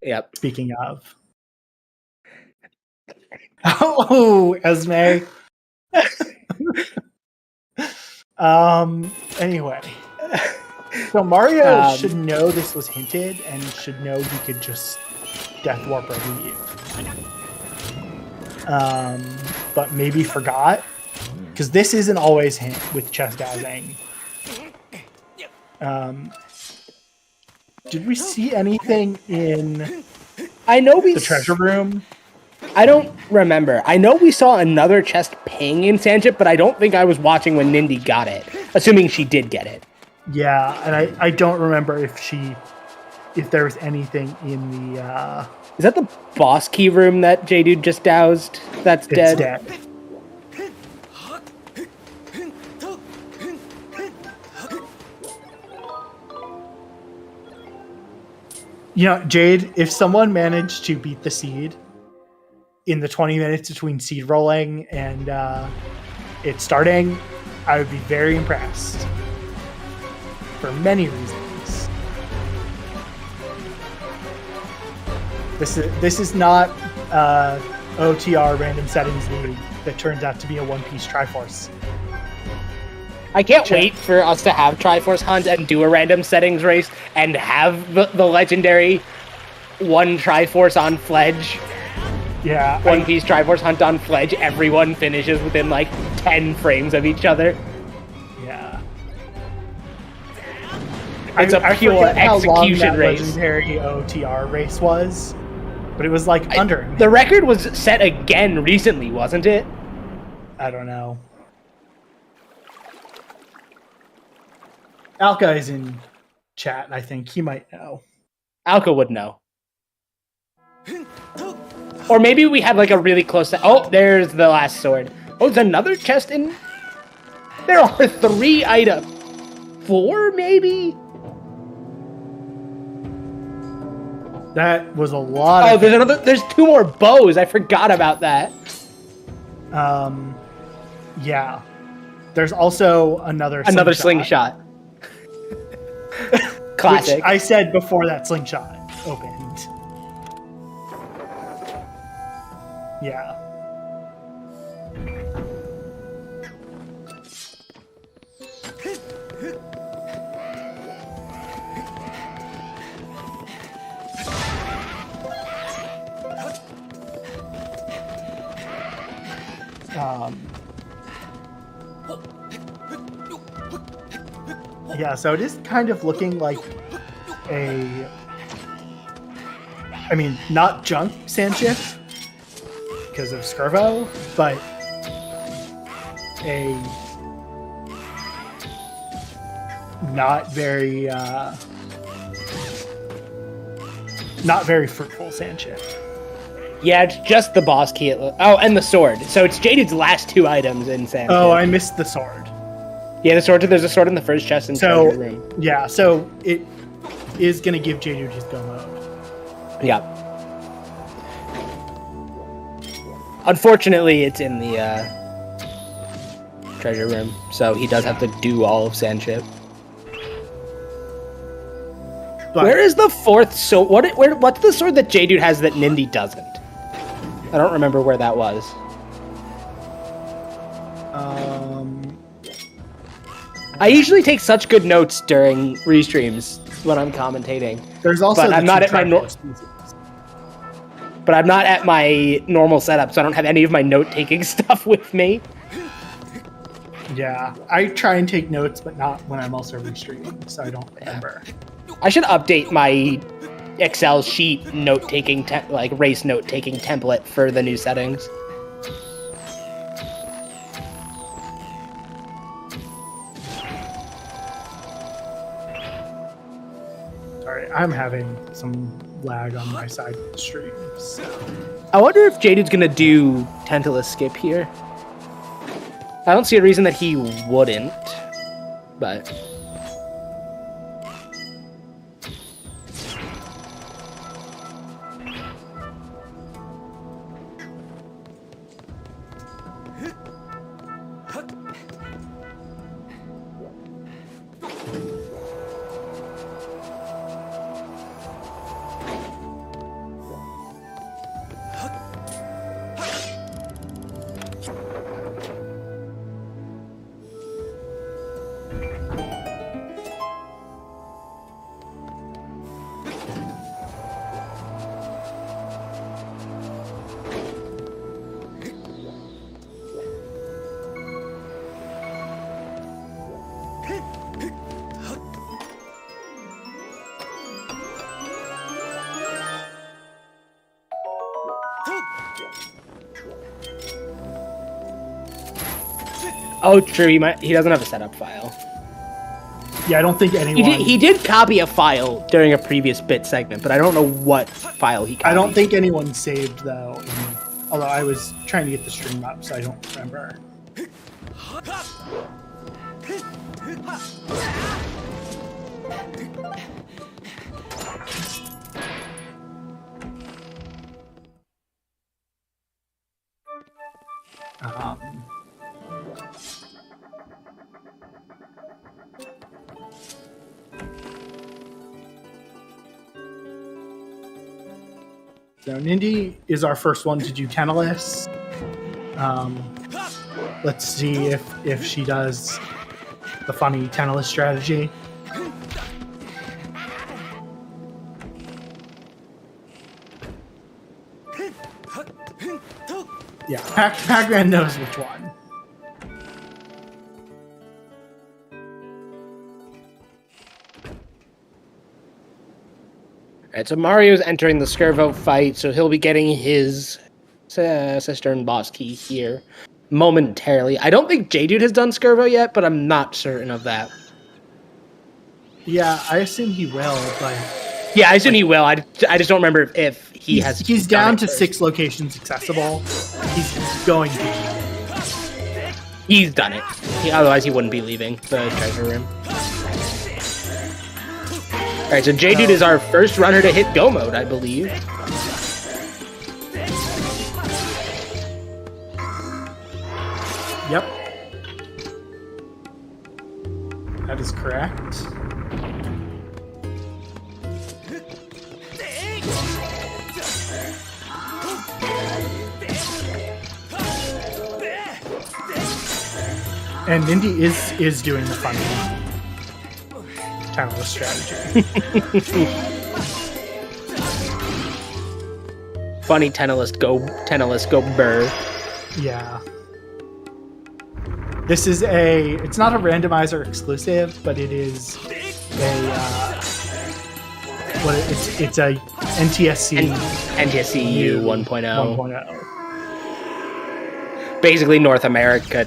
Yep. Speaking of. Oh, Esme. Anyway. So Mario Um, should know this was hinted and should know he could just death warp or leave. But maybe forgot, because this isn't always hint with chest dowsing. Did we see anything in I know we the treasure room? I don't remember. I know we saw another chest ping in Sanjip, but I don't think I was watching when Nindy got it. Assuming she did get it. Yeah, and I don't remember if there was anything in the Is that the boss key room that J-Dude just doused? That's it's dead. dead. You know, Jade, if someone managed to beat the seed in the 20 minutes between seed rolling and it starting, I would be very impressed. For many reasons. This is not OTR random settings league that turns out to be a one-piece Triforce. I can't wait for us to have Triforce Hunt and do a random settings race and have the legendary one Triforce on Fledge. Yeah. One Piece Triforce Hunt on Fledge. Everyone finishes within like 10 frames of each other. Yeah. It's a pure forget how long execution that race. legendary OTR race was, but it was like under. The record was set again recently, wasn't it? I don't know. Alka is in chat, I think. He might know. Alka would know. Or maybe we had like a really close... Oh, there's the last sword. Oh, there's another chest in... There are 3 items. 4, maybe? That was a lot. Oh, there's 2 more bows. I forgot about that. Yeah. There's also another slingshot. Classic. Which I said before that slingshot opened. Yeah. Yeah, so it is kind of looking like a... I mean, not junk Sandshift because of Skirvo, but a not very fruitful Sandshift. Yeah, it's just the boss key. Oh, and the sword. So it's Jaded's last 2 items in Sam. Oh, I missed the sword. Yeah, the sword. There's a sword in the first chest in treasure room. Yeah, so it is going to give Jade his go mode. Yeah. Unfortunately, it's in the treasure room, so he does have to do all of Sandship. But where is the 4th? So what's the sword that J-Dude has that Nindy doesn't? I don't remember where that was. I usually take such good notes during restreams when I'm commentating. There's also but I'm not at my But I'm not at my normal setup, so I don't have any of my note-taking stuff with me. Yeah, I try and take notes, but not when I'm also restreaming, so I don't remember. I should update my Excel sheet note-taking, like race note-taking template for the new settings. Sorry, I'm having some lag on my side of the stream. So. I wonder if Jaded's gonna do Tantalus skip here. I don't see a reason that he wouldn't, but... Oh, true. He doesn't have a setup file. Yeah, I don't think anyone. He did copy a file during a previous bit segment, but I don't know what file he copied. I don't think anyone saved though. Although I was trying to get the stream up, so I don't remember. So Nindy is our first one to do Tennis. Let's see if she does the funny Tennis strategy. Yeah, Pac-Man knows which one. Alright, so Mario's entering the Skirvo fight, so he'll be getting his Cistern boss key here momentarily. I don't think J-Dude has done Skirvo yet, but I'm not certain of that. Yeah, I assume he will, but... Yeah, I assume he will. I just don't remember if he has... He's down to 6 locations accessible. He's going to... He's done it. Otherwise, he wouldn't be leaving the treasure room. Alright, so J-Dude is our first runner to hit go mode, I believe. Yep. That is correct. And Nindy is doing the funny Tennis strategy. Funny Tennis go burr. Yeah. This is it's not a randomizer exclusive, but it is it's a NTSC NTSC 1.0. 1.0. Basically North America.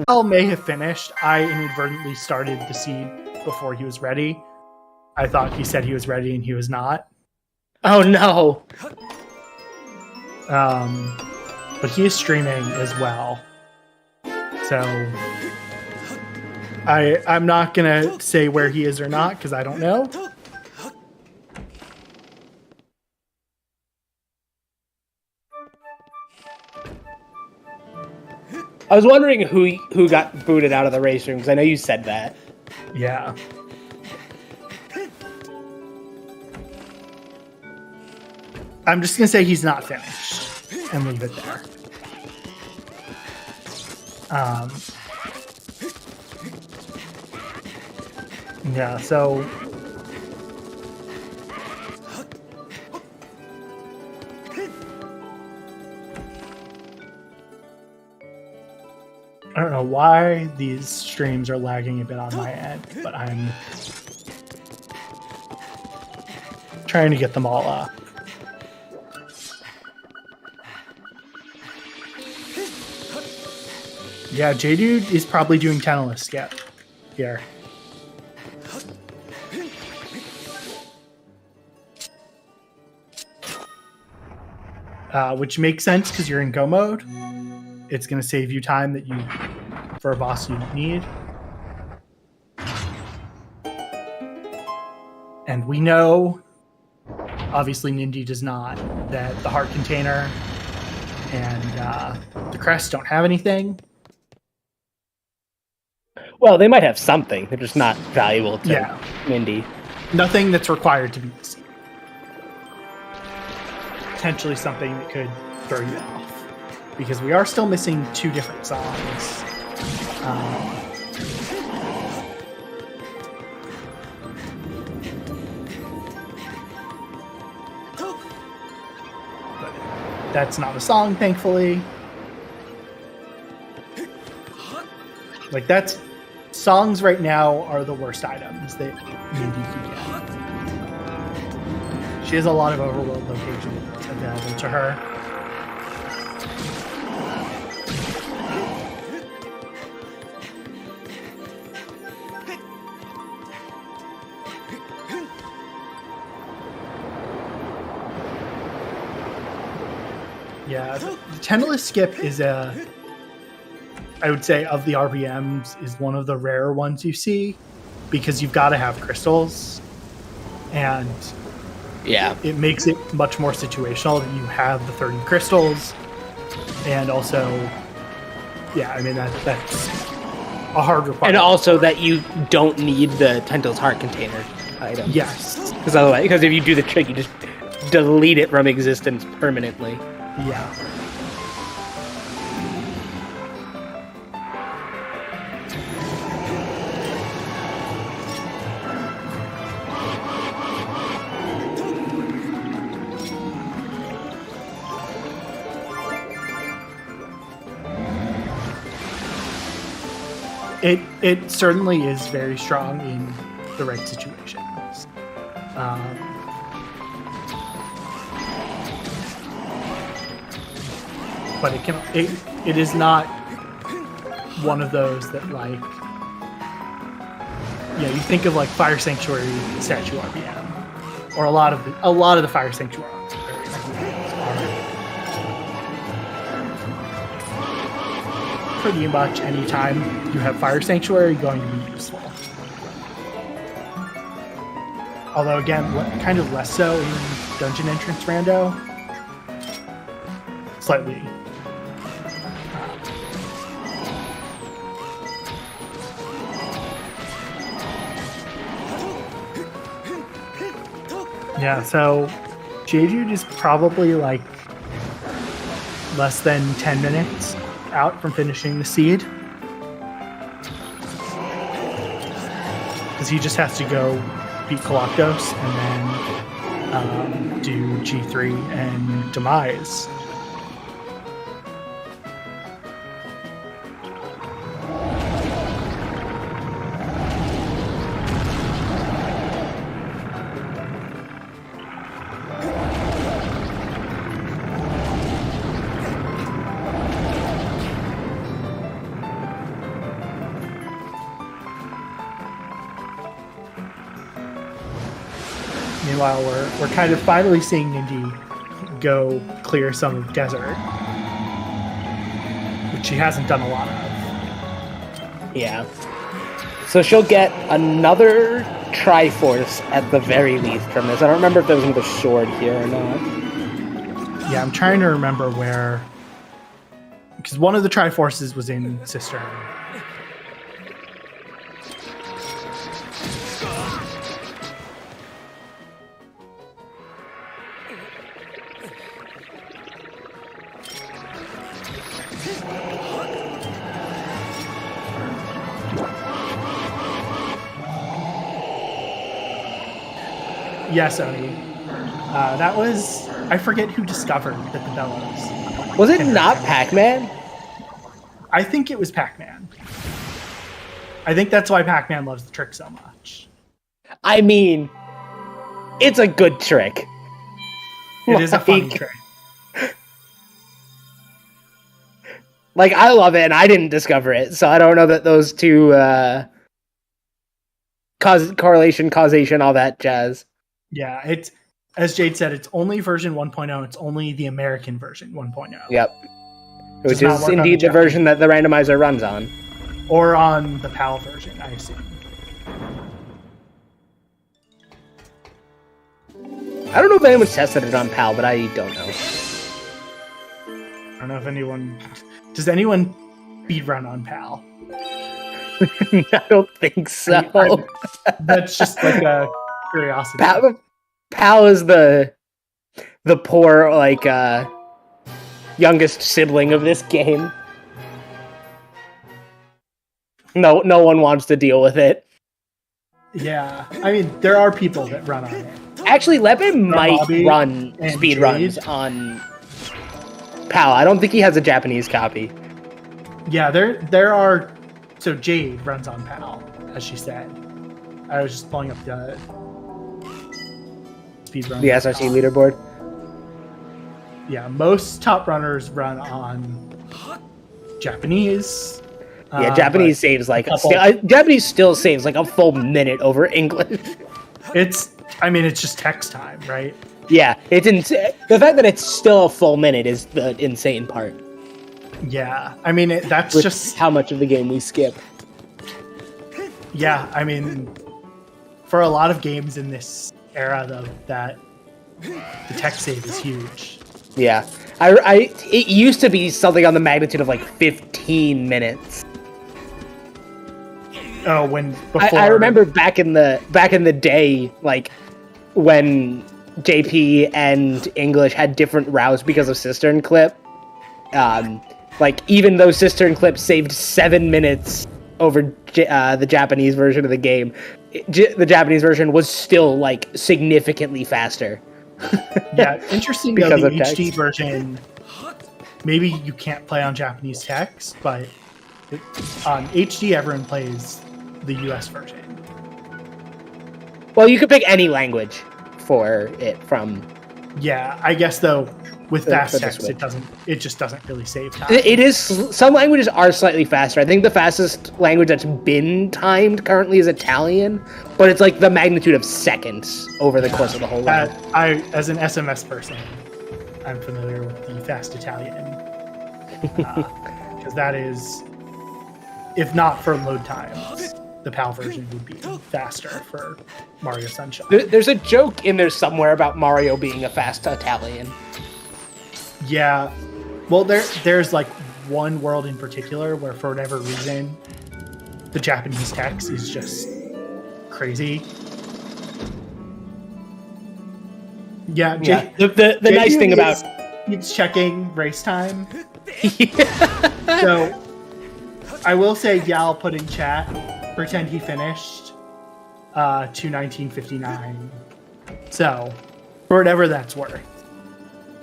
Al may have finished. I inadvertently started the seed before he was ready. I thought he said he was ready and he was not. Oh no. But he is streaming as well. So I'm not gonna say where he is or not because I don't know. I was wondering who got booted out of the race room because I know you said that. Yeah. I'm just gonna say he's not finished and leave it there. Yeah, so I don't know why these streams are lagging a bit on my end, but I'm trying to get them all up. Yeah, J-Dude is probably doing Tennis here. Which makes sense because you're in go mode. It's going to save you time that for a boss you need. And we know, obviously Nindy does not, that the heart container and the crest don't have anything. Well, they might have something. They're just not valuable to Nindy. Nothing that's required to be seen. Potentially something that could throw you off. Because we are still missing 2 different songs. But that's not a song, thankfully. Like, songs right now are the worst items that Mindy can get. She has a lot of overworld locations available to her. Yeah, the tenderless skip is I would say of the RPMs is one of the rarer ones you see because you've got to have crystals, and it makes it much more situational that you have the 30 crystals, and also, I mean that's a hard requirement. And also that you don't need the Tendrils heart container item. Yes, because if you do the trick, you just delete it from existence permanently. Yeah. It certainly is very strong in the right situations. But it is not one of those that, like, you think of like Fire Sanctuary statue RPM, or a lot of the Fire Sanctuary are pretty much any time you have Fire Sanctuary going to be useful. Although again, kind of less so in Dungeon Entrance Rando. Slightly. Yeah, so J-Jude is probably like less than 10 minutes out from finishing the seed. Because he just has to go beat Galactos and then do G3 and Demise. Meanwhile, we're kind of finally seeing Nindy go clear some of Desert, which she hasn't done a lot of. Yeah. So she'll get another Triforce at the very least from this. I don't remember if there was another sword here or not. Yeah, I'm trying to remember where, because one of the Triforces was in Cistern. Yes, Oni. That was... I forget who discovered that the bellows... Was it not Pac-Man? I think it was Pac-Man. I think that's why Pac-Man loves the trick so much. I mean, it's a good trick. It is a funny trick. Like, I love it, and I didn't discover it, so I don't know that those two... correlation, causation, all that jazz. Yeah, it's, as Jade said, it's only version 1.0. It's only the American version 1.0. Yep. Which is indeed the version that the randomizer runs on. Or on the PAL version, I assume. I don't know if anyone's tested it on PAL, but I don't know. I don't know if anyone... Does anyone speedrun on PAL? I don't think so. That's just like a curiosity. PAL is the poor, like, youngest sibling of this game. No one wants to deal with it. Yeah, I mean, there are people that run on it. Actually, Lepin might run speedruns on PAL. I don't think he has a Japanese copy. Yeah, there are... So Jade runs on PAL, as she said. I was just pulling up the speedrun. The SRC leaderboard. Yeah, most top runners run on Japanese. Yeah, Japanese saves like Japanese still saves like a full minute over English. It's I mean, it's just text time, right? Yeah, it's the fact that it's still a full minute is the insane part. Yeah, I mean, that's With just how much of the game we skip. Yeah, I mean, for a lot of games in this era, though, that the text save is huge. Yeah, it used to be something on the magnitude of like 15 minutes. Oh, before I remember back in the day, like when JP and English had different routes because of Cistern Clip. Like even though Cistern Clip saved 7 minutes over the Japanese version of the game, the Japanese version was still like significantly faster. Yeah, interesting though, Because the of HD text. version, maybe you can't play on Japanese text, but on HD everyone plays the US version. Well, you could pick any language for it from. Yeah, I guess though with fast for the text Switch. it just doesn't really save time. It is, some languages are slightly faster. I think the fastest language that's been timed currently is Italian, but it's like the magnitude of seconds over the course of the whole round. As an SMS person, I'm familiar with the fast Italian. Because that is, if not for load times, the PAL version would be faster for Mario Sunshine. There's a joke in there somewhere about Mario being a fast Italian. Yeah, well, there's like one world in particular where, for whatever reason, the Japanese text is just crazy. Yeah, The nice thing about keeps checking race time. So I will say, Yal put in chat, pretend he finished to 1959. So for whatever that's worth.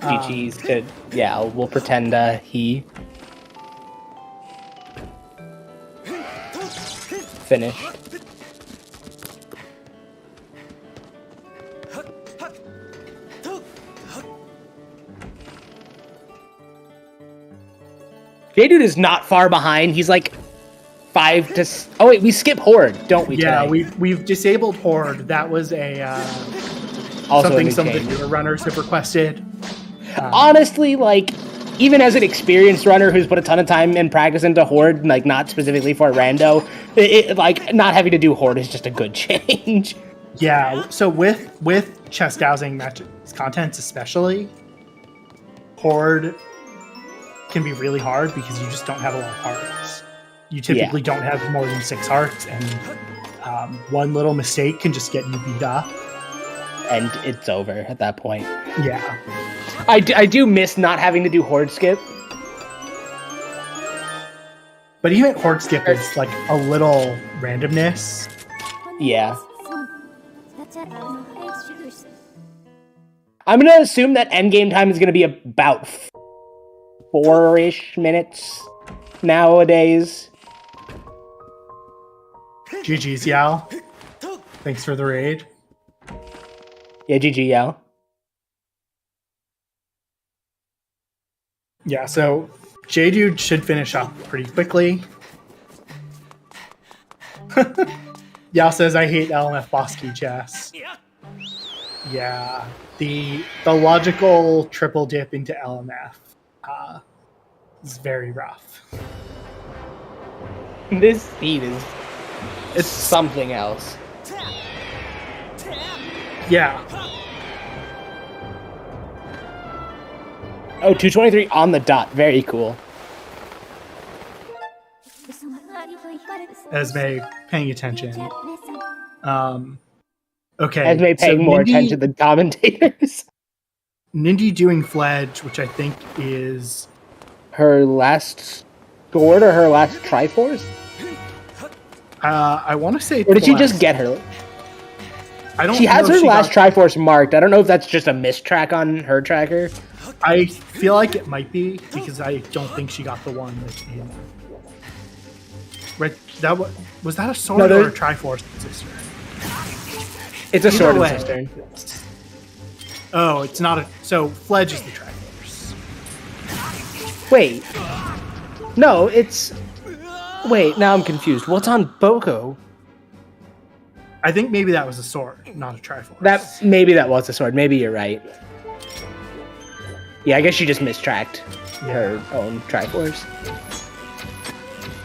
GG's to, yeah, we'll pretend he finished. J-Dude is not far behind. He's like 5 to... Oh wait, we skip Horde, don't we? Yeah, today? we've disabled Horde. That was Also something a some of the change. newer runners have requested. Honestly, like, even as an experienced runner who's put a ton of time and practice into Horde, like, not specifically for Rando, like, not having to do Horde is just a good change. Yeah, so with chest dowsing matches contents especially, Horde can be really hard because you just don't have a lot of hearts. You typically don't have more than 6 hearts, and one little mistake can just get you beat up. And it's over at that point. Yeah. I do miss not having to do Horde skip. But even Horde skip is like a little randomness. Yeah. I'm going to assume that endgame time is going to be about 4-ish minutes nowadays. GG's, Yal. Thanks for the raid. Yeah, GG, Yao. Yeah, so J-Dude should finish up pretty quickly. Yao says, I hate LMF boss key chess. Yeah, the logical triple dip into LMF is very rough. This speed is... It's something else. Yeah. Oh, 223 on the dot. Very cool. Esme paying attention. Okay. Esme paying so more Nindy, attention than commentators. Nindy doing Fledge, which I think is... Her last sword or her last Triforce? I want to say... Or did she just get her? I don't She has know her if last got- Triforce marked. I don't know if that's just a mistrack on her tracker. I feel like it might be, because I don't think she got the one that's in... Right, was that a sword No, or a Triforce sister? It's a Either sword way. and cistern. Oh, it's not a... So, Fledge is the Triforce. Wait. No, it's... Wait, now I'm confused. What's on Boko? I think maybe that was a sword, not a Triforce. Maybe that was a sword. Maybe you're right. Yeah, I guess she just mistracked her own Triforce.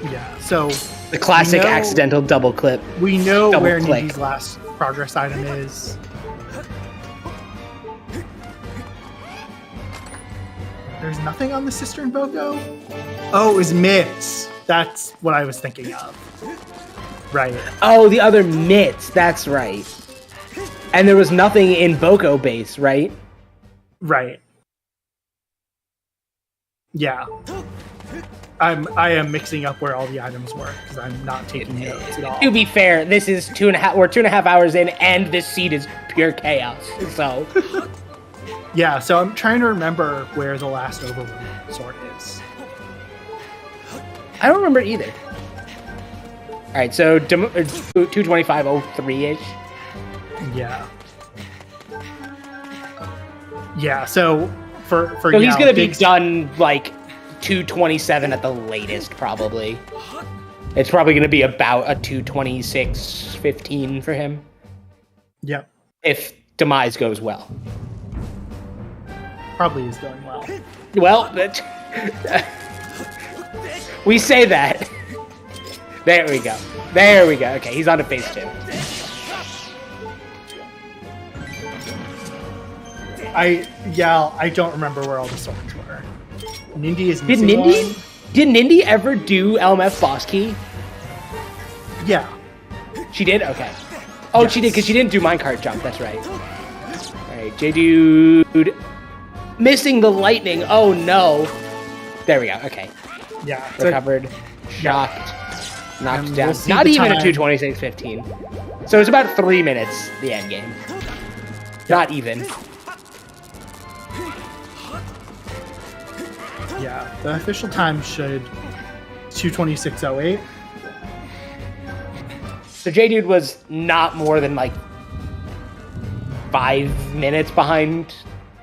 Yeah, so... The classic accidental double clip. We know double where click. Nindy's last progress item is. There's nothing on the Cistern Boko? Oh, it was mitts. That's what I was thinking of. Right. Oh, the other mitts. That's right. And there was nothing in Boko base, right? Right. Yeah. I am mixing up where all the items were because I'm not taking notes at all. To be fair, this is 2.5. We're 2.5 hours in, and this seed is pure chaos. So. Yeah. So I'm trying to remember where the last overworld sword is. I don't remember either. All right, so 225.03 ish. Yeah. Yeah. So for he's gonna be done like 227 at the latest, probably. It's probably gonna be about a 226.15 for him. Yep. If Demise goes well. Probably is going well. Well, we say that. There we go. There we go. Okay, he's on to phase 2. I don't remember where all the swords were. Nindy is missing one. Did Nindy ever do LMF boss key? Yeah. She did? Okay. Oh, yes. She did, because she didn't do minecart jump. That's right. Alright, J-Dude. Missing the lightning. Oh, no. There we go. Okay. Yeah. Recovered. Shocked. Knocked down. We'll Not even a 226.15. So it's about 3 minutes, the end game. Not even. Yeah, the official time should 226.08. So J-Dude was not more than like 5 minutes behind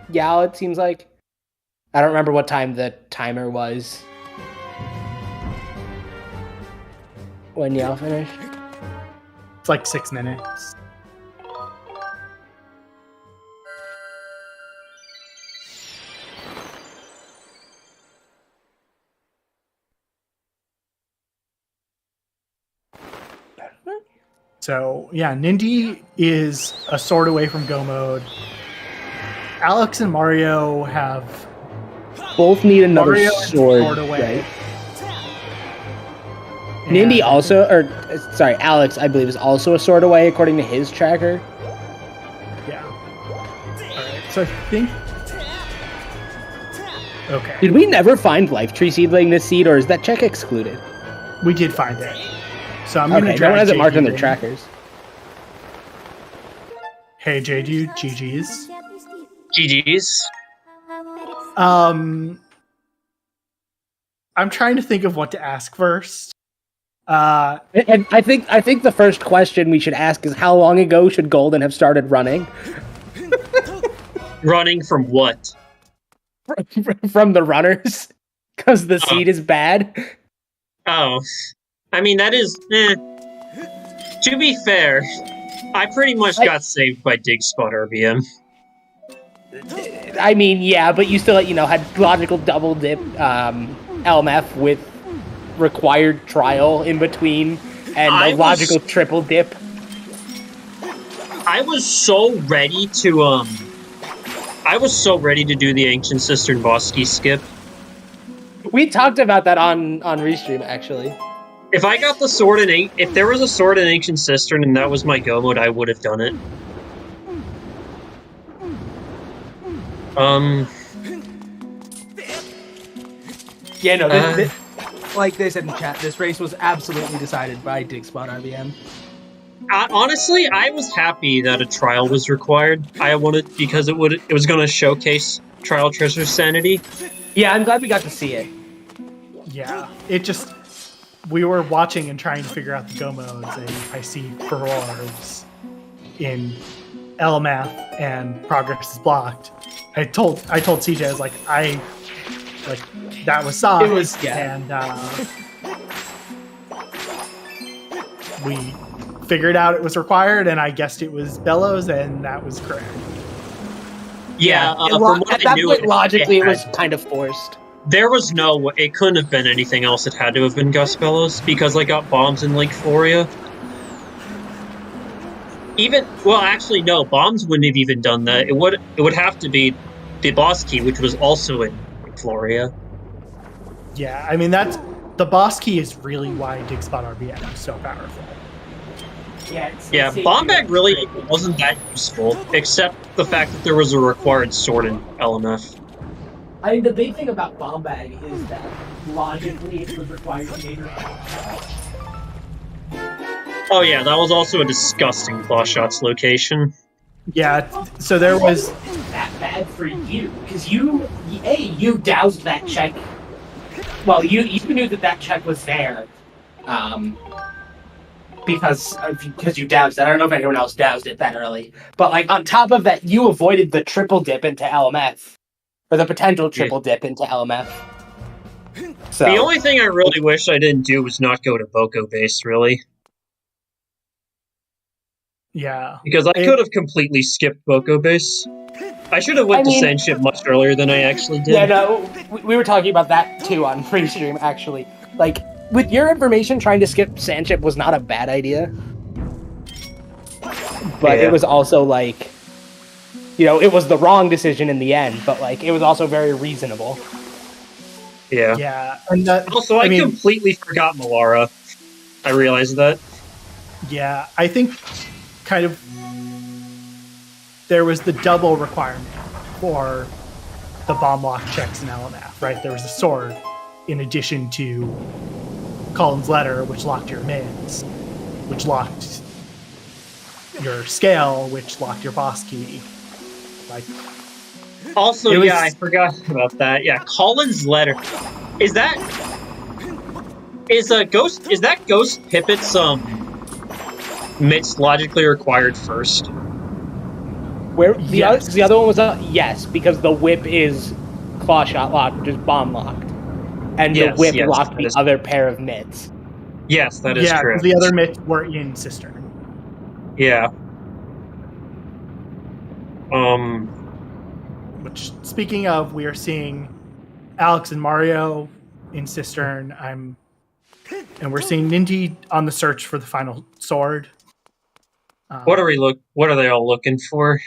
Yao, it seems like. I don't remember what time the timer was when Yao finished. It's like 6 minutes. So, yeah, Nindy is a sword away from go mode. Alex and Mario have... Both need another sword away. Right? Nindy also, Alex, I believe, is also a sword away, according to his tracker. Yeah. Alright, so I think... Okay. Did we never find Life Tree Seedling this seed, or is that check excluded? We did find it. So I'm gonna no one has it marked on their trackers. Hey, J-Dude, GG's. GG's. I'm trying to think of what to ask first. And I think the first question we should ask is, how long ago should Golden have started running? Running from what? From the runners, because the seed is bad. Oh, I mean, that is... To be fair, I pretty much got saved by Dig Spot RBM. I mean, yeah, but you still, had logical double dip LMF with required trial in between, and a logical triple dip. I was so ready to, do the Ancient Cistern Bosky skip. We talked about that on Restream, actually. If I got the sword if there was a sword in Ancient Cistern and that was my go mode, I would have done it. Yeah, no, like they said in chat, this race was absolutely decided by Dig Spot RBM. Honestly, I was happy that a trial was required. I wanted, because it was going to showcase Trial Treasure Sanity. Yeah, I'm glad we got to see it. Yeah, we were watching and trying to figure out the go modes, and I see furores in LMF and progress is blocked. I told CJ, I was like, that was soft. It was, yeah. And we figured out it was required, and I guessed it was bellows, and that was correct. Yeah, from what at I that knew, point, logically, it was had- kind of forced. there was no. It couldn't have been anything else. It had to have been Gus Bellows because I got bombs in Lake Floria. Actually, no. Bombs wouldn't have even done that. It would have to be the boss key, which was also in Lake Floria. Yeah, I mean that's the boss key is really why Dig Spot RBM is so powerful. Yeah, bomb bag really wasn't that useful, except the fact that there was a required sword in LMF. I mean, the big thing about bomb bag is that logically it was required to get. Oh yeah, that was also a disgusting Claw Shots location. Yeah, so there was That bad for you because you doused that check. Well, you knew that check was there, because you doused it. I don't know if anyone else doused it that early, but like on top of that, you avoided the triple dip into LMF, or the potential triple dip into LMF. So The only thing I really wish I didn't do was not go to Boko base, really. yeah. Because I could have completely skipped Boko base. I should have went to Sandship much earlier than I actually did. Yeah, no, we were talking about that too on free stream, actually. Like, with your information, trying to skip Sandship was not a bad idea. But it was also, like, it was the wrong decision in the end, but, like, it was also very reasonable. Yeah. Yeah. And Also, I completely forgot Malara. I realized that. Yeah, I think kind of there was the double requirement for the bomb lock checks in LMF, right? There was a sword in addition to Colin's letter, which locked your mids, which locked your scale, which locked your boss key. Like, also, I forgot about that. Yeah, Colin's letter. Is that Ghost Pippet's mitts logically required first? Where the other one was yes, because the whip is claw shot locked, which is bomb locked, and the whip locked the other pair of mitts. Yes, that is correct. The other mitts were in Cistern. Yeah. Which, speaking of, we are seeing Alex and Mario in Cistern. And we're seeing Nindy on the search for the final sword. What are they all looking for?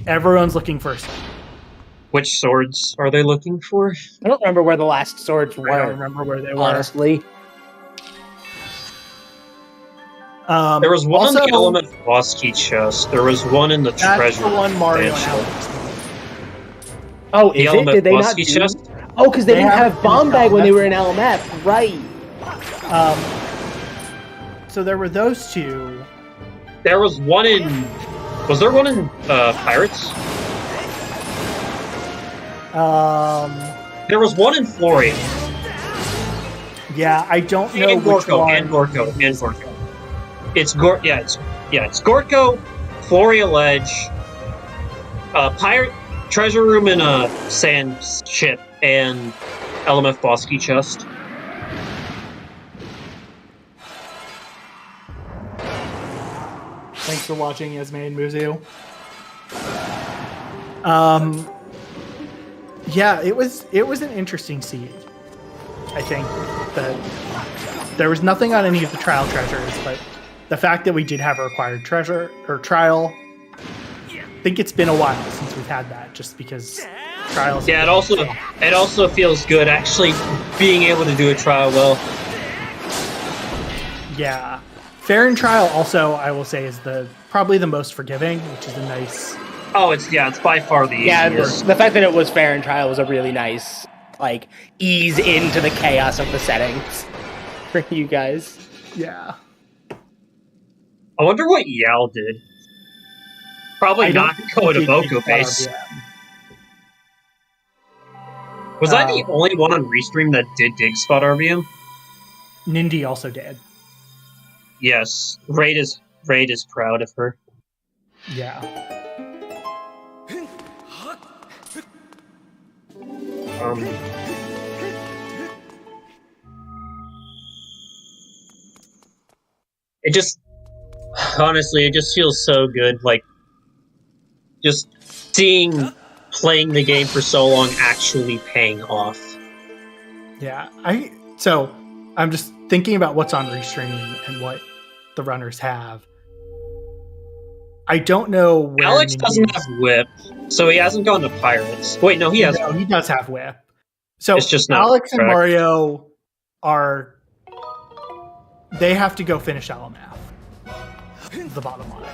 Everyone's looking for a sword. Which swords are they looking for? I don't remember where the last swords were. I don't remember where they were. Honestly. There was one in the Element boss key chest. There was one in the treasure. That's the one Mario and Alex. Oh, is it? Did they not do? Chest? Oh, because they didn't have bomb bag when they were in LMF, right? So there were those two. There was one in. Was there one in Pirates? There was one in Floria. Yeah, I don't know and which Gorko, one. and Gorko. It's Gorko, Floria Ledge, Pirate Treasure Room in a Sand Ship, and LMF Boss Key Chest. Thanks for watching, Yasme and Muzu. Yeah, it was an interesting seed. I think that there was nothing on any of the trial treasures, but the fact that we did have a required treasure or trial, I think it's been a while since we've had that, just because trials. Yeah, it also feels good actually being able to do a trial well. Yeah. Fair and trial also, I will say, is probably the most forgiving, which is a nice. Oh, it's by far the easiest. The fact that it was fair and trial was a really nice, like, ease into the chaos of the settings for you guys. Yeah. I wonder what Yao did. Probably not go to Boko base. Was I the only one on Restream that did dig spot RBM? Nindy also did. Yes, Raid is proud of her. Yeah. It just, honestly, it just feels so good. Like, just seeing playing the game for so long actually paying off. Yeah, so I'm just thinking about what's on Restream and what the runners have. I don't know where Alex doesn't have whip, so he hasn't gone to pirates. Wait, no, he has. No, he does have whip. So It's just not Alex and correct. Mario they have to go finish LMF. The bottom line.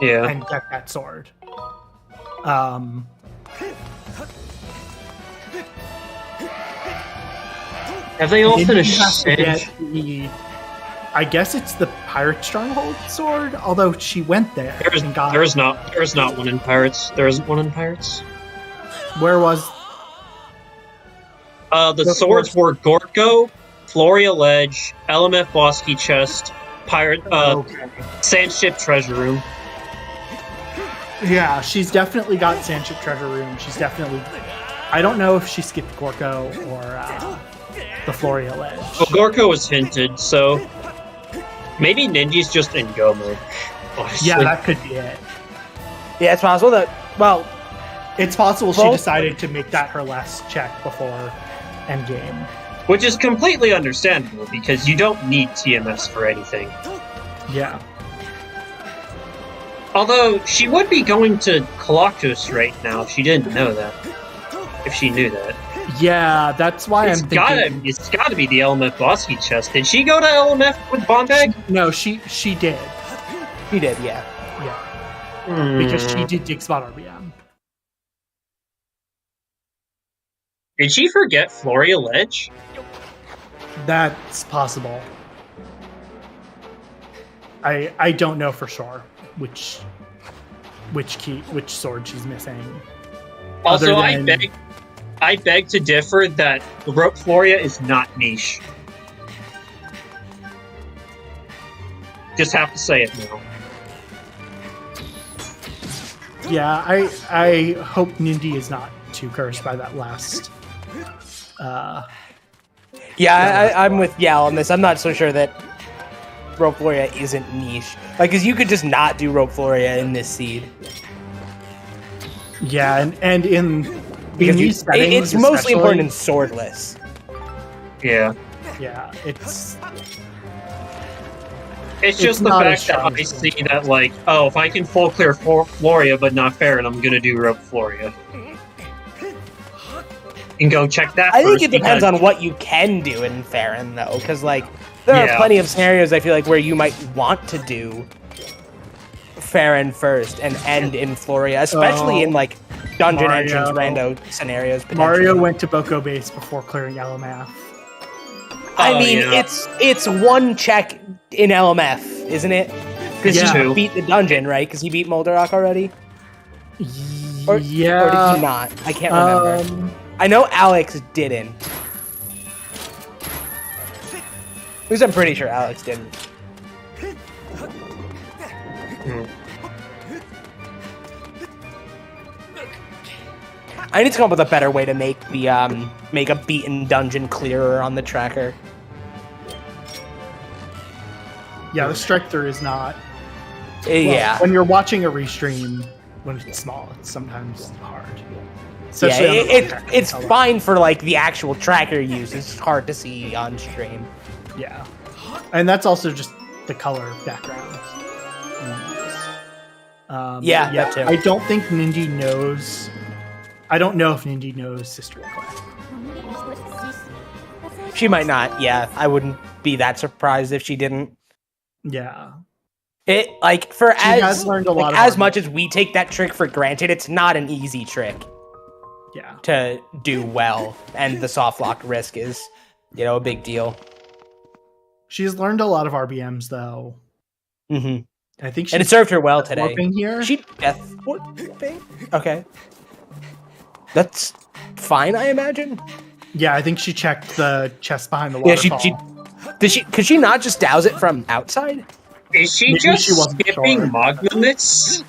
Yeah. And get that sword. Have they all Ninja finished has to get Singe? I guess it's the Pirate Stronghold sword, although she went there. and got There is not one in Pirates. There isn't one in Pirates. Where was The swords were Gorko, Floria Ledge, LMF Bosky Chest, Pirate okay. Sandship Treasure Room. Yeah, she's definitely got Sandship Treasure Room. She's definitely. I don't know if she skipped Gorko or the Floria Ledge. Well, Gorko was hinted, so maybe Ninja's just in go mode. Honestly. Yeah, that could be it. Yeah, it's possible that. Well, It's possible she Both- decided to make that her last check before endgame. Which is completely understandable because you don't need TMS for anything. Yeah. Although she would be going to Colossus right now if she didn't know that. If she knew that. Yeah, that's why I'm thinking. It's gotta be the LMF Bosky chest. Did she go to LMF with Bombag? No, she did. he did, yeah. Yeah, because she did dig spot RBM. Did she forget Floria Ledge? That's possible. I don't know for sure which sword she's missing. Also, Other than- I beg to differ that Rope Floria is not niche. Just have to say it now. Yeah, I hope Nindy is not too cursed by that last. Yeah, I'm with Yal on this. I'm not so sure that Rope Floria isn't niche. Like, because you could just not do Rope Floria in this seed. Yeah, and in Because these settings, it's mostly important in especially- swordless. Yeah. Yeah, it's It's the not fact as that strong I as see that, like, oh, if I can full clear Floria but not Farron, I'm gonna do Rope Floria. And go check that I think first it depends because- on what you can do in Farron, though, because, like, there Yeah. are plenty of scenarios, I feel like, where you might want to do Farron first and end in Floria, especially in, like, dungeon Mario. entrance rando scenarios. Mario potentially. went to Boko base before clearing LMF. I Oh, mean, yeah. it's one check in LMF, isn't it? Because Yeah. he beat the dungeon, right? Because he beat Moldarok already? Or did he not? I can't remember. I know Alex didn't. At least I'm pretty sure Alex didn't. I need to come up with a better way to make the make a beaten dungeon clearer on the tracker. Yeah, the strike through is not. Yeah. When you're watching a restream, when it's small, it's sometimes hard. Yeah, Especially on the tracker. it's fine for like the actual tracker use. It's hard to see on stream. Yeah, and that's also just the color background. Yeah, that too. I don't think Nindy knows. I don't know if Nindy knows Sister Request. She might not. Yeah, I wouldn't be that surprised if she didn't. Yeah, It like for has learned a lot of as hard much as we take that trick for granted, it's not an easy trick yeah. to do well, and the soft lock risk is, a big deal. She's learned a lot of RBMs though. Mm-hmm. I think And it she's served her well today. warping here. She death warping? Okay, that's fine, I imagine. Yeah, I think she checked the chest behind the Yeah, waterfall. could she not just douse it from outside? Is she Maybe just she wasn't skipping sure. Magma Mitts?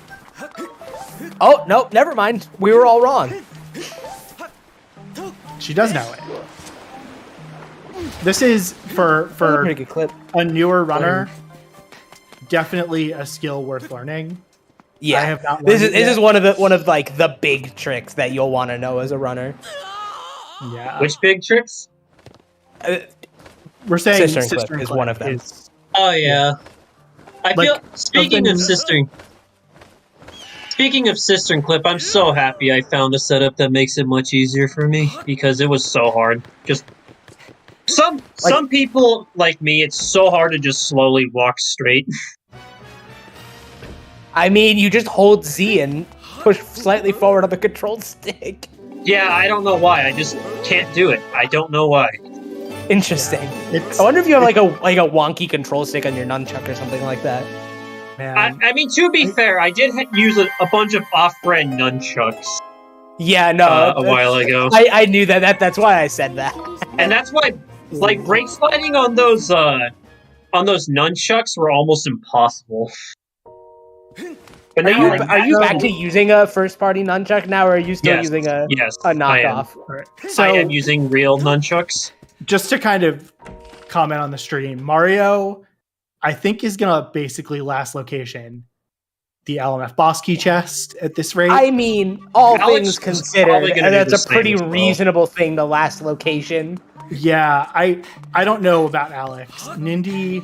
Oh no, never mind. We were all wrong. She does know it. This is for Pretty good clip. a newer runner. definitely a skill worth learning. Yeah, I have not this learned is it one of like the big tricks that you'll want to know as a runner. Yeah. Which big tricks? We're saying Cistern Clip Cistern is Clip one of them. Oh yeah. I feel Like, speaking of Cistern Clip, I'm so happy I found a setup that makes it much easier for me because it was so hard. Just some people like me, it's so hard to just slowly walk straight. I mean, you just hold Z and push slightly forward on the control stick. Yeah, I don't know why. I just can't do it. I don't know why. Interesting. It's, I wonder if you have like a wonky control stick on your nunchuck or something like that. man, I mean, to be fair, I did use a bunch of off-brand nunchucks Yeah, no. a while ago. I knew that. That's why I said that. And that's why, like, brake sliding on those nunchucks were almost impossible. But now, Are you back to using a first-party nunchuck now, or are you still using a knockoff? right. So I am using real nunchucks. just to kind of comment on the stream, Mario, I think, is gonna basically last location the LMF boss key chest at this rate. I mean, all Alex things is probably considered, gonna do the that's a same pretty as well. reasonable thing to last location. Yeah, I don't know about Alex. Nindy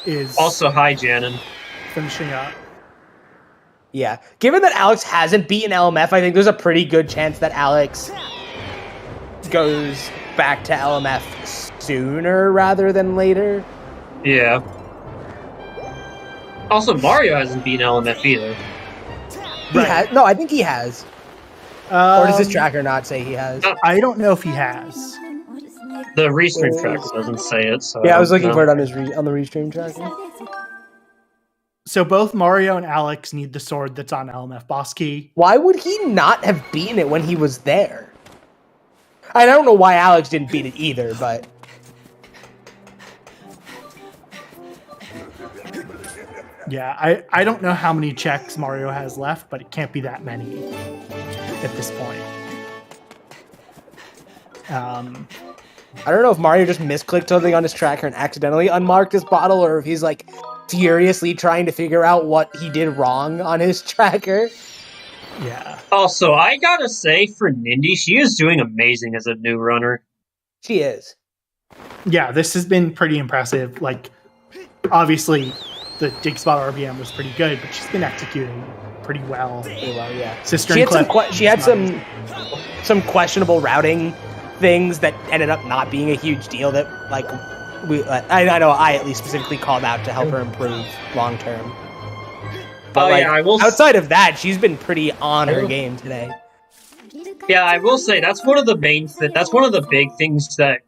is Also, hi, Janin. finishing up. Yeah. Given that Alex hasn't beaten LMF, I think there's a pretty good chance that Alex goes back to LMF sooner rather than later. Yeah. Also, Mario hasn't beaten LMF either. He has. No, I think he has. Or does this tracker not say he has? I don't know if he has. The restream tracker doesn't say it, so Yeah, I was looking know. for it on his on the restream tracker. So both Mario and Alex need the sword that's on LMF boss key. Why would he not have beaten it when he was there? I don't know why Alex didn't beat it either, but Yeah, I don't know how many checks Mario has left, but it can't be that many at this point. I don't know if Mario just misclicked something on his tracker and accidentally unmarked his bottle, or if he's like furiously trying to figure out what he did wrong on his tracker. Yeah. Also, I gotta say, for Nindy, she is doing amazing as a new runner. She is. Yeah, this has been pretty impressive. Like, obviously, the dig spot RBM was pretty good, but she's been executing pretty well. Pretty well, yeah. Sister She and had Clip. she had some questionable routing things that ended up not being a huge deal. That like I know I at least specifically called out to help her improve long term. But yeah, I will. Outside of that, she's been pretty on her game today. Yeah, I will say that's one of the main. That's one of the big things that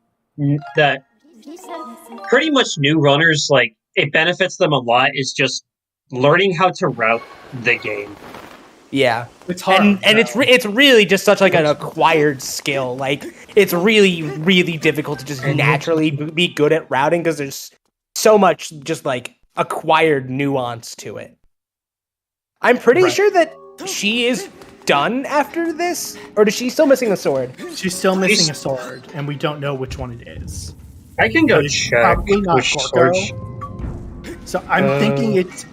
pretty much new runners like. It benefits them a lot. Is just learning how to route the game. Yeah, It's hard. and it's really just such like an acquired skill. Like it's really difficult to just naturally be good at routing because there's so much just like acquired nuance to it. I'm pretty sure that she is done after this, or is she still missing a sword? She's still missing a sword, and we don't know which one it is. I can go check Probably not which Gorko. sword. So I'm thinking it's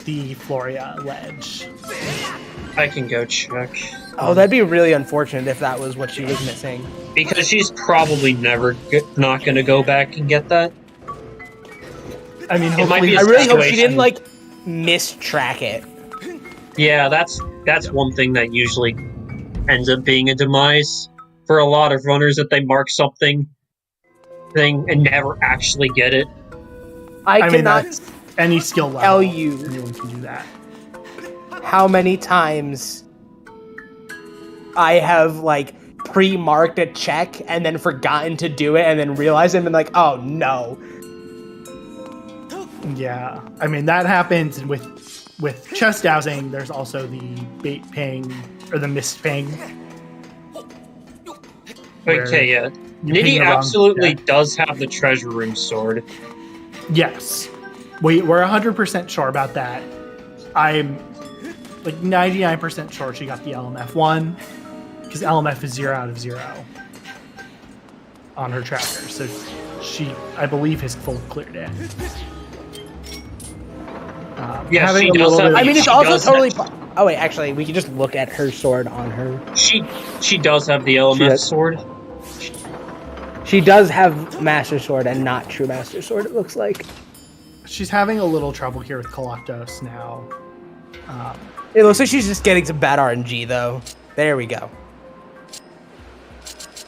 the Floria ledge. I can go check. Oh, that'd be really unfortunate if that was what she was missing. Because she's probably never not going to go back and get that. I mean, It might be hopefully, a I really hope she situation. didn't like mistrack it. Yeah, that's one thing that usually ends up being a demise for a lot of runners, that they mark something thing and never actually get it. I mean, cannot that's any skill level. tell you Anyone can do that. how many times I have like pre-marked a check and then forgotten to do it and then realized and been like, oh no. Yeah, I mean that happens with chest dowsing. There's also the bait ping or the mist ping. Okay, yeah. you ping Niddy the wrong absolutely check. does have the treasure room sword. Yes, we're 100% sure about that. I'm like 99% sure she got the LMF one because LMF is 0 out of 0 on her tracker. So she, I believe, has full cleared it. Yeah, having she a does little have- bit I of- mean, it's She also does totally. have- Oh wait, actually, we can just look at her sword on her. She does have the LMF does. sword. She does have Master Sword and not True Master Sword. It looks like. she's having a little trouble here with Koloktos now. It looks like she's just getting some bad RNG though. There we go.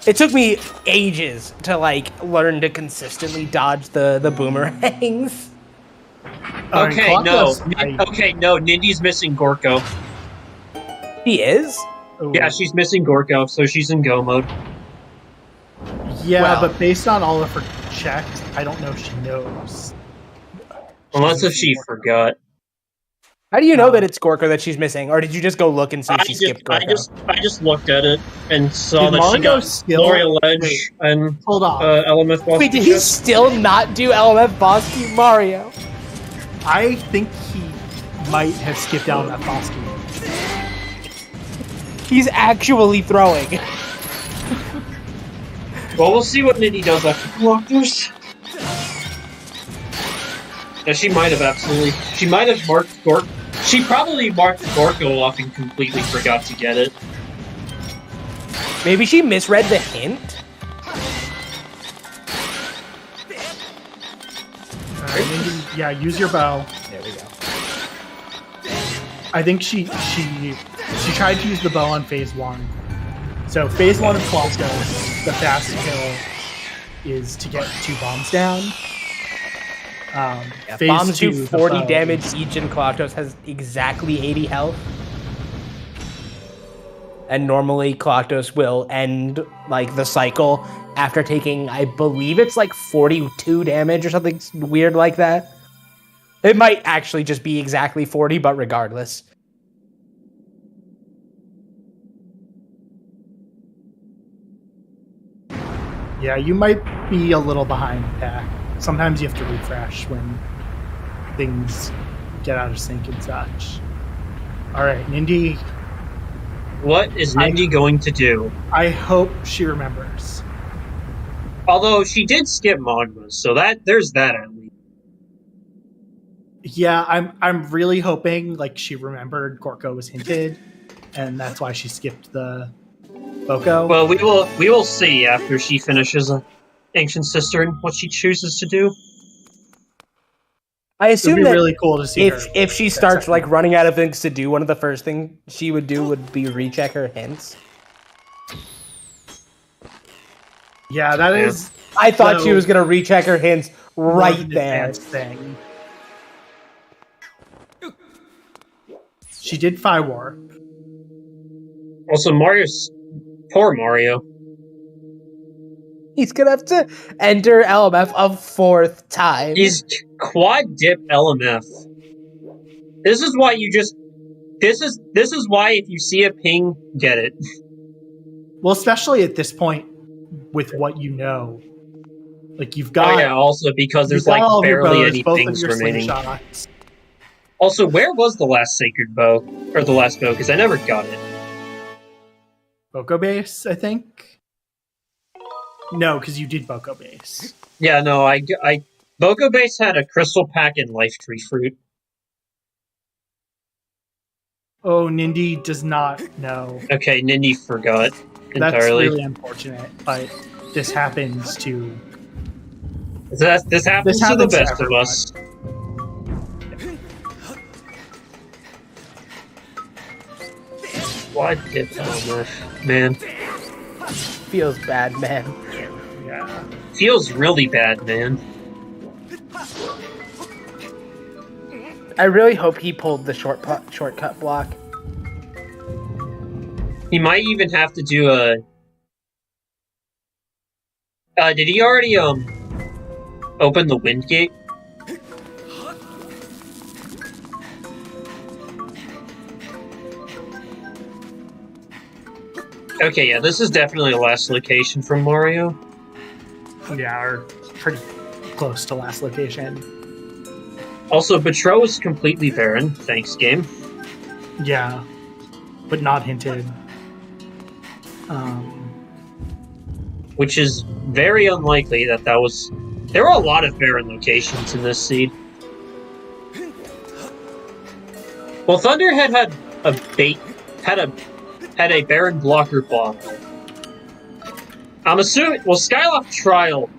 It took me ages to like learn to consistently dodge the boomerangs. Okay, no. Koloktos, Okay, no. Nindy's missing Gorko. He is. Yeah, she's missing Gorko, so she's in go mode. Yeah, Well- but based on all of her checks, I don't know if she knows. Unless if She's she missing forgot. How do you know that it's Gorko that she's missing, or did you just go look and see I she skipped Gorko? just looked at it and saw Did that she Mario got still- L'Oreal Edge wait, and Hold on. LMF boss. Wait, did he still not do LMF boss key Mario? I think he might have skipped down that boss key. He's actually throwing. Well, we'll see what Nindy does after Collectors. Yeah, she might have absolutely. She might have marked Gorko. She probably marked Gorko off and completely forgot to get it. Maybe she misread the hint. Yeah, use your bow. There we go. I think she tried to use the bow on phase 1. So phase 1 of Koloktos, the fast kill is to get 2 bombs down. Phase Bombs 2, do the 40 bow. damage each, and Koloktos has exactly 80 health. And normally Koloktos will end like the cycle after taking, I believe it's like 42 damage or something weird like that. It might actually just be exactly 40, but regardless. Yeah, you might be a little behind pack. Sometimes you have to refresh when things get out of sync and such. Alright, Nindy, What is Nindy going to do? I hope she remembers. Although she did skip Magma, so there's that at least. Yeah, I'm really hoping like she remembered Gorko was hinted, and that's why she skipped the Boko. Well, we will see after she finishes Ancient Cistern what she chooses to do. I It'd assume be that really cool to see her. if she starts like running out of things to do, one of the first things she would do would be recheck her hints. Yeah, that Yeah. is I thought So- she was gonna recheck her hints more of right an there. advanced thing. She did Phi Warp. Also, poor Mario. He's gonna have to enter LMF a 4th time. He's quad dip LMF. This is why you just. This is why if you see a ping, get it. Well, especially at this point, with what you know, like you've got. Oh yeah, also because there's you've got like all of your barely bows, any both of things your remaining. slingshots. Also, where was the last sacred bow or the last bow? Because I never got it. Boko base, I think. No, because you did Boko base. Yeah, no, I Boko Base had a crystal pack and life tree fruit. Oh, Nindy does not know. Okay, Nindy forgot That's entirely. really unfortunate, but this happens to. This happens This to the happens to best of everyone. us. What did man? Feels bad, man. Yeah. Feels really bad, man. I really hope he pulled the shortcut block. He might even have to do a. Did he already open the wind gate? Okay, yeah, this is definitely the last location from Mario. Yeah, or pretty close to last location. Also, Betro is completely barren. Thanks, game. Yeah, but not hinted. Which is very unlikely that was... There were a lot of barren locations in this seed. Well, Thunderhead had a Baron blocker bomb. I'm assuming. Well, Skyloft Trial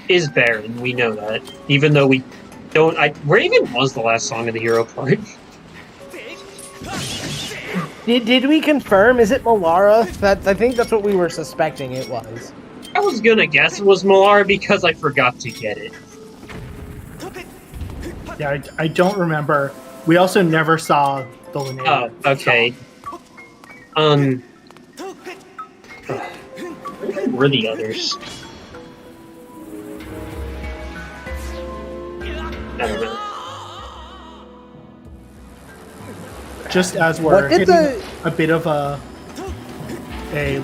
is Baron. We know that, even though we don't. Where even was the last song of the hero part? Did we confirm? Is it Malara? I think that's what we were suspecting it was. I was gonna guess it was Malara because I forgot to get it. Yeah, I don't remember. We also never saw the Linnea. Oh, okay. Where were the others? I don't know. Just as we're hitting a bit of a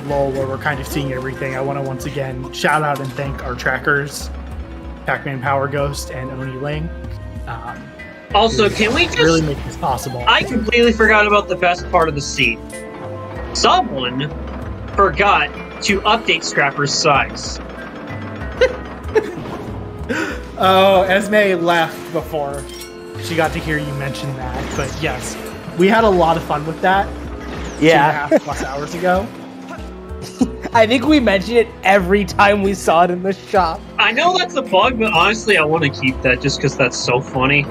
lull where we're kind of seeing everything, I want to once again shout out and thank our trackers, Pac-Man Power Ghost and Oni Ling. Also, can we just really make this possible? I completely forgot about the best part of the scene. Someone forgot to update Scrapper's size. Oh, Esme left before she got to hear you mention that, but yes, we had a lot of fun with that. Yeah. 2.5+ hours ago. I think we mention it every time we saw it in the shop. I know that's a bug, but honestly, I want to keep that just because that's so funny.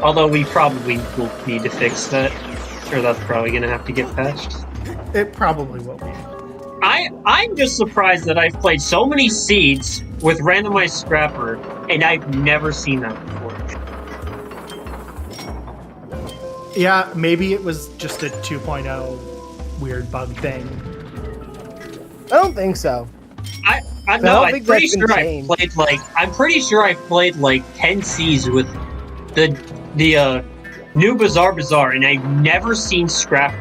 Although we probably will need to fix that, or that's probably going to have to get patched. It probably will be. I'm just surprised that I've played so many seeds with randomized Scrapper, and I've never seen that before. Yeah, maybe it was just a 2.0 weird bug thing. I don't think so. I'm pretty sure I've played like 10 C's with the new Bazaar, and I've never seen Scrap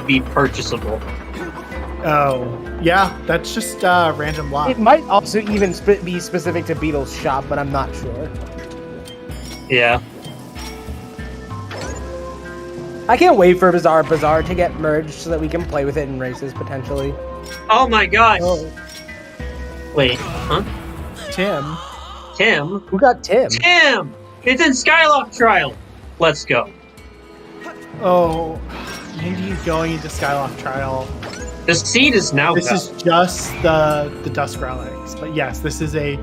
be purchasable. Oh, yeah, that's just random luck. It might also even be specific to Beetle's shop, but I'm not sure. Yeah. I can't wait for Bazaar to get merged so that we can play with it in races potentially. Oh my gosh! Oh. Wait, huh? Tim? Who got Tim? Tim! It's in Skyloft Trial! Let's go. Oh, Indy's going into Skyloft Trial. The seed is now This valid. is just the Dusk Relics, but yes, this is a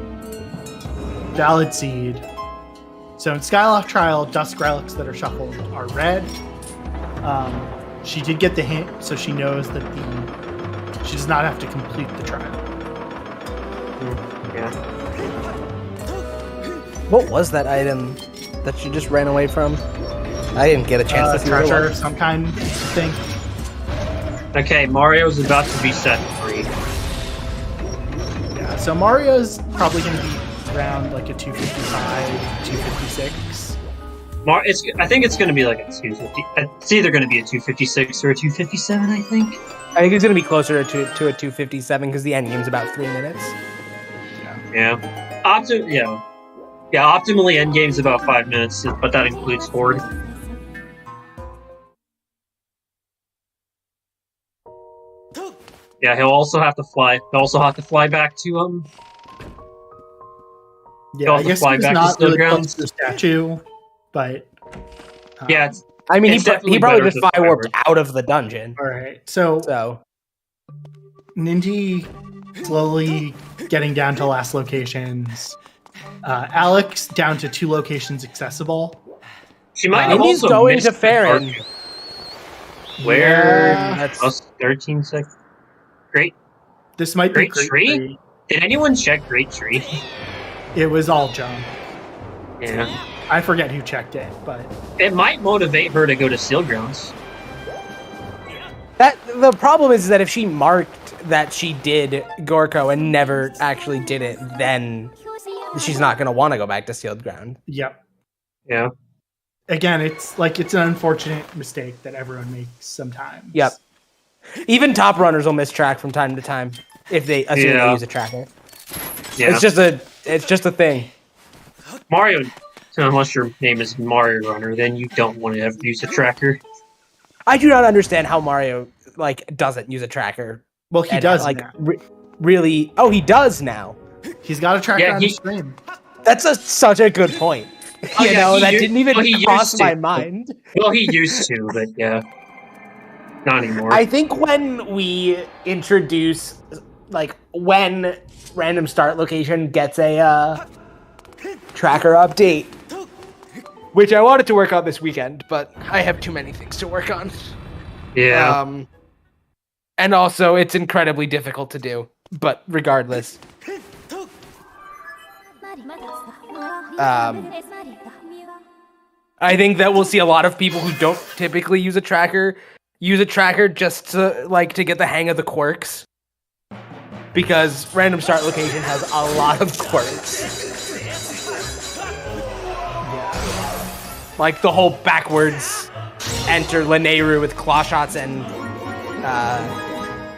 valid seed. So in Skyloft Trial, Dusk Relics that are shuffled are red. She did get the hint, so she knows that she does not have to complete the trial. Yeah. What was that item that she just ran away from? I didn't get a chance to see what it Treasure, was. some kind of thing. Okay, Mario's about to be set free. Yeah, so Mario's probably going to be around like a 255, 256. I think it's going to be like a 250. It's either going to be a 256 or a 257, I think. I think it's going to be closer to a 257 because the end game's about 3 minutes. Yeah. Optimally, endgame's about 5 minutes, but that includes Horde. Yeah, he'll also have to fly. He'll also have to fly back to Yeah, I guess fly he's back to not really Steelgrounds. close to the statue, but Yeah, I mean, It's he definitely probably better just to fire warped Skyward. out of the dungeon. all right. So So Nindy slowly getting down to last locations. Alex down to 2 locations accessible. she might have Indy's also going missed to the Farron. target. Where? Yeah, That's Plus 13 seconds. Great. this might be Great Tree? Did anyone check Great Tree? It was all junk. Yeah. I forget who checked it, but It might motivate her to go to Steelgrounds. the problem is that if she marked that she did Gorko and never actually did it, then she's not going to want to go back to Sealed Ground. yep. Yeah. Again, it's an unfortunate mistake that everyone makes sometimes. Yep. Even top runners will miss track from time to time if they assume Yeah. they use a tracker. Yeah. It's just a thing. Mario, unless your name is Mario Runner, then you don't want to ever use a tracker. I do not understand how Mario doesn't use a tracker. Well, he and, does now. really. Oh, he does now. He's got a tracker on his screen. That's such a good point. Oh, That didn't even cross my mind. Well, he used to, but yeah. Not anymore. I think when we introduce, when Random Start Location gets a tracker update, which I wanted to work on this weekend, but I have too many things to work on. Yeah. And also, it's incredibly difficult to do. But regardless, I think that we'll see a lot of people who don't typically use a tracker just to get the hang of the quirks. Because Random Start Location has a lot of quirks. Like the whole backwards enter Lanayru with claw shots and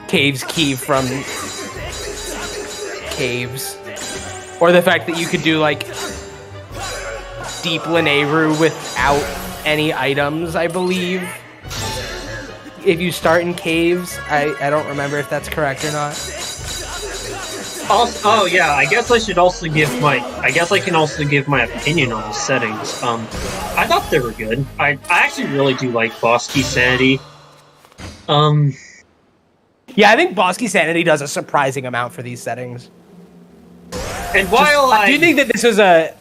Cave's key from Caves. Or the fact that you could do deep Lanayru without any items, I believe. If you start in Caves, I don't remember if that's correct or not. Also, yeah, I guess I can also give my opinion on the settings. I thought they were good. I actually really do like Boss Key Sanity. Yeah, I think Boss Key Sanity does a surprising amount for these settings. And while do you think that this was a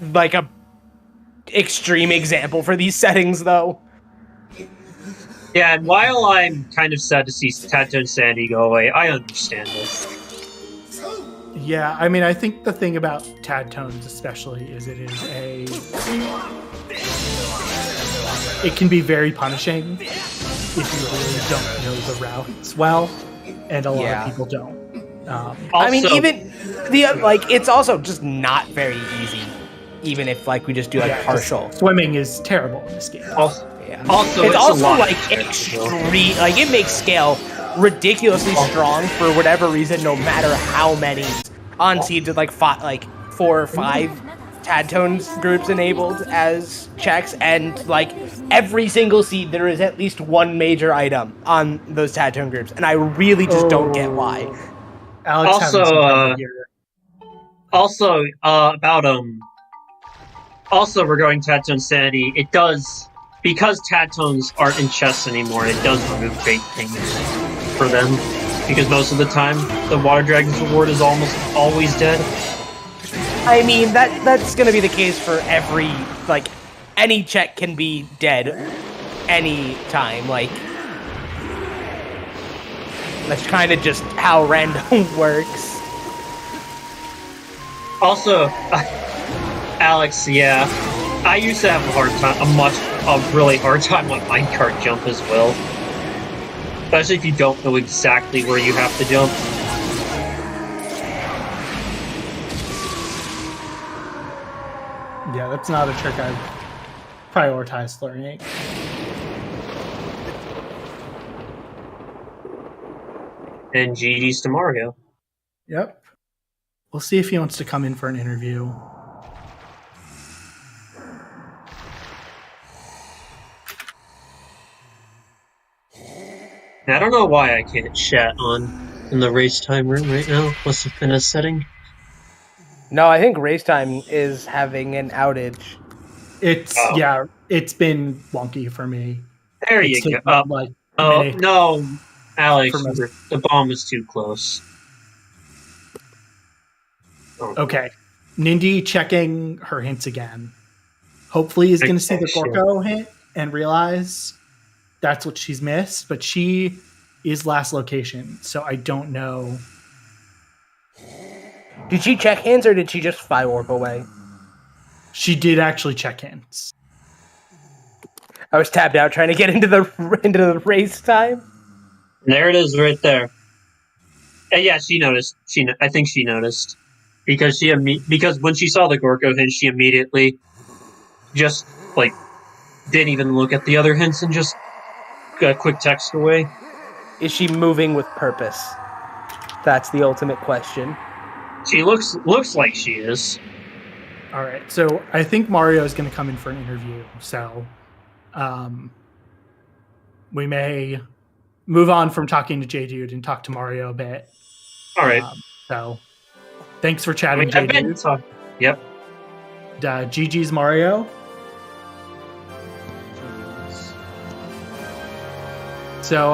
extreme example for these settings, though? Yeah, and while I'm kind of sad to see Tattoo and Sandy go away, I understand this. Yeah, I mean, I think the thing about Tad Tones especially is it can be very punishing if you really don't know the routes well, and a lot of people don't. I mean, even it's also just not very easy, even if we just do partial. Swimming is terrible in this game. Also, it's also extreme. It makes scale ridiculously strong for whatever reason, no matter how many on seeds with 4 or 5 Tad Tones groups enabled as checks, and every single seed there is at least one major item on those Tad Tone groups, and I really just don't get why. Alex also regarding Tad Tone Sanity, it does, because Tad Tones aren't in chests anymore, it does remove bait things for them. Because most of the time, the Water Dragon's reward is almost always dead. I mean, that's gonna be the case for every, any check can be dead any time, that's kind of just how random works. Also, Alex, yeah, I used to have a really hard time on minecart jump as well. Especially if you don't know exactly where you have to jump. Yeah, that's not a trick I've prioritized learning. And GG's to Mario. Yep. We'll see if he wants to come in for an interview. I don't know why I can't chat in the race time room right now. Must have been a setting. No, I think race time is having an outage. It's been wonky for me. There you go. No, Alex, the bomb is too close. Okay. Nindy checking her hints again. Hopefully is going to see the Gorko hint and realize that's what she's missed, but she is last location, so I don't know. Did she check hints or did she just fire warp away? She did actually check hints. I was tapped out trying to get into the race time. There it is, right there. Yeah, she noticed. I think she noticed because when she saw the Gorko hint, she immediately just didn't even look at the other hints and just got a quick text away. Is she moving with purpose? That's the ultimate question. She looks like she is. All right, so I think Mario is going to come in for an interview, so we may move on from talking to J-Dude and talk to Mario a bit. All right. So Thanks for chatting, I've been JD. talking. Yep. GG's Mario. So,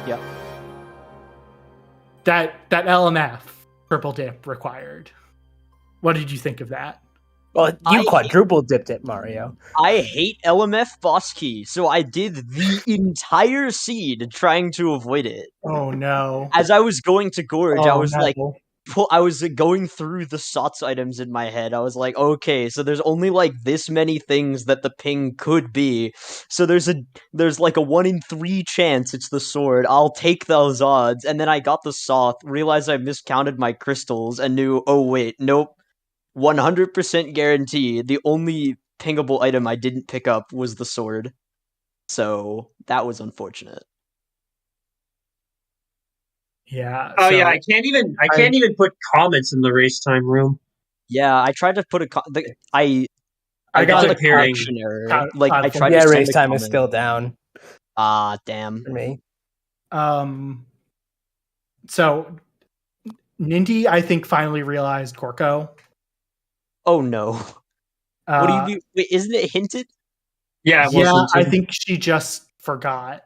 Yep. That LMF triple dip required. What did you think of that? Well, you I- quadruple dipped it, Mario. I hate LMF boss key, so I did the entire seed trying to avoid it. Oh no. As I was going to Gorge, I was no. like, I was going through the SOTS items in my head. I was like, okay, so there's only like this many things that the ping could be. So there's like a 1 in 3 chance it's the sword. I'll take those odds. And then I got the Soth, realized I miscounted my crystals, and knew, oh wait, nope. 100% guarantee the only pingable item I didn't pick up was the sword. So that was unfortunate. Yeah. Oh so yeah, I can't even put comments in the race time room. Yeah, I tried to put a I I got got the the hearing. connection error. Cloud- Like I Cloud tried Yeah, to send race a time is comment. still down Ah, damn. for me. So Nindy, I think, finally realized Gorko. Oh no. What do you mean? Wait, isn't it hinted? Yeah, it Yeah, wasn't. I think she just forgot.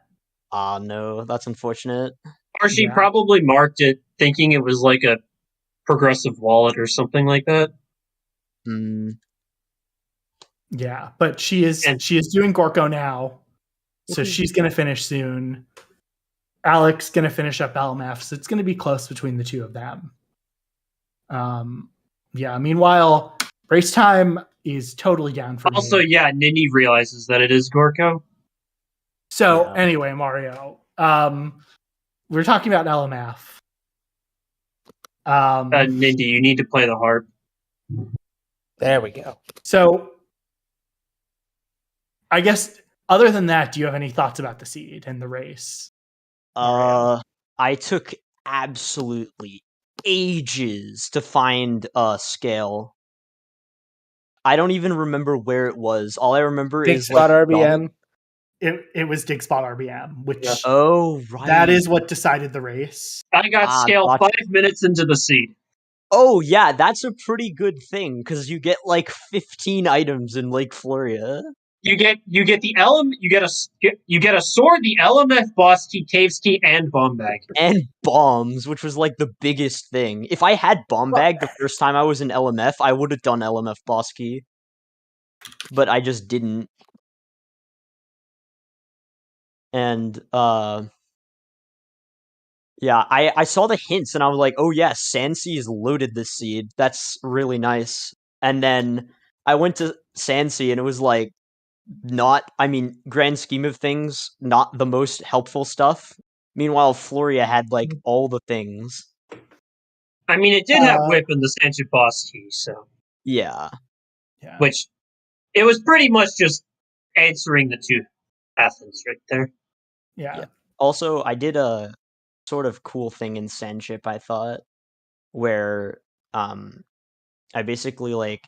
Ah, no, that's unfortunate. Or she Yeah. probably marked it thinking it was like a progressive wallet or something like that. Hmm. Yeah, but she is And- doing Gorko now, so Okay. she's gonna finish soon. Alex gonna finish up LMF, so it's gonna be close between the two of them. Yeah. Meanwhile, race time is totally down for Also, me. yeah, Nini realizes that it is Gorko. So Yeah. anyway, Mario, we're talking about LMF. Nindy, you need to play the harp. There we go. So I guess other than that, do you have any thoughts about the seed and the race? I took absolutely ages to find a scale. I don't even remember where it was. All I remember Big is spot like RBM. It was Dig Spot RBM, which Yeah. Oh, right. that is what decided the race. I got scale gotcha. 5 minutes into the seed. Oh, yeah, that's a pretty good thing because you get like 15 items in Lake Floria. You get the you get a sword, the LMF boss key, caves key, and bomb bag. And bombs, which was like the biggest thing. If I had bomb bag the first time I was in LMF, I would have done LMF boss key. But I just didn't. And yeah, I saw the hints and I was like, oh yeah, Sansea's loaded this seed. That's really nice. And then I went to Sansea and it was like grand scheme of things, not the most helpful stuff. Meanwhile, Floria had like all the things. I mean, it did have whip and the Sancho boss key, so Yeah. which it was pretty much just answering the two Athens right there. Yeah. Also, I did a sort of cool thing in Sandship, I thought, where I basically like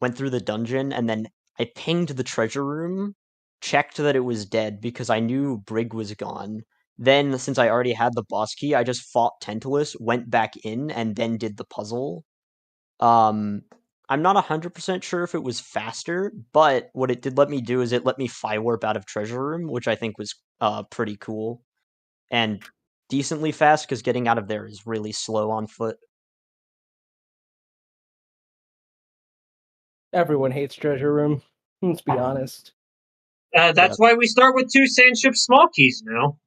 went through the dungeon and then I pinged the treasure room, checked that it was dead because I knew Brig was gone. Then, since I already had the boss key, I just fought Tantalus, went back in, and then did the puzzle. I'm not 100% sure if it was faster, but what it did let me do is it let me fire warp out of treasure room, which I think was pretty cool. And decently fast, because getting out of there is really slow on foot. Everyone hates treasure room. Let's be honest. That's why we start with 2 Sandship small keys now.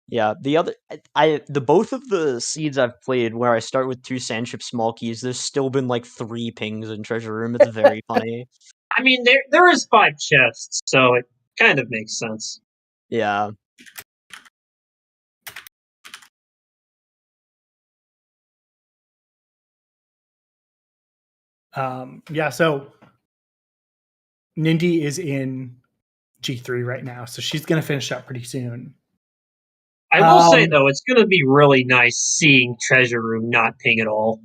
Yeah, the both of the seeds I've played where I start with 2 Sandship small keys, there's still been like 3 pings in treasure room. It's very funny. I mean, there is 5 chests, so it kind of makes sense. Yeah. Yeah, so Nindy is in G3 right now, so she's gonna finish up pretty soon. I will say though, it's gonna be really nice seeing treasure room not ping at all.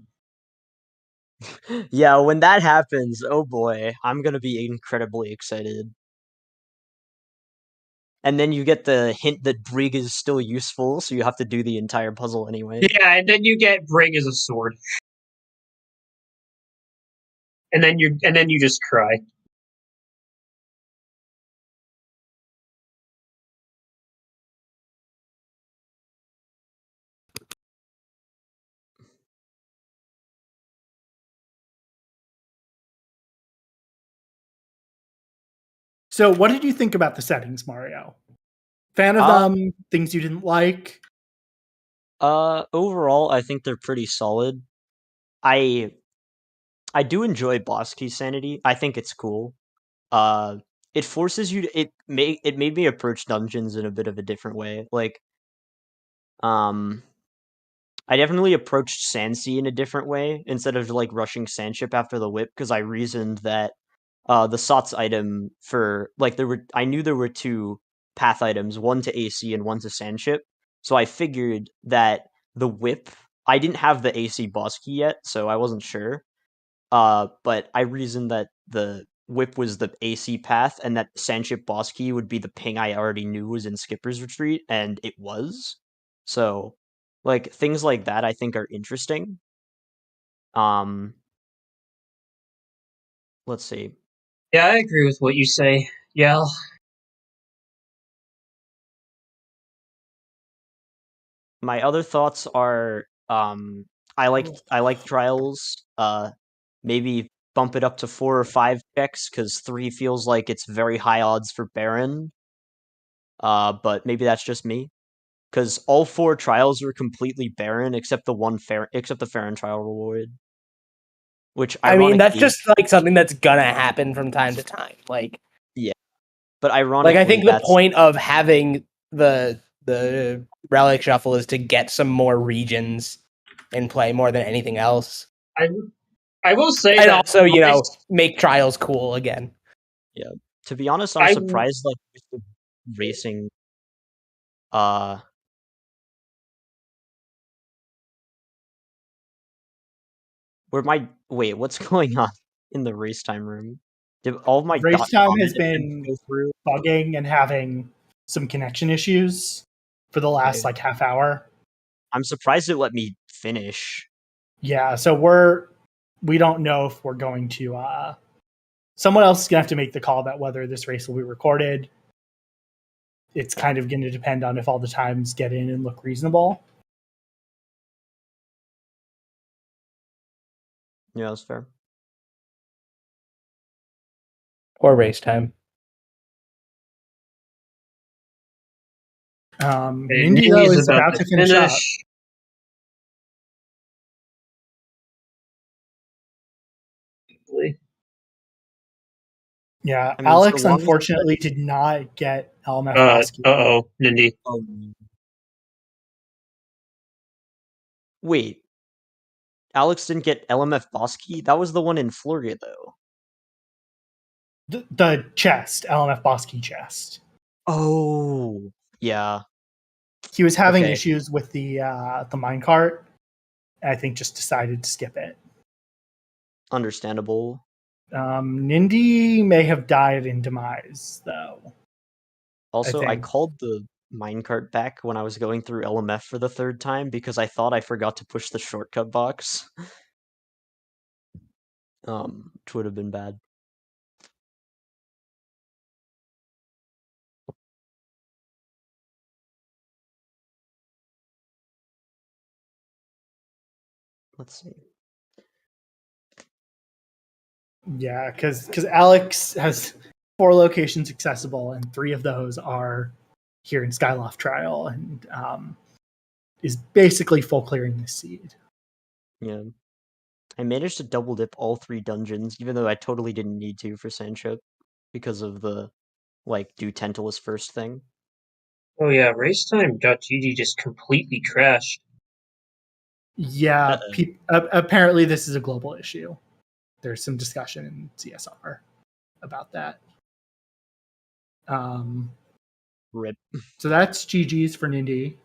Yeah, when that happens, oh boy, I'm gonna be incredibly excited. and then you get the hint that Brig is still useful, so you have to do the entire puzzle anyway. Yeah, and then you get Brig as a sword. And then you just cry. So, what did you think about the settings, Mario? Fan of them? Things you didn't like? Overall, I think they're pretty solid. I do enjoy boss key sanity. I think it's cool. It forces you to, it made me approach dungeons in a bit of a different way. Like, I definitely approached Sandsea in a different way instead of like rushing Sandship after the whip, because I reasoned that the SOTS item for like I knew there were two path items, one to AC and one to Sandship. So I figured that the whip, I didn't have the AC boss key yet, so I wasn't sure. But I reasoned that the whip was the AC path and that Sandship boss key would be the ping I already knew was in Skipper's Retreat, and it was. So, like, things like that I think are interesting. Let's see. Yeah, I agree with what you say. Yeah. My other thoughts are I like trials. Maybe bump it up to 4 or 5 checks, because 3 feels like it's very high odds for Baron. But maybe that's just me, because all 4 trials were completely barren except the Farron trial reward. Which I mean, that's ironically, just like something that's gonna happen from time to time. Like but ironically, I think the that's point of having the relic shuffle is to get some more regions in play more than anything else, I will say and that also make trials cool again. yeah. To be honest, I'm surprised like with the racing. Wait, what's going on in the race time room? Did all of my Race time has comment been go through? bugging and having some connection issues for the last Okay. like half hour. I'm surprised it let me finish. Yeah, so we don't know if we're going to someone else is gonna have to make the call about whether this race will be recorded. It's kind of gonna depend on if all the times get in and look reasonable. Yeah, that's fair. Or race time. Nindy though is about to finish up. Yeah, I mean, Alex so long as unfortunately did not get LMF Bosky. Nindy. Wait, Alex didn't get LMF Bosky? That was the one in Florida, though. The chest, LMF Bosky chest. Oh, yeah. He was having Okay. issues with the minecart. I think just decided to skip it. Understandable. Nindy may have died in Demise, though. Also, I think. called the minecart back when I was going through LMF for the 3rd time because I thought I forgot to push the shortcut box. Which would have been bad. Let's see. Yeah, because Alex has 4 locations accessible, and 3 of those are here in Skyloft Trial, and is basically full clearing this seed. Yeah. I managed to double dip all 3 dungeons, even though I totally didn't need to for Sandship, because of the, like, do Tantalus first thing. Oh yeah, racetime.gg just completely crashed. Yeah, apparently this is a global issue. There's some discussion in CSR about that. Rip. So that's GG's for Nindy,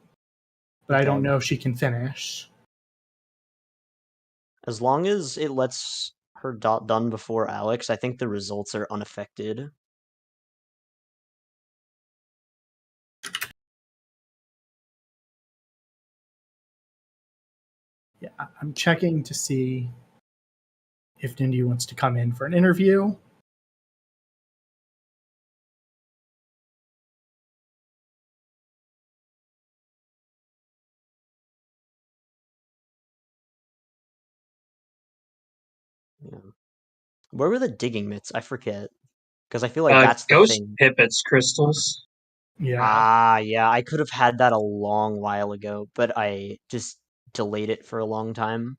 but Okay. I don't know if she can finish. As long as it lets her done before Alex, I think the results are unaffected. Yeah, I'm checking to see if Nindy wants to come in for an interview. Yeah. Where were the digging mitts? I forget. Because I feel like that's the Ghost thing. Pipet's crystals. Yeah. Yeah, I could have had that a long while ago, but I just delayed it for a long time.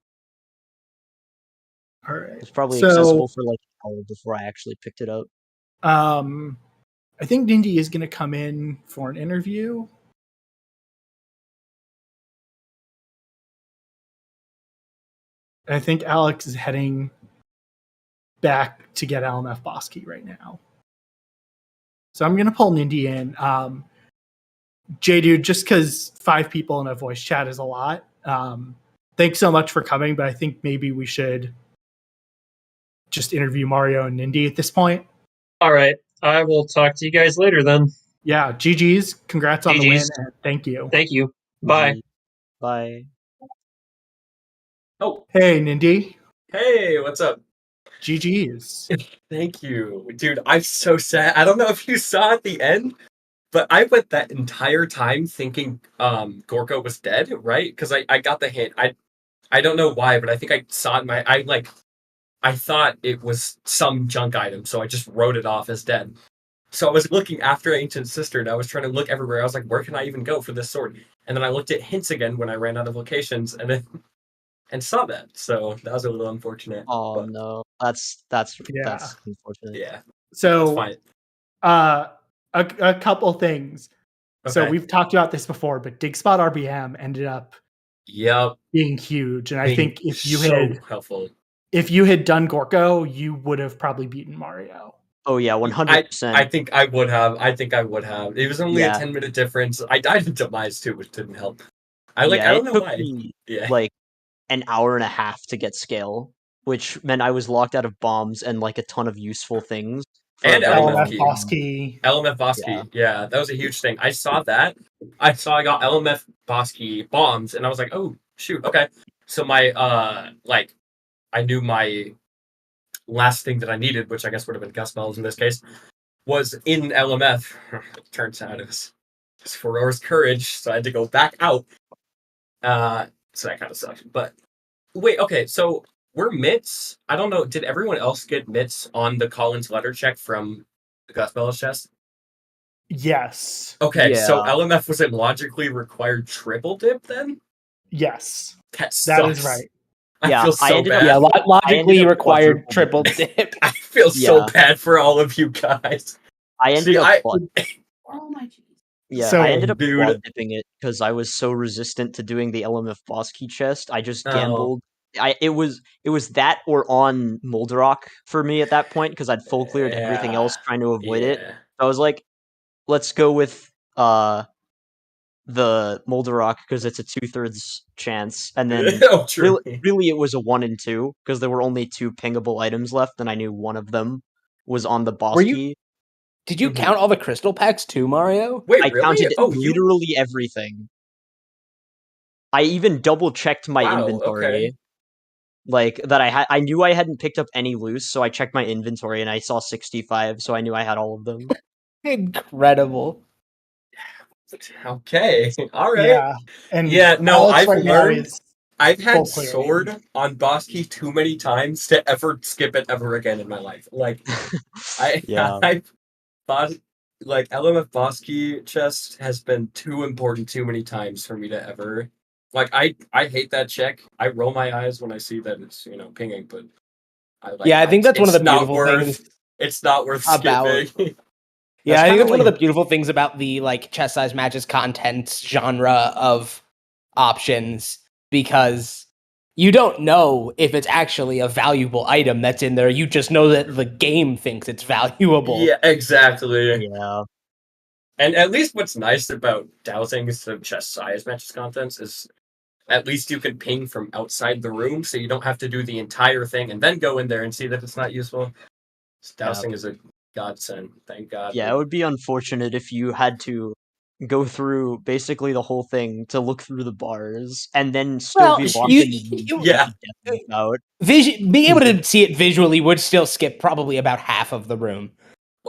All right. It's probably So, accessible for like an hour before I actually picked it up. I think Nindy is going to come in for an interview. I think Alex is heading back to get LMF boss key right now. So I'm going to pull Nindy in. Dude, just because 5 people in a voice chat is a lot. Thanks so much for coming, but I think maybe we should just interview Mario and Nindy at this point. All right. I will talk to you guys later then. Yeah, GG's. Congrats on the win, GG's. and thank you. Thank you. Bye. Bye. Oh, Hey, Nindy. hey, what's up? GG's. Thank you. Dude, I'm so sad. I don't know if you saw at the end, but I went that entire time thinking Gorko was dead, right? Because I got the hint. I don't know why, but I think I saw it in my I thought it was some junk item, so I just wrote it off as dead. So I was looking after Ancient Sister, and I was trying to look everywhere. I was like, where can I even go for this sword? And then I looked at hints again when I ran out of locations, and saw that. So that was a little unfortunate. Oh but, no, that's Yeah. unfortunate. yeah. So, Fine. a couple things. So Okay. we've talked about this before, but Digspot RBM ended up Yep. being huge, and I Being think if you so helpful. done Gorko, you would have probably beaten Mario. Oh yeah, 100%. I think I would have. It was only a Yeah. 10-minute difference. I died in Demise too, which didn't help. I it don't know took why. me Yeah. like an hour and a half to get scale, which meant I was locked out of bombs and like a ton of useful things. for a And very LMF long LMF key. boss time. key. LMF boss key. Yeah, that was a huge thing. I saw that. I got LMF boss key bombs, and I was like, oh shoot, okay. So my I knew my last thing that I needed, which I guess would have been Gust Bells in this case, was in LMF. Turns out it was Feror's Courage, so I had to go back out. So that kind of sucked. But wait, okay, so were mitts? I don't know. Did everyone else get mitts on the Collins letter check from the Gust Bells chest? Yes. Okay, so Yeah. LMF was it logically required triple dip then? Yes. That That is sucks. right. I Yeah, feel I so ended up- bad. Yeah, I logically ended up required quadruple triple dip. I feel so Yeah. bad for all of you guys. I ended See, up So, I ended up dude. quad dipping it because I was so resistant to doing the LMF boss key chest. I just Oh. gambled. It was that or on Moldarok for me at that point because I'd full cleared everything else trying to avoid it. Yeah. I was like, let's go with the Moldarok because it's a 2/3 chance, and then Oh, true. really it was a 1 and 2 because there were only 2 pingable items left, and I knew one of them was on the boss Were you- key. Did you Mhm. count all the crystal packs too, Mario? Wait, I really? counted Oh, you. literally everything. I even double checked my Wow, inventory. okay. Like that I knew I hadn't picked up any loose, so I checked my inventory and I saw 65, so I knew I had all of them. Incredible. Okay. All right. yeah. And Yeah, no, Alex I've right now learned. is I've had full clearing. sword on boss key too many times to ever skip it ever again in my life. Like, Yeah. I thought like LMF boss key chest has been too important too many times for me to ever. Like, I hate that check. I roll my eyes when I see that it's pinging, but I think that's one of the beautiful worth, things. It's not worth about- skipping. Yeah, That's I think kinda that's one of like- the beautiful things about the like chess size matches contents genre of options because you don't know if it's actually a valuable item that's in there. You just know that the game thinks it's valuable. Yeah, exactly. Yeah. And at least what's nice about dowsing the chest size matches contents is at least you can ping from outside the room, so you don't have to do the entire thing and then go in there and see that it's not useful. So dowsing is a godsend, thank God. Yeah, it would be unfortunate if you had to go through basically the whole thing to look through the bars and then still be locked in the room Yeah. with the death out. Being able to see it visually would still skip probably about half of the room.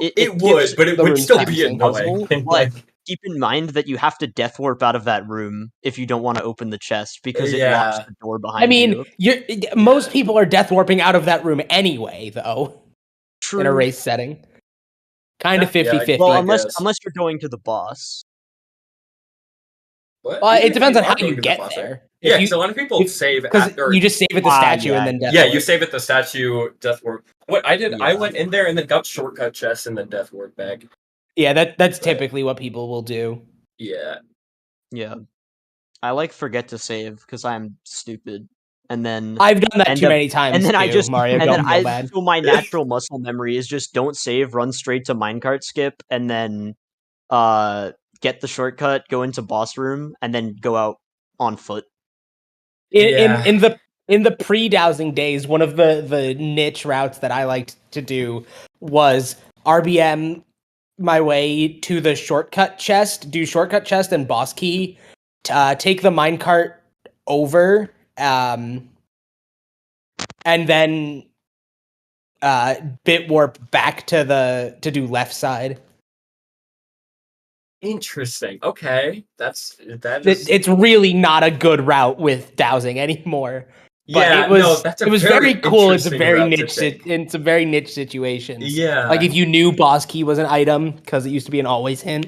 It gives would, but it the would room still time be sync. annoying. Puzzle, but keep in mind that you have to death warp out of that room if you don't want to open the chest because it locks Yeah. the door behind I mean, you. most people are death warping out of that room anyway, though, True. in a race setting. Kind of Yeah, 50-50. Well, I unless guess. unless you're going to the boss. What? Well, Even it if depends on are how going you to the get boss, right? there. Yeah, because a lot of people save because after. you just save at the statue and then death Yeah, warp. you save at the statue, death warp. What I did, I Yeah. went in there and then got shortcut chests and then death warp back. Yeah, that's But- typically what people will do. Yeah. Yeah. I like forget to save because I'm stupid. And then I've done that end too up- many times. and then I too, just Mario. and Don't then feel I bad. so my natural muscle memory is just don't save, run straight to minecart skip, and then get the shortcut, go into boss room, and then go out on foot. In the pre-dowsing days, one of the niche routes that I liked to do was RBM my way to the shortcut chest, do shortcut chest and boss key, take the minecart over, and then bit warp back to do left side. Interesting. Okay, that is. It's really not a good route with dowsing anymore. But Yeah, it was no, that's a it was very very cool. It's a interesting very route to niche. take. It's a very niche situations. Yeah. Like if you knew boss key was an item because it used to be an always hint.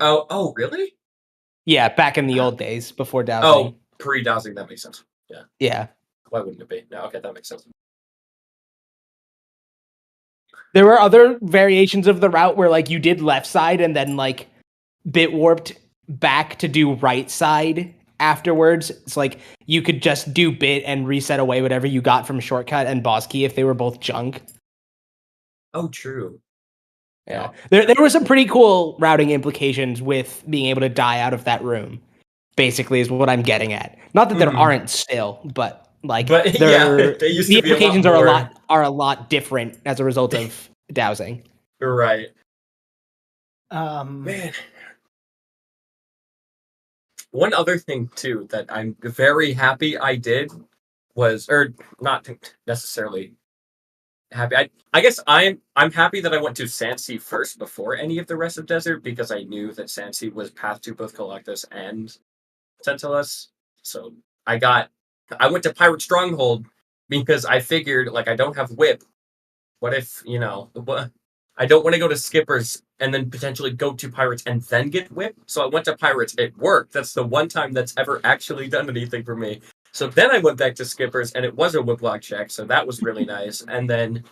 Oh, really? Yeah, back in the old days before dowsing. Oh, pre-dowsing, that makes sense. Yeah. Yeah. Why wouldn't it be? No, okay, that makes sense. There were other variations of the route where like you did left side and then like bit warped back to do right side afterwards. It's like you could just do bit and reset away whatever you got from shortcut and boss key if they were both junk. Oh, true. Yeah. There were some pretty cool routing implications with being able to die out of that room. Basically is what I'm getting at. Not that there aren't still, but like But, yeah, they used the to be a lot implications more. are a lot different as a result of dowsing. Right. Um, Man. One other thing too that I'm very happy I did was, or not necessarily happy. I guess I'm happy that I went to Sansi first before any of the rest of Desert because I knew that Sansi was path to both Collectus and Centellus. So I went to Pirate Stronghold because I figured like I don't have whip. What if, I don't want to go to Skippers and then potentially go to Pirates and then get whip. So I went to Pirates. It worked. That's the one time that's ever actually done anything for me. So then I went back to Skippers and it was a whiplock check. So that was really nice. And then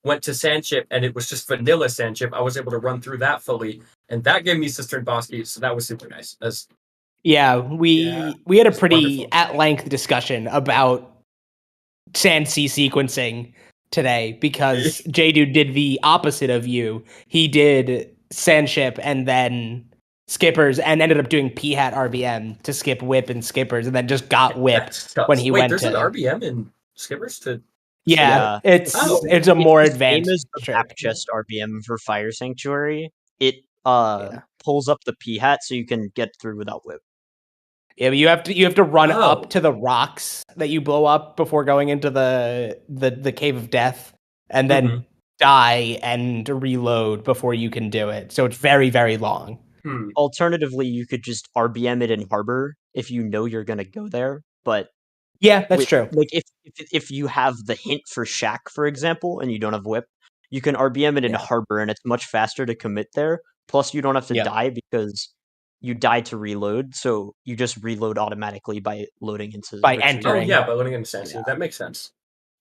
went to Sandship and it was just vanilla Sandship. I was able to run through that fully. And that gave me Cistern Bosky. So that was super nice. Yeah, we had a pretty wonderful. at length discussion about Sansi sequencing today because J-Dude did the opposite of you. He did Sandship and then Skippers and ended up doing P-Hat RBM to skip Whip and Skippers and then just got Whip when he went there's to... an RBM in Skippers to... Yeah, it's Oh. a more It's the advanced... same as the back chest RBM for Fire Sanctuary. It pulls up the P-Hat so you can get through without whip. Yeah, but you have to run Oh. up to the rocks that you blow up before going into the cave of death, and then die and reload before you can do it. So it's very, very long. Alternatively, you could just RBM it in Harbor if you know you're gonna go there. But yeah, that's true. Like if you have the hint for Shack, for example, and you don't have whip, you can RBM it in Harbor, and it's much faster to commit there. Plus, you don't have to die because you die to reload, so you just reload automatically by loading into entering. Oh yeah, by loading into Sansi. Yeah. That makes sense.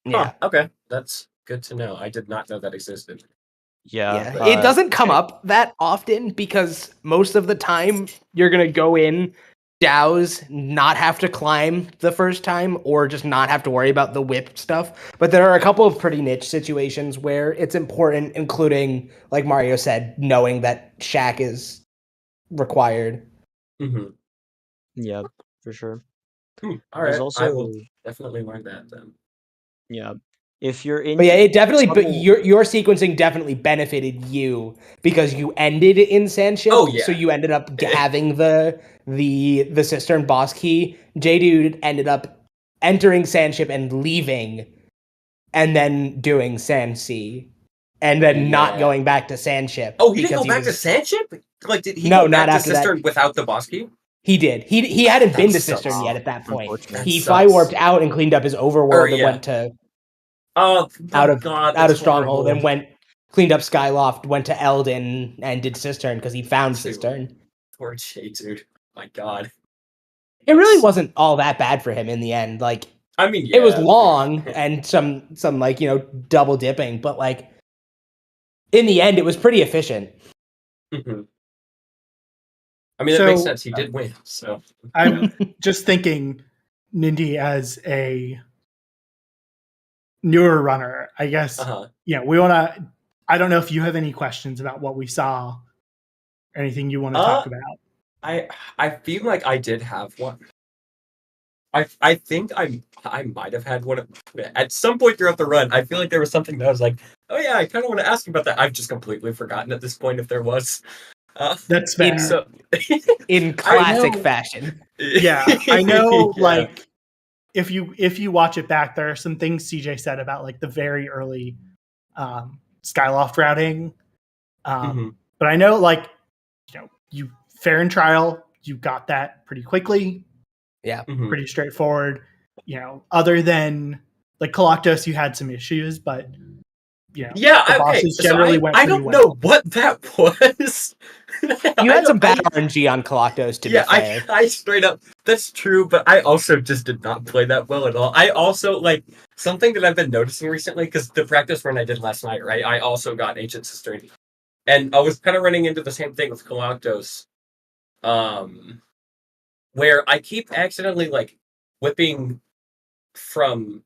Yeah. Huh, okay, that's good to know. I did not know that existed. Yeah. It doesn't come up that often because most of the time you're gonna go in, douse, not have to climb the first time, or just not have to worry about the whip stuff. But there are a couple of pretty niche situations where it's important, including, like Mario said, knowing that Shack is required. Yeah, for sure. All right, There's also... I will definitely learn that then. Yeah. If you're in But yeah, it definitely. But trouble- your sequencing definitely benefited you because you ended in Sandship. Oh, yeah. So you ended up having the cistern boss key. J-Dude ended up entering Sandship and leaving, and then doing Sandsea, and then not Yeah. going back to Sandship. Oh, he didn't because go back to was- Sandship? Like, did he No, go back not to after that. Cistern without the boss key? He did. He hadn't That been to sucks. Cistern yet at that point. Unfortunate. He That fly sucks. warped out and cleaned up his overworld Or, and yeah. went to Oh, out of God, out that's of Stronghold horrible. and cleaned up Skyloft, went to Eldin and did Cistern because he found Dude. Cistern. Poor Jay, dude. My God. It really wasn't all that bad for him in the end. Like I mean, yeah. it was long and some like, you know, double dipping, but like in the end it was pretty efficient. Mhm. I mean, that makes So- sense. He did win, so. I'm just thinking, Nindy as a newer runner, I guess. Uh-huh. We want to. I don't know if you have any questions about what we saw, or anything you want to talk about. I feel like I did have one. I think I might have had one at some point throughout the run. I feel like there was something that I was like, oh yeah, I kind of want to ask about that. I've just completely forgotten at this point if there was. That's fair. So, In classic know. fashion. Yeah, I know. Yeah. Like, if you watch it back, there are some things CJ said about like the very early Skyloft routing. Mhm. But I know, like, you fair and trial, you got that pretty quickly. Yeah. Mhm. Pretty straightforward. Other than like Coloctos, you had some issues, but Yeah, the okay. bosses So generally went I pretty don't well. know what that was. You had some bad RNG on Coloctos, to be fair. I straight up, that's true, but I also just did not play that well at all. I also, like, something that I've been noticing recently, because the practice run I did last night, right, I also got Ancient Cistern, and I was kind of running into the same thing with Coloctos, where I keep accidentally, like, whipping from,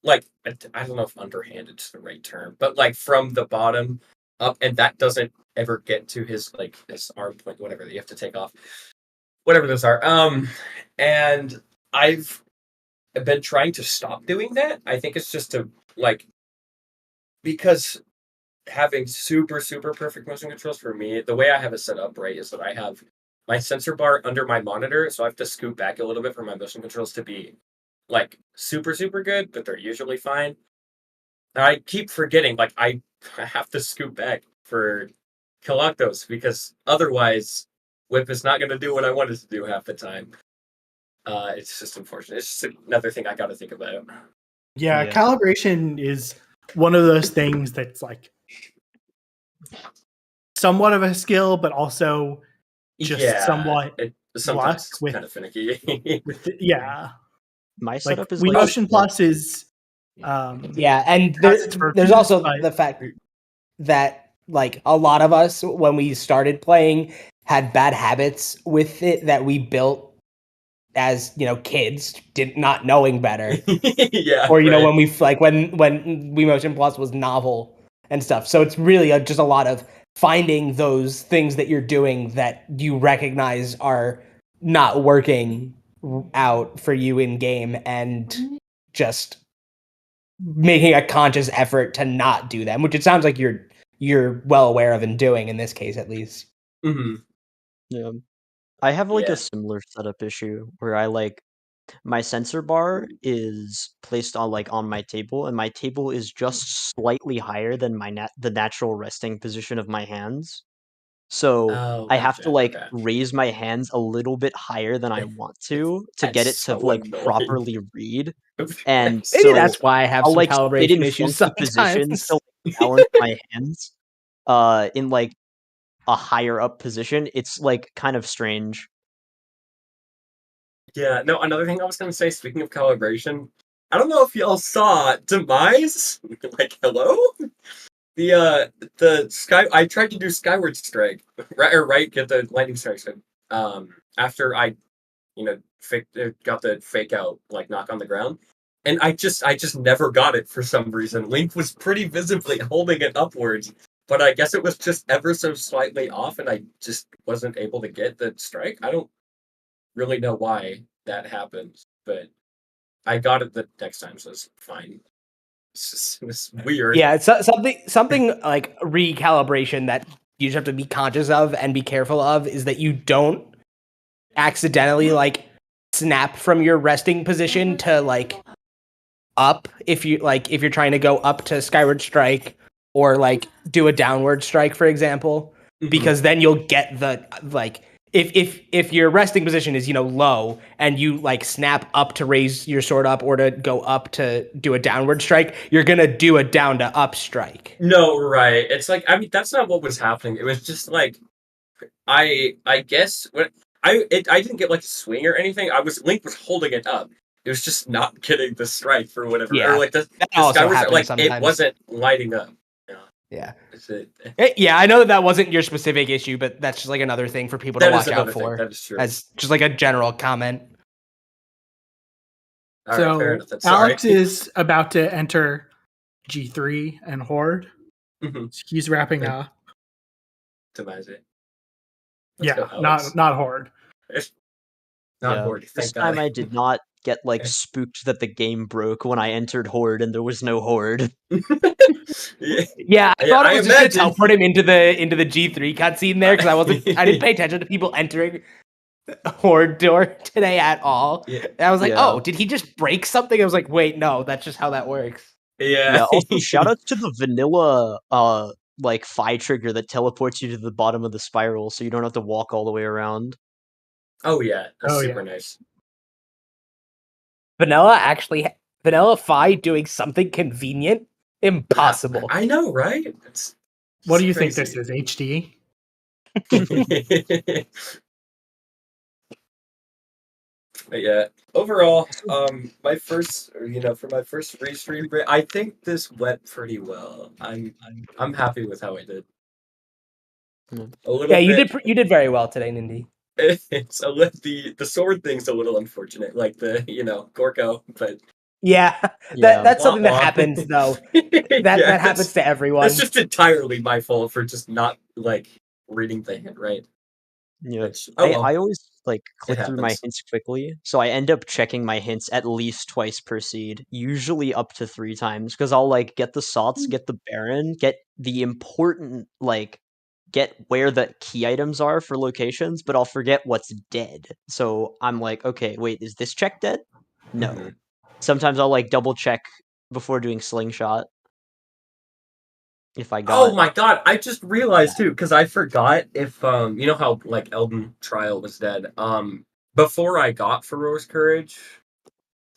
like, I don't know if underhanded is the right term, but, like, from the bottom up, and that doesn't ever get to his, like, his arm point, whatever that you have to take off. Whatever those are. And I've been trying to stop doing that. I think it's just to, like, because having super, super perfect motion controls for me, the way I have it set up, right, is that I have my sensor bar under my monitor, so I have to scoot back a little bit for my motion controls to be, like, super, super good, but they're usually fine. And I keep forgetting, like, I have to scoot back for Coloctos, because otherwise Whip is not going to do what I want it to do half the time. It's just unfortunate. It's just another thing I got to think about. Yeah, Yeah. calibration is one of those things that's like somewhat of a skill, but also just somewhat sometimes it's with- kind of finicky. yeah. My Like setup is Wii like Motion Plus is Yeah, and has its virtues, there's also but- the fact that like a lot of us when we started playing had bad habits with it that we built as kids, did not knowing better, Yeah. or right. when we like when Wii Motion Plus was novel and stuff. So it's really just a lot of finding those things that you're doing that you recognize are not working out for you in game and just making a conscious effort to not do them, which it sounds like you're well aware of and doing in this case, at least. Mhm. Yeah. I have like Yeah. a similar setup issue where I like my sensor bar is placed on my table, and my table is just slightly higher than the natural resting position of my hands. So Oh, I have to gotcha, like okay. raise my hands a little bit higher than I want to That's get it to so like annoying. properly read. And Maybe so that's why I have I'll some like sit in calibration issues funky positions sometimes. to like, balance my hands in like a higher up position. It's like kind of strange. Yeah, no, another thing I was going to say, speaking of calibration, I don't know if y'all saw Demise. Like, hello? The sky. I tried to do Skyward Strike, right, get the lightning strike. After I, got the fake out like knock on the ground, and I just never got it for some reason. Link was pretty visibly holding it upwards, but I guess it was just ever so slightly off, and I just wasn't able to get the strike. I don't really know why that happened, but I got it the next time, so it's fine. It's weird. Yeah, it's something like recalibration that you just have to be conscious of and be careful of is that you don't accidentally like snap from your resting position to like up if you're trying to go up to Skyward Strike or like do a downward strike, for example, because then you'll get the like if your resting position is low and you like snap up to raise your sword up or to go up to do a downward strike, you're gonna do a down to up strike. No, right. It's like, I mean, that's not what was happening. It was just like, I guess when I didn't get like a swing or anything. Link was holding it up. It was just not getting the strike for whatever. Yeah, or like the also Skyward, happens like sometimes. it wasn't lighting up. Yeah. It. Yeah, I know that wasn't your specific issue, but that's just like another thing for people to That is watch out another thing. for. That is true. As just like a general comment. All right, fair So enough. Then. Sorry. Alex is about to enter G3 and Horde. Mhm. He's wrapping up. Demise it. Yeah, not Horde. It's not Horde. This Thank time God. I did not get like spooked that the game broke when I entered Horde and there was no Horde. Yeah, I thought it was just imagine. to teleport him into the G3 cutscene there because I didn't pay attention to people entering Horde door today at all. Yeah. And I was like, Yeah. oh, did he just break something? I was like, wait, no, that's just how that works. Yeah. Also, shout outs to the vanilla like Phi trigger that teleports you to the bottom of the spiral, so you don't have to walk all the way around. Oh yeah, that's Oh, super yeah. nice. Vanilla Phi doing something convenient? Impossible. I know, right? What do you think this is? HD? But yeah, overall, my first, for my first restream, I think this went pretty well. I'm happy with how I did. A little Yeah, you bit, you did very well today, Nindy. It's the sword thing's a little unfortunate, like the Gorko, but Yeah, Yeah. that's something that Wah-wah. happens though. Yeah, That happens to everyone. It's just entirely my fault for just not like reading the hint right. Yeah. Which, well, I always like click through my happens. hints quickly, so I end up checking my hints at least twice per seed, usually up to 3 times, because I'll like get the Sots, get the Baron, get the important get where the key items are for locations, but I'll forget what's dead. So I'm like, okay, wait, is this check dead? No. Mhm. Sometimes I'll like double check before doing slingshot. If I got Oh my god, I just realized too, because I forgot if you know how like Elden Trial was dead. Before I got Fero's Courage,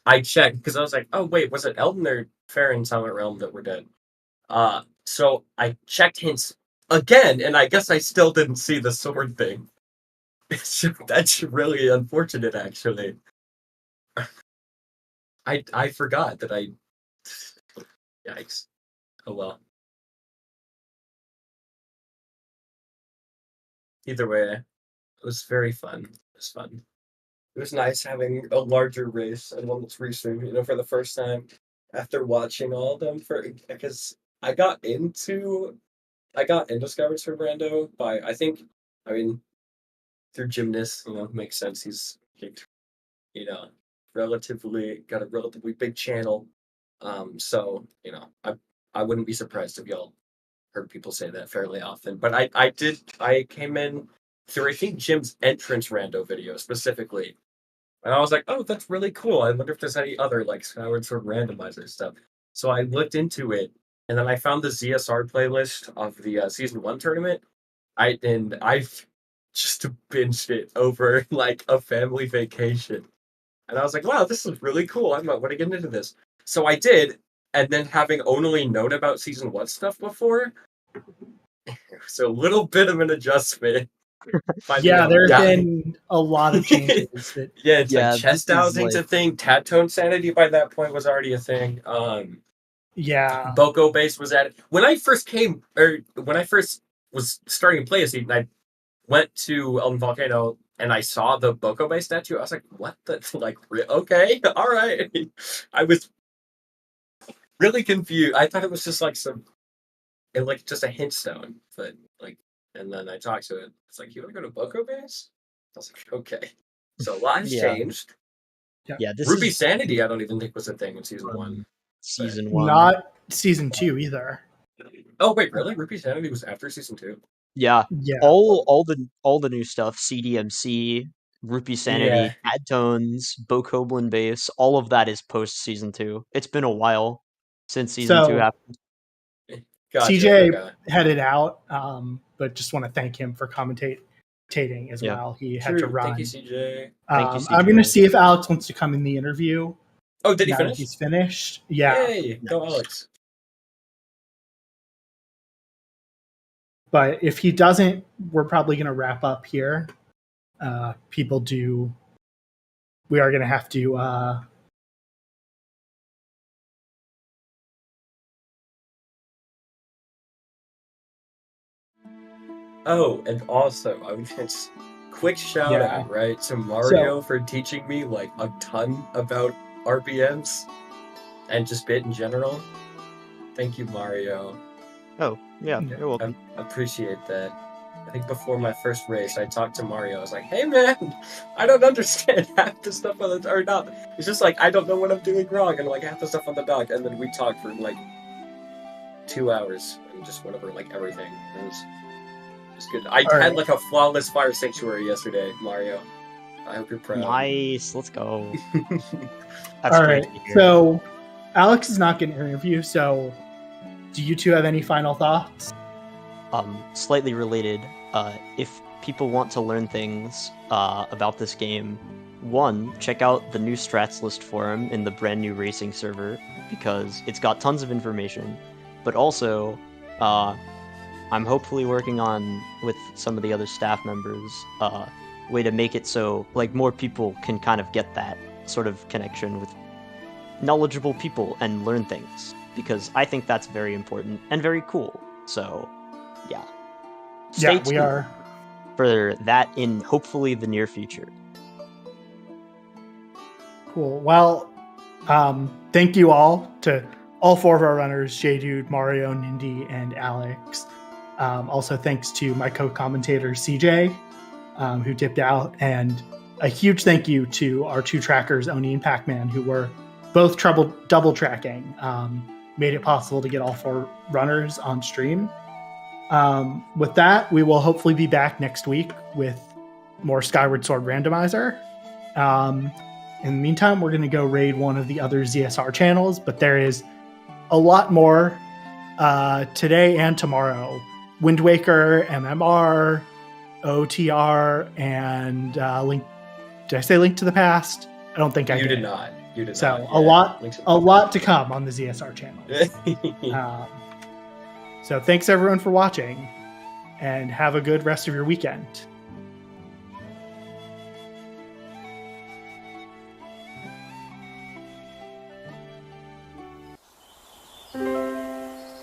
I checked because I was like, oh wait, was it Elden or Fair and Silent Realm that were dead? So I checked hints again, and I guess I still didn't see the sword thing. That's really unfortunate, actually. I forgot that I. Yikes! Oh well. Either way, it was very fun. It was fun. It was nice having a larger race and one that's restreamed, for the first time after watching all of them because I got into Skyward Sword Rando by through Gymnast, makes sense. He's got a relatively big channel. So, I wouldn't be surprised if y'all heard people say that fairly often. But I came in through, I think, Jim's entrance rando video specifically. And I was like, oh, that's really cool. I wonder if there's any other, like, Skyward Sword randomizer stuff. So I looked into it, and then I found the ZSR playlist of the Season 1 tournament. I've just binged it over, like, a family vacation. And I was like, wow, this is really cool. I might want to get into this. So I did, and then having only known about Season 1 stuff before, so a little bit of an adjustment. Yeah, there have been a lot of changes. Yeah, it's Yeah, like chest this is housing's a thing. Tat tone sanity by that point was already a thing. Yeah. Boko base was added. When I first was starting to play a season, I went to Elden Volcano and I saw the Boko base statue. I was like, what the okay, all right. I was really confused. I thought it was just like just a hint stone, but and then I talked to it. It's like, you want to go to Boko base? I was like, okay. So lives Yeah. changed. Yeah, this Ruby is Sanity, I don't even think was a thing in Season 1. season 1. Not season 2 either. Oh wait, really? Rupee Sanity was after season 2. Yeah, Yeah. all the new stuff, CDMC, Rupee Sanity, Yeah. Bad Tones, Bokoblin Base, all of that is post season 2. It's been a while since season 2 So happened. Gotcha. CJ okay. headed out, but just want to thank him for commentating as Yeah. well. He had to True. run. Thank you, CJ. Thank you, I'm going to CJ. see if Alex wants to come in the interview. Oh, did he now that finish? he's finished. Yeah. Yay! Go Nice. Alex. But if he doesn't, we're probably going to wrap up here. We are going to have to. Oh, and also, I would just quick shout Yeah. out, right, to Mario for teaching me like a ton about RPMs and just bit in general. Thank you, Mario. Oh, yeah, Yeah. you're welcome. I appreciate that. I think before my first race, I talked to Mario. I was like, "Hey, man, I don't understand half the stuff on the or not. It's just like I don't know what I'm doing wrong, and like half the stuff on the dock." And then we talked for like 2 hours and just went over like everything. It was good. I All had right. like a flawless fire sanctuary yesterday, Mario. I hope you're proud. Nice, let's go. That's All great right. to hear. So Alex is not getting an interview. So do you two have any final thoughts? Slightly related, if people want to learn things about this game, one, check out the new strats list forum in the brand new racing server, because it's got tons of information. But also, I'm hopefully working on, with some of the other staff members, way to make it so like more people can kind of get that sort of connection with knowledgeable people and learn things, because I think that's very important and very cool. So yeah, stay Yeah, we tuned are. for that in hopefully the near future. Cool. Well, thank you all to all 4 of our runners, J-Dude, Mario, Nindy, and Alex. Also, thanks to my co-commentator, CJ, who dipped out. And a huge thank you to our 2 trackers, Oni and Pac-Man, who were both double tracking. Made it possible to get all 4 runners on stream. With that, we will hopefully be back next week with more Skyward Sword Randomizer. In the meantime, we're going to go raid one of the other ZSR channels, but there is a lot more today and tomorrow. Wind Waker, MMR, OTR, and Link. Did I say Link to the Past? I don't think I did. You did not. You did So not. a lot to come on the ZSR channel. So thanks everyone for watching, and have a good rest of your weekend.